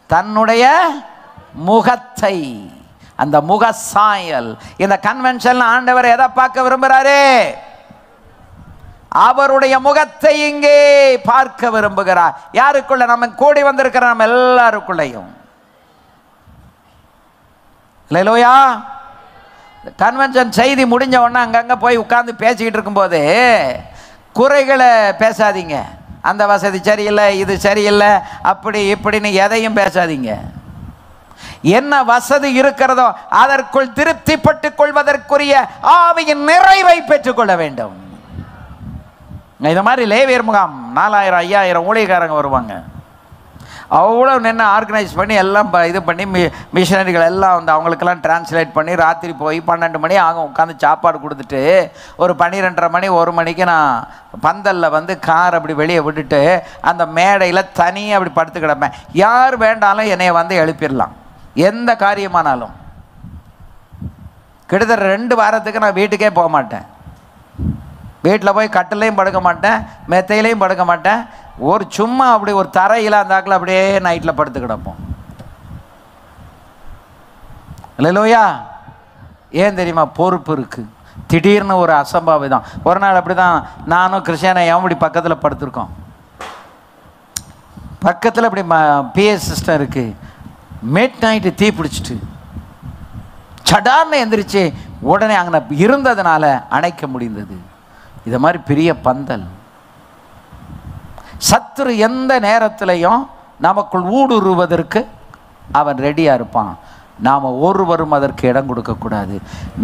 தன்னுடைய முகத்தை, அந்த முக சாயல். இந்த கன்வென்ஷன் ஆண்டவர் எதை பார்க்க விரும்புகிறாரு? அவருடைய முகத்தை இங்கே பார்க்க விரும்புகிறார். யாருக்குள்ள? நம்ம கூடி வந்திருக்கிற நம்ம எல்லாருக்குள்ளையும். அல்லேலூயா. கன்வென்ஷன் செய்தி முடிஞ்ச உடனே அங்கங்கே போய் உட்கார்ந்து பேசிக்கிட்டு இருக்கும்போது குறைகளை பேசாதீங்க. அந்த வசதி சரியில்லை, இது சரியில்லை, அப்படி இப்படின்னு எதையும் பேசாதீங்க. என்ன வசதி இருக்கிறதோ அதற்குள் திருப்திப்பட்டுக் கொள்வதற்குரிய ஆவியின் நிறைவை பெற்றுக்கொள்ள வேண்டும். இது மாதிரி லேவியர் முகாம் 4000 5000 ஊழியக்காரங்க வருவாங்க. அவ்வளோ நின்று ஆர்கனைஸ் பண்ணி எல்லாம் இது பண்ணி மிஷனரிகள் எல்லாம் வந்து அவங்களுக்கெல்லாம் டிரான்ஸ்லேட் பண்ணி ராத்திரி போய் 12 மணி ஆகும் உட்காந்து சாப்பாடு கொடுத்துட்டு ஒரு 12:30 மணி 1 மணிக்கு நான் பந்தலில் வந்து கார் அப்படி வெளியே விட்டுட்டு அந்த மேடையில் தனியாக அப்படி படுத்து கிடப்பேன். யார் வேண்டாலும் என்னைய வந்து எழுப்பிடலாம், எந்த காரியமானாலும். கிட்டத்தட்ட 2 வாரத்துக்கு நான் வீட்டுக்கே போக மாட்டேன். வீட்டில் போய் கட்டிலையும் படுக்க மாட்டேன், மெத்தையிலையும் படுக்க மாட்டேன். ஒரு சும்மா அப்படி ஒரு தரையில் அந்தாக்கில் அப்படியே நைட்டில் படுத்து கிடப்போம். இல்லையா? ஏன் தெரியுமா? பொறுப்பு இருக்குது. திடீர்னு ஒரு அசம்பாவிதம். ஒரு நாள் அப்படி தான் நானும் கிறிஸ்டியானா இப்படி பக்கத்தில் படுத்துருக்கோம். பக்கத்தில் அப்படி பிஎஸ் சிஸ்டம் இருக்குது. மிட் நைட்டு தீ பிடிச்சிட்டு சடார்னு எந்திரிச்சு உடனே அங்கே இருந்ததுனால அணைக்க முடிந்தது. இது மாதிரி பெரிய பந்தல். சத்துரு எந்த நேரத்திலையும் நமக்குள் ஊடுருவதற்கு அவன் ரெடியாக இருப்பான். நாம் ஒருவரும் அதற்கு இடம் கொடுக்கக்கூடாது.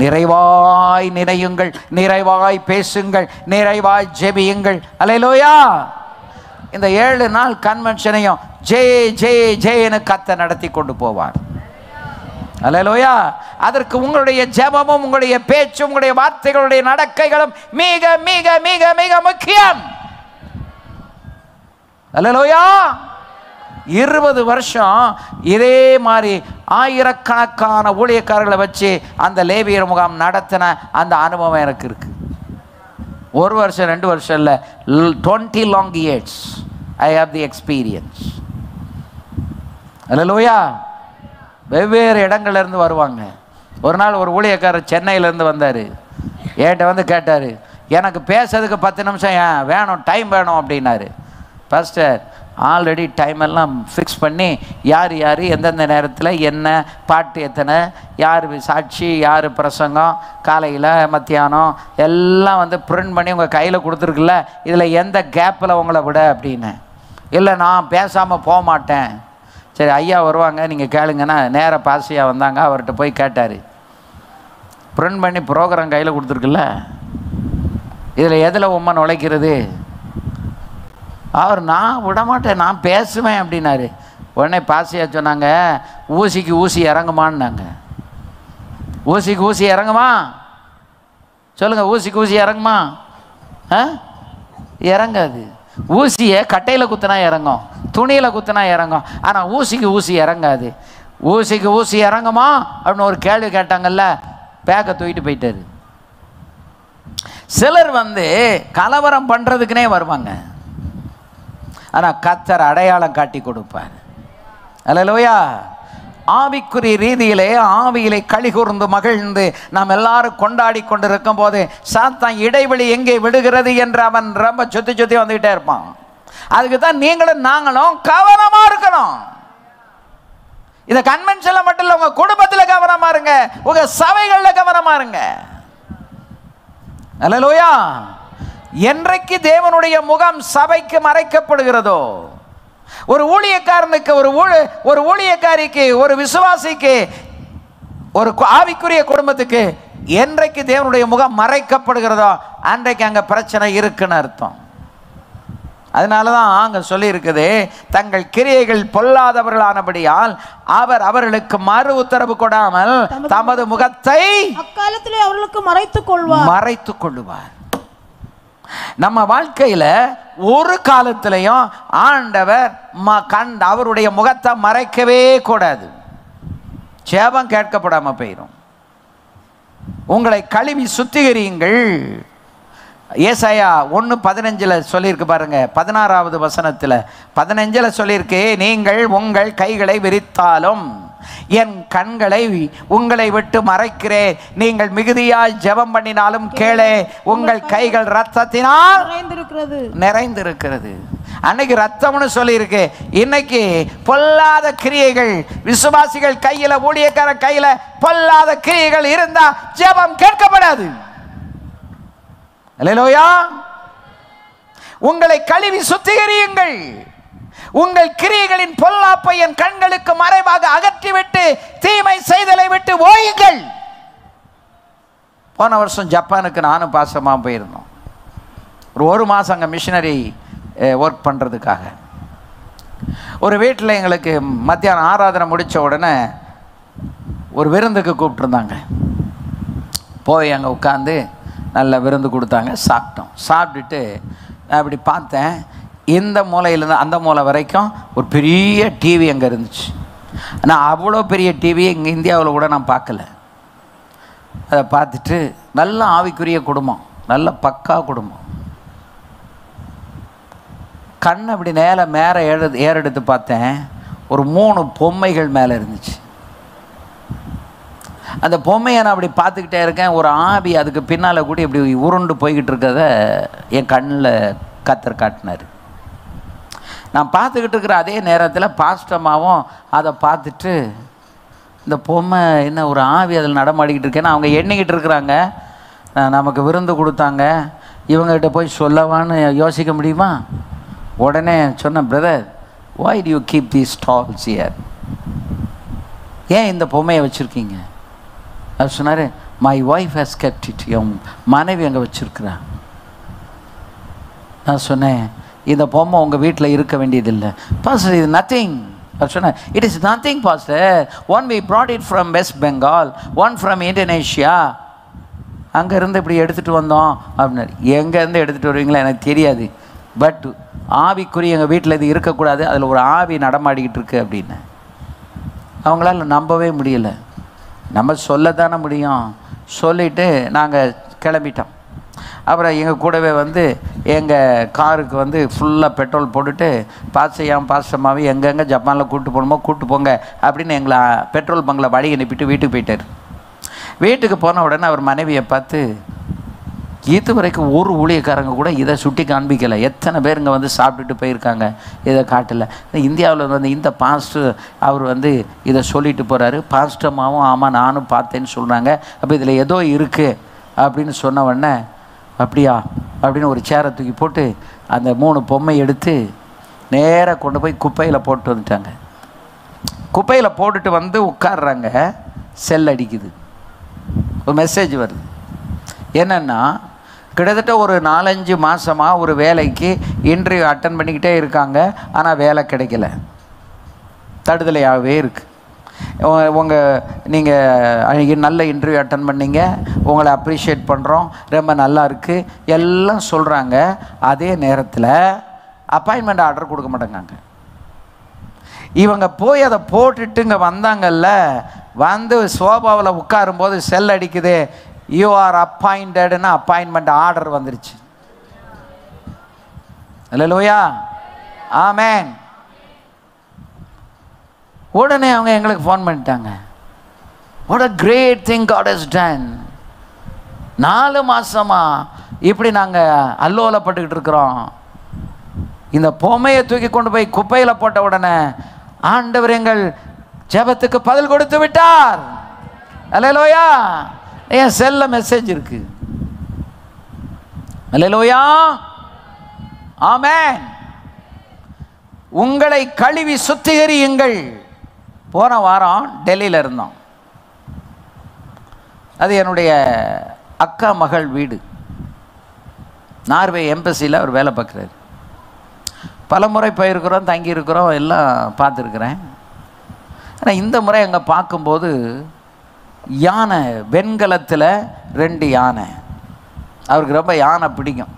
நிறைவாய் நினையுங்கள், நிறைவாய் பேசுங்கள், நிறைவாய் ஜெபியுங்கள். அல்லேலூயா. இந்த 7 நாள் கன்வென்ஷனையும் ஜெய் ஜெய் ஜெயன்னு கர்த்தர் நடத்தி கொண்டு போவார். அல்லேலூயா. அதற்கு உங்களுடைய ஜெபமும் உங்களுடைய பேச்சும் உங்களுடைய வார்த்தைகளுடைய நடக்கைகளும் மிக மிக மிக மிக முக்கியம். அல்லேலூயா. 20 வருஷம் இதே மாதிரி ஆயிரக்கணக்கான ஊழியக்காரர்களை வச்சு அந்த லேவியர் முகாம் நடத்தின அந்த அனுபவம் எனக்கு இருக்கு. 1 வருஷம் 2 வருஷம் இல்லை, 20 long years I have the experience. அல்லேலூயா. வெவ்வேறு இடங்கள்லேருந்து வருவாங்க. ஒரு நாள் ஒரு ஊழியக்காரர் சென்னையிலேருந்து வந்தார். என்கிட்ட வந்து கேட்டார், எனக்கு பேசுறதுக்கு 10 நிமிஷம் வேணும், டைம் வேணும் அப்படின்னாரு. பாஸ்டர், ஆல்ரெடி டைம் எல்லாம் ஃபிக்ஸ் பண்ணி யார் யார் எந்தெந்த நேரத்தில் என்ன பாட்டு எத்தனை, யார் சாட்சி, யார் பிரசங்கம், காலையில் மத்தியானம் எல்லாம் வந்து பிரிண்ட் பண்ணி உங்கள் கையில் கொடுத்துருக்குல்ல, இதில் எந்த கேப்பில் உங்களை விட அப்படின்னு. இல்லை, நான் பேசாமல் போக மாட்டேன். சரி, ஐயா வருவாங்க, நீங்கள் கேளுங்கன்னா நேராக பாசியாக வந்தாங்க. அவர்கிட்ட போய் கேட்டார், பிரிண்ட் பண்ணி ப்ரோக்ராம் கையில் கொடுத்துருக்குல்ல, இதில் எதில் உம்மை நுழைக்கிறது? அவர், நான் விடமாட்டேன், நான் பேசுவேன் அப்படின்னாரு. உடனே பாசியா சொன்னாங்க, ஊசிக்கு ஊசி இறங்குமான்னாங்க. ஊசிக்கு ஊசி இறங்குமா? சொல்லுங்கள், ஊசிக்கு ஊசி இறங்குமா? இறங்காது. ஊசியை கட்டையில் குத்துனா இறங்கும், துணியில் குத்துனா இறங்கும். ஆனால் ஊசிக்கு ஊசி இறங்காது. ஊசிக்கு ஊசி இறங்குமா அப்படின்னு ஒரு கேள்வி கேட்டாங்கல்ல, பேக்கை தூக்கிட்டு போயிட்டாரு. சிலர் வந்து கலவரம் பண்ணுறதுக்குனே வருவாங்க, ஆனால் கர்த்தர் அடையாளம் காட்டி கொடுப்பார். அல்லேலூயா. ஆவிக்குரிய ரீதியிலே ஆவியிலே களி கூர்ந்து மகிழ்ந்து நாம் எல்லாரும் கொண்டாடி கொண்டு இருக்கும் போது சாத்தான் இடைவெளி எங்கே விடுகிறது என்று அவன் ரொம்ப சுத்தி சுத்தி வந்துகிட்டே இருப்பான். அதுக்கு தான் நீங்களும் நாங்களும் கவனமா இருக்கணும். இந்த கன்வென்ஷன்ல மட்டும் இல்லை, உங்க குடும்பத்தில் கவனமா இருங்க, உங்க சபைகளில் கவனமா இருங்க. அல்லேலூயா. என்றைக்கு தேவனுடைய முகம் சபைக்கு மறைக்கப்படுகிறதோ, ஒரு ஊழியக்காரனுக்கு, ஒரு ஊழியக்காரிக்கு, ஒரு விசுவாசிக்கு, ஒரு ஆவிக்குரிய குடும்பத்துக்கு என்றைக்கு தேவனுடைய முகம் மறைக்கப்படுகிறதோ அன்றைக்கு அங்கே பிரச்சனை இருக்குன்னு அர்த்தம். அதனால தான் அங்கே சொல்லி இருக்குது, தங்கள் கிரியைகள் பொல்லாதவர்களானபடியால் அவர் அவர்களுக்கு மறு உத்தரவு கொடாமல் தமது முகத்தை
அக்காலத்திலே அவர்களுக்கு மறைத்துக் கொள்வார்.
நம்ம வாழ்க்கையில் ஒரு காலத்திலையும் ஆண்டவர் அவருடைய முகத்தை மறைக்கவே கூடாது. ஜெபம் கேட்கப்படாம போயிடும். உங்களை கழுவி சுத்திகரியுங்கள். ஏசாயா 1:15 சொல்லியிருக்கு பாருங்க, 16வது வசனத்தில் 15 சொல்லியிருக்கு, நீங்கள் உங்கள் கைகளை விரித்தாலும் என் கண்களை உங்களை விட்டு மறைக்கிறேன், நீங்கள் மிகுதியாய் ஜெபம் பண்ணினாலும் கேளே, உங்கள் கைகள் ரத்தத்தினால் நிறைந்திருக்கிறது. அன்னைக்கு ரத்தம்னு சொல்லியிருக்கு, இன்னைக்கு பொல்லாத கிரியைகள் விசுவாசிகள் கையில, ஊழியக்கார கையில பொல்லாத கிரியைகள் இருந்தா ஜெபம் கேட்கப்படாது. அல்லேலூயா. உங்களை கழுவி சுத்திகரியுங்கள், உங்கள் கிரியைகளின் பொல்லாப்பை என் கண்களுக்கு மறைவாக அகற்றிவிட்டு தீமை செய்தலை விட்டு ஓயுங்கள். போன வருஷம் ஜப்பானுக்கு நானும் பாசமாக போயிருந்தோம். ஒரு மாதம் அங்கே மிஷினரி ஒர்க் பண்ணுறதுக்காக. ஒரு வீட்டில் எங்களுக்கு மத்தியானம் ஆராதனை முடித்த உடனே ஒரு விருந்துக்கு கூப்பிட்டுருந்தாங்க. போய் அங்கே உட்காந்து நல்ல விருந்து கொடுத்தாங்க, சாப்பிட்டோம். சாப்பிட்டுட்டு நான் அப்படி பார்த்தேன், இந்த மூலையிலேருந்து அந்த மூலை வரைக்கும் ஒரு பெரிய டிவி அங்கே இருந்துச்சு. ஆனால் அவ்வளோ பெரிய டிவி இங்கே இந்தியாவில் கூட நான் பார்க்கல. அதை பார்த்துட்டு நல்ல ஆவிக்குரிய குடும்பம், நல்ல பக்கா குடும்பம். கண் அப்படி மேலே ஏறெடுத்து பார்த்தேன், ஒரு 3 பொம்மைகள் மேலே இருந்துச்சு. அந்த பொம்மையை நான் அப்படி பார்த்துக்கிட்டே இருக்கேன். ஒரு ஆவி அதுக்கு பின்னால் கூட இப்படி உருண்டு போய்கிட்டு இருக்கிறத என் கண்ணில் கர்த்தர் காட்டினார். நான் பார்த்துக்கிட்டு இருக்கிற அதே நேரத்தில் பாஸ்டமாவும் அதை பார்த்துட்டு, இந்த பொம்மை என்ன ஒரு ஆவி அதில் நடமாடிக்கிட்டு இருக்கேன்னு அவங்க எண்ணிக்கிட்டு இருக்கிறாங்க. நமக்கு விருந்து கொடுத்தாங்க, இவங்ககிட்ட போய் சொல்லவான்னு யோசிக்க முடியுமா? உடனே சொன்ன, brother why do you keep these dolls here? ஏன் இந்த பொம்மையை வச்சுருக்கீங்க? அவர் சொன்னார், my wife has kept it. என் மனைவி அங்கே வச்சுருக்குறா. நான் சொன்னேன், இந்த பொம்மை உங்கள் வீட்டில் இருக்க வேண்டியதில்லை. பாஸ்டர், இது நத்திங். அவர் சொன்னார், it is nothing pastor. One we brought it from West Bengal, one from Indonesia. அங்கேருந்து இப்படி எடுத்துகிட்டு வந்தோம் அப்படின்னாரு. எங்கேருந்து எடுத்துகிட்டு வருவீங்களா எனக்கு தெரியாது, பட் ஆவிக்குரிய எங்கள் வீட்டில் இது இருக்கக்கூடாது, அதில் ஒரு ஆவி நடமாடிக்கிட்டு இருக்கு அப்படின்னு. அவங்களால நம்பவே முடியலை. நம்ம சொல்லத்தானே முடியும். சொல்லிவிட்டு நாங்கள் கிளம்பிட்டோம். அப்புறம் எங்கள் கூடவே வந்து எங்கள் காருக்கு வந்து ஃபுல்லாக பெட்ரோல் போட்டுட்டு, பாஸ்டம்மாவே எங்கெங்கே ஜப்பானில் கூப்பிட்டு போகணுமோ கூப்பிட்டு போங்க அப்படின்னு எங்களை பெட்ரோல் பங்கில் வழி அனுப்பிட்டு வீட்டுக்கு போயிட்டார். வீட்டுக்கு போன உடனே அவர் மனைவியை பார்த்து, இது வரைக்கும் ஒரு ஊழியக்காரங்க கூட இதை சுட்டி காண்பிக்கலை. எத்தனை பேர் இங்கே வந்து சாப்பிட்டுட்டு போயிருக்காங்க, இதை காட்டலை. இந்தியாவில் வந்து இந்த பாஸ்டர் அவர் வந்து இதை சொல்லிட்டு போகிறாரு. பாஸ்டம்மாவும் ஆமாம் நானும் பார்த்தேன்னு சொல்கிறாங்க, அப்போ இதில் ஏதோ இருக்குது அப்படின்னு சொன்ன உடனே, அப்படியா அப்படின்னு ஒரு சேரை தூக்கி போட்டு அந்த 3 பொம்மை எடுத்து நேராக கொண்டு போய் குப்பையில் போட்டு வந்துட்டாங்க. குப்பையில் போட்டுட்டு வந்து உட்காடுறாங்க. செல் அடிக்குது, ஒரு மெசேஜ் வருது. என்னென்னா, கிட்டத்தட்ட ஒரு 4-5 மாதமாக ஒரு வேலைக்கு இன்டர்வியூ அட்டன் பண்ணிக்கிட்டே இருக்காங்க, ஆனால் வேலை கிடைக்கல, தடுதலையாகவே இருக்குது. நீங்கள் நல்ல இன்டர்வியூ அட்டன் பண்ணீங்க, உங்களை அப்ரிஷியேட் பண்ணுறோம், ரொம்ப நல்லா இருக்குது எல்லாம் சொல்கிறாங்க. அதே நேரத்தில் அப்பாயின்மெண்ட் ஆர்டர் கொடுக்க மாட்டேங்காங்க. இவங்க போய் அதை போட்டுட்டு இங்கே வந்தாங்கல்ல, வந்து சோபாவில் உட்காரும்போது செல் அடிக்குது, யூ ஆர் அப்பாயிண்டட்னு அப்பாயின்மெண்ட் ஆர்டர் வந்துருச்சு. அல்லேலூயா, ஆமென். உடனே அவங்க எங்களுக்கு ஃபோன் பண்ணிட்டாங்க, what a great thing God has done. 4 மாதமா இப்படி நாங்கள் அல்லோலப்பட்டுக்கிட்டு இருக்கிறோம். இந்த பொம்மையை தூக்கி கொண்டு போய் குப்பையில் போட்ட உடனே ஆண்டவர் எங்கள் ஜெபத்துக்கு பதில் கொடுத்து விட்டார். அல்லேலூயா. என் செல்ல மெசேஜ் இருக்கு. அல்லேலூயா, ஆமென். உங்களை கழுவி சுத்திகரியுங்கள். போன வாரம் டெல்லியில் இருந்தோம். அது என்னுடைய அக்கா மகள் வீடு. நார்வே எம்பசியில் அவர் வேலை பார்க்குறாரு. பல முறை போயிருக்கிறோம், தங்கியிருக்கிறோம், எல்லாம் பார்த்துருக்குறேன். ஆனால் இந்த முறை அங்கே பார்க்கும்போது யானை, வெண்கலத்தில் 2 யானை. அவருக்கு ரொம்ப யானை பிடிக்கும்.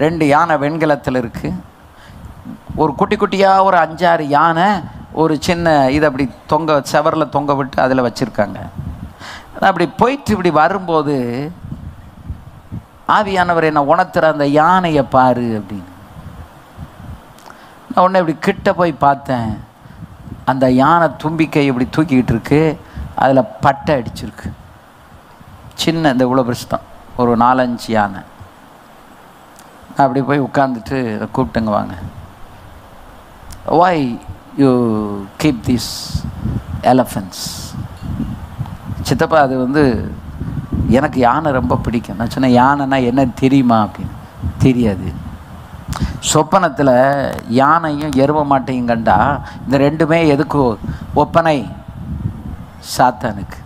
2 யானை வெண்கலத்தில் இருக்குது. ஒரு குட்டி குட்டியாக ஒரு 5-6 யானை ஒரு சின்ன இதை அப்படி செவரில் தொங்க விட்டு அதில் வச்சுருக்காங்க. அப்படி போயிட்டு இப்படி வரும்போது ஆவியானவர் என்னை உணர்த்துற, அந்த யானையை பாரு அப்படின்னு. நான் உடனே இப்படி கிட்ட போய் பார்த்தேன். அந்த யானை தும்பிக்கை இப்படி தூக்கிக்கிட்டு இருக்கு, அதில் பட்டை அடிச்சிருக்கு. சின்ன இந்த இவ்வளோ பெருசு தான், ஒரு 4-5 யானை. அப்படி போய் உட்காந்துட்டு கூப்பிட்டுங்க, வாங்க, why you keep these elephants? சித்தப்பா, அது வந்து எனக்கு யானை ரொம்ப பிடிக்கும். நான் சொன்னேன், யானைன்னா என்ன தெரியுமா அப்படின்னு. தெரியாது. சொப்பனத்தில் யானையும் எருவ மாட்டையும் கண்டா இந்த 2மே எதுக்கு ஒப்பனை? சாத்தானுக்கு.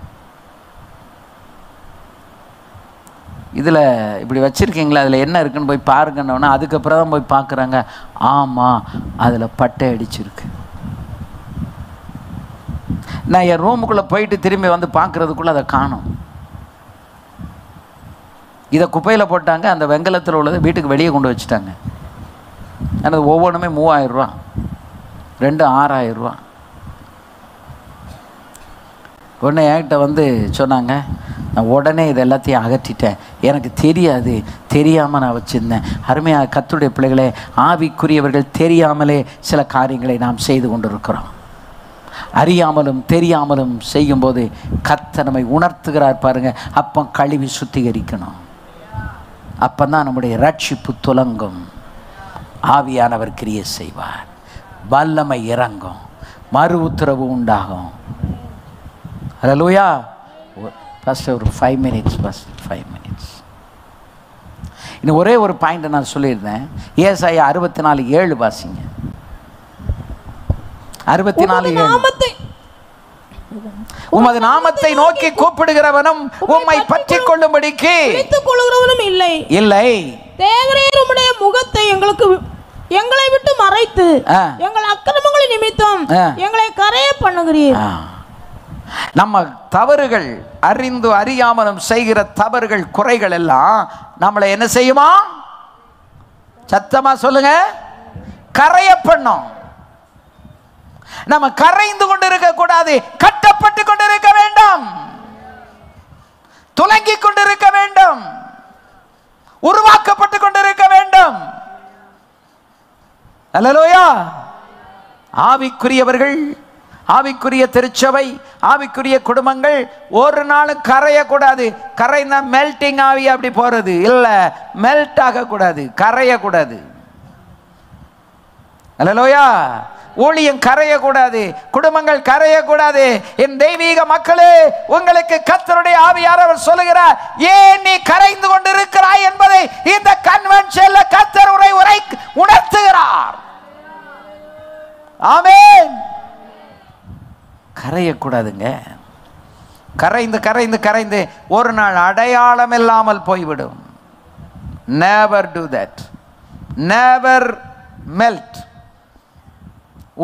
இதில் இப்படி வச்சுருக்கீங்களா, அதில் என்ன இருக்குன்னு போய் பாருங்கன்னொன்னா அதுக்கப்புறம் தான் போய் பார்க்குறாங்க. ஆமாம், அதில் பட்டை அடிச்சிருக்கு. நான் என் ரூமுக்குள்ளே போயிட்டு திரும்பி வந்து பார்க்குறதுக்குள்ளே அதை காணும். இதை குப்பையில் போட்டாங்க. அந்த வெங்கலத்தில் உள்ளதை வீட்டுக்கு வெளியே கொண்டு வச்சுட்டாங்க. ஆனால் ஒவ்வொன்றுமே 3000 ரூபா, 2 6000 ரூபா. உடனே என்கிட்ட வந்து சொன்னாங்க, நான் உடனே இது எல்லாத்தையும் அகற்றிட்டேன், எனக்கு தெரியாது, தெரியாமல் நான் வச்சுருந்தேன். அருமையாக கர்த்தருடைய பிள்ளைகளே, ஆவிக்குரியவர்கள் தெரியாமலே சில காரியங்களை நாம் செய்து கொண்டிருக்கிறோம். அறியாமலும் தெரியாமலும் செய்யும்போது கர்த்தர் நம்மை உணர்த்துகிறார் பாருங்க. அப்போ கழுவி சுத்திகரிக்கணும். அப்போ தான் நம்முடைய ரட்சிப்பு துலங்கும். ஆவியானவர் கிரியை செய்வார், வல்லமை இறங்கும், மறு உத்தரவு உண்டாகும். அல்லேலூயா. Pastor, ஒரு 5 minutes, Pastor, 5 minutes. இன்னும் ஒரே ஒரு பாயிண்ட் நான் சொல்லியிருந்தேன். ஏசாயா 64:7 வாசிங்க. 64:7. உமது நாமத்தை நோக்கி கூப்பிடுகிறவனும் உம்மை பற்றி கொள்ளும்படிக்கு
இல்லை
இல்லை.
தேவரீர் உம்முடைய முகத்தை எங்களை விட்டு மறைத்து எங்கள் அக்கிரமங்களின் நிமித்தம் எங்களை கரைய பண்ணுகிறீர்.
நம்ம தவறுகள், அறிந்து அறியாமலும் செய்கிற தவறுகள், குறைகள் எல்லாம் நம்மளை என்ன செய்யுமா? சத்தமா சொல்லுங்க, கரைய பண்ணும். நம்ம கரைந்து கொண்டிருக்க கூடாது, கட்டப்பட்டு கொண்டிருக்க வேண்டும், துலங்கிக் கொண்டிருக்க வேண்டும், உருவாக்கப்பட்டு கொண்டிருக்க வேண்டும். அல்லேலூயா. ஆவிக்குரியவர்கள், ஆவிக்குரிய திருச்சபை, ஆவிக்குரிய குடும்பங்கள் ஒரு நாளும் கரையக்கூடாது. கரைந்தா மெல்டிங் ஆவி அப்படி போறது இல்ல, மெல்ட் ஆகக்கூடாது, கரையக்கூடாது. அல்லேலூயா. ஊழியம் கரையக்கூடாது, குடும்பங்கள் கரையக்கூடாது. என் தெய்வீக மக்களே, உங்களுக்கு கர்த்தருடைய ஆவியானவர் சொல்லுகிறார், ஏன் நீ கரைந்து கொண்டிருக்கிறாய் என்பதை இந்த கன்வென்ஷன்ல கர்த்தர் உணர்த்துகிறார். ஆமென். கரையக்கூடாதுங்க. கரைந்து கரைந்து கரைந்து ஒரு நாள் அடையாளம் இல்லாமல் போய்விடும். never do that, never melt.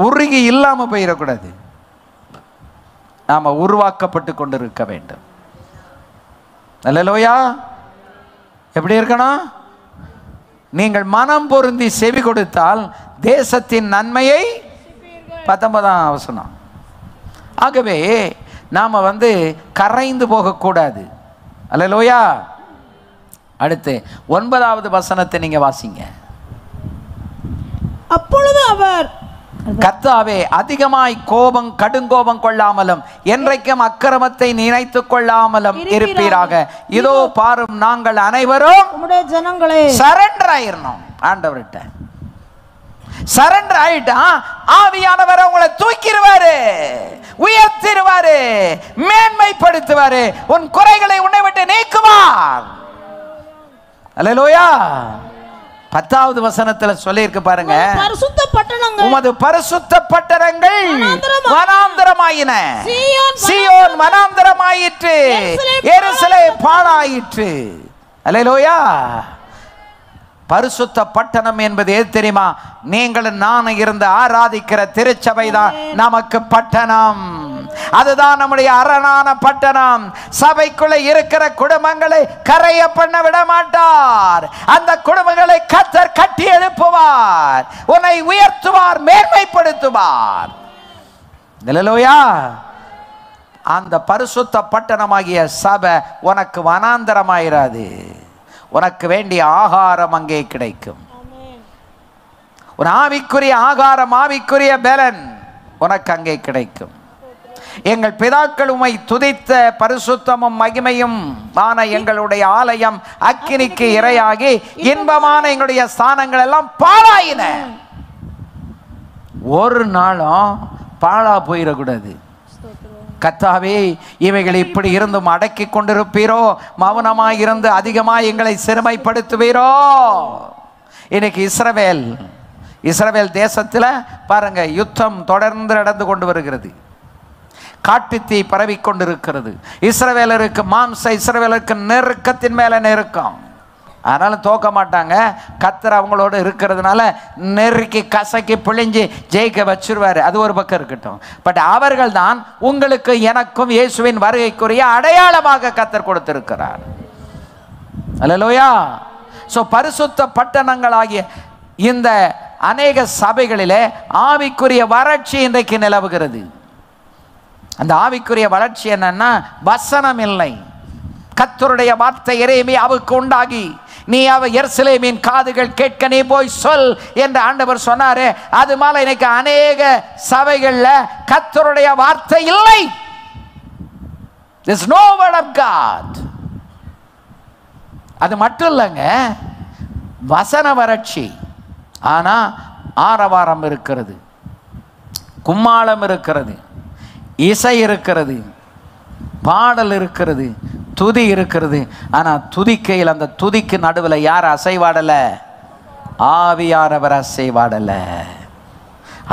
உருகி இல்லாம போயிடக்கூடாது. நாம உருவாக்கப்பட்டு கொண்டிருக்க வேண்டும். அல்லேலூயா. எப்படி இருக்கணும்? நீங்கள் மனம் பொருந்தி செவி கொடுத்தால் தேசத்தின் நன்மையை 19ஆம் வசனம். ஆகவே நாம கரைந்து போகக்கூடாது. அல்லேலூயா. அடுத்து 9வது வசனத்தை நீங்க வாசிங்க.
அப்பொழுது அவர்,
கர்த்தாவே, அதிகமாய் கடுங்கோபம் கொள்ளாமலும் என்றைக்கும் அக்கிரமத்தை நினைத்துக் கொள்ளாமலும் இருப்பீராக. இதோ பாரும், நாங்கள் அனைவரும்
உம்முடைய ஜனங்களே.
சரண்டர் ஆயிரணும் ஆண்டவர்கிட்ட. சரண்டர் ஆயிட்டா ஆவியானவர் உங்களை தூக்கிடுவாரு, உயர்த்திடுவாரு, மேன்மைப்படுத்துவாரு, உன் குறைகளை உன்னை விட்டு நீக்குவார். அல்லேலூயா. 10வது வசனத்துல சொல்லி இருக்கு பாருங்க,
பரிசுத்த பட்டணங்கள்,
உமது பரிசுத்த பட்டணங்கள் வனாந்தரமாயின, சீயோன் வனாந்தரமாயிற்று, எருசலேம் பாழாயிற்று. அல்லேலூயா. பரிசுத்த பட்டணம் என்பது எது தெரியுமா? நீங்கள் நானும் இருந்து ஆராதிக்கிற திருச்சபை தான் நமக்கு பட்டணம். அதுதான் நம்முடைய அரணான பட்டணம். சபைக்குள்ள இருக்கிற குடும்பங்களை கரைய பண்ண விட மாட்டார். அந்த குடும்பங்களை கர்த்தர் கட்டி எழுப்புவார், உன்னை உயர்த்துவார், மேன்மைப்படுத்துவார். அல்லேலூயா. அந்த பரிசுத்த பட்டணமாகிய சபை உனக்கு வனாந்தரமாயிராது. உனக்கு வேண்டிய ஆகாரம் அங்கே கிடைக்கும். ஒரு ஆவிக்குரிய ஆகாரம், ஆவிக்குரிய பலன் உனக்கு அங்கே கிடைக்கும். எங்கள் பிதாக்கள் உம்மை துதித்த பரிசுத்தமும் மகிமையும் ஆன எங்களுடைய ஆலயம் அக்கினிக்கு இரையாகி இன்பமான எங்களுடைய ஸ்தானங்கள் எல்லாம் பாழாயின. ஒரு நாளும் பாழா போயிடக்கூடாது. கர்த்தாவே, இவைகள் இப்படி இருந்தும் அடக்கி கொண்டிருப்பீரோ? மௌனமாய் இருந்து அதிகமாய் எங்களை சிறுமைப்படுத்துவீரோ? இன்னைக்கு இஸ்ரவேல் தேசத்துல பாருங்க, யுத்தம் தொடர்ந்து நடந்து கொண்டு வருகிறது. காட்டுத்தீ பரவி கொண்டிருக்கிறது. இஸ்ரவேலருக்கு இஸ்ரவேலருக்கு நெருக்கத்தின் மேல நெருக்கம். அதனால தோக்க மாட்டாங்க. கர்த்தர் அவங்களோட இருக்கிறதுனால நெருக்கி கசக்கி பிழிஞ்சு ஜெயிக்க வச்சிருவாரு. அது ஒரு பக்கம் இருக்கட்டும். பட் அவர்கள் தான் உங்களுக்கு எனக்கும் இயேசுவின் வருகைக்குரிய அடையாளமாக கர்த்தர் கொடுத்திருக்கிறார். அல்லேலூயா. சோ பரிசுத்த பட்டணங்களாகிய இந்த அநேக சபைகளிலே ஆவிக்குரிய வறட்சி இன்றைக்கு நிலவுகிறது. அந்த ஆவிக்குரிய வளர்ச்சி என்னன்னா, வசனம் இல்லை. கர்த்தருடைய வார்த்தை எரேமியாவுக்கு உண்டாகி, நீ எருசலேமின் காதுகள் கேட்க நீ போய் சொல் என்று ஆண்டவர் சொன்னாரு. அது மேல இன்னைக்கு அநேக சபைகள்ல கர்த்தருடைய வார்த்தை இல்லை. There's no word of God. அது மட்டும் இல்லைங்க, வசன வறட்சி. ஆனா ஆரவாரம் இருக்கிறது, கும்மாளம் இருக்கிறது, இசை இருக்கிறது, பாடல் இருக்கிறது, துதி இருக்கிறது. ஆனால் துதிக்கையில் அந்த துதிக்கு நடுவில் யார் அசைவாடலை? ஆவியானவர் அசைவாடலை.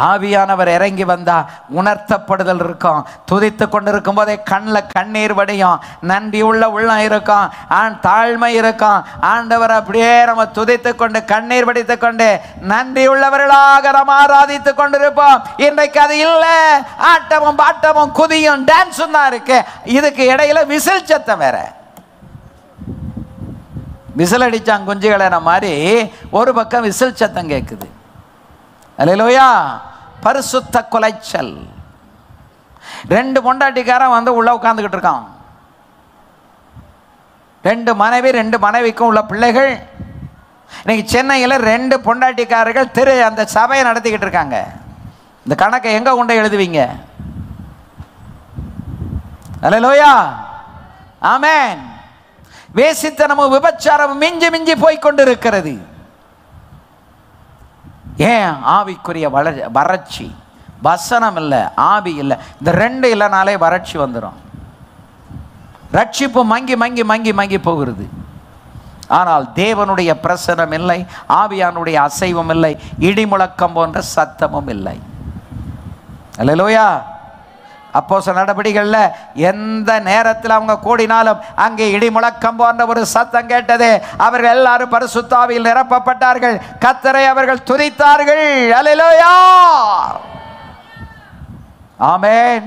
ஆவியானவர் இறங்கி வந்தா உணர்த்தப்படுதல் இருக்கும். துதித்து கொண்டிருக்கும் போதே கண்ணில் கண்ணீர் வடியும், நன்றி உள்ள உள்ளம் இருக்கும், தாழ்மை இருக்கும். ஆண்டவர் அப்படியே நம்ம துதித்து கொண்டு கண்ணீர் வடித்து கொண்டு நன்றி உள்ளவர்களாக நம்ம ஆராதித்து கொண்டிருப்போம். இன்றைக்கு அது இல்லை. ஆட்டமும் பாட்டமும் குதியும் டான்ஸும் தான் இருக்கு. இதுக்கு இடையில விசில் சத்தம் வேற. விசில் அடிச்சாங்க குஞ்சுகளை மாதிரி ஒரு பக்கம் விசில் சத்தம் கேட்குது. அல்லேலூயா. பரிசுத்த குலைச்சல். 2 பொண்டாட்டிக்காரன் வந்து உள்ள உட்கார்ந்துக்கிட்டு இருக்கான். 2 மனைவி, 2 மனைவிக்கும் உள்ள பிள்ளைகள். இன்னைக்கு சென்னையில் 2 பொண்டாட்டிக்காரர்கள் அந்த சபையை நடத்திக்கிட்டு இருக்காங்க. இந்த கணக்கை எங்க கொண்டு எழுதுவீங்க? அல்லேலூயா. ஆமென். வேசித்தனமும் விபச்சாரமும் மிஞ்சி மிஞ்சி போய்கொண்டு இருக்கிறது. ஏன்? ஆவிக்குரிய வறட்சி. வசனம் இல்லை, ஆவி இல்லை. இந்த 2 இல்லைனாலே வறட்சி வந்துடும். ரட்சிப்பு மங்கி மங்கி மங்கி மங்கி போகிறது. ஆனால் தேவனுடைய பிரசனம் இல்லை, ஆவியானுடைய அசைவம் இல்லை, இடி முழக்கம் போன்ற சத்தமும் இல்லை. அல்லேலூயா. அப்போஸ்தலர் நடபடிகளில் எந்த நேரத்தில் அவங்க கூடினாலும் அங்கே இடி முழக்கம் போன்ற ஒரு சத்தம் கேட்டது. அவர்கள் எல்லாரும் பரிசுத்த ஆவியில் நிரப்பப்பட்டார்கள். கர்த்தரை அவர்கள் துதித்தார்கள். அல்லேலூயா. ஆமென்.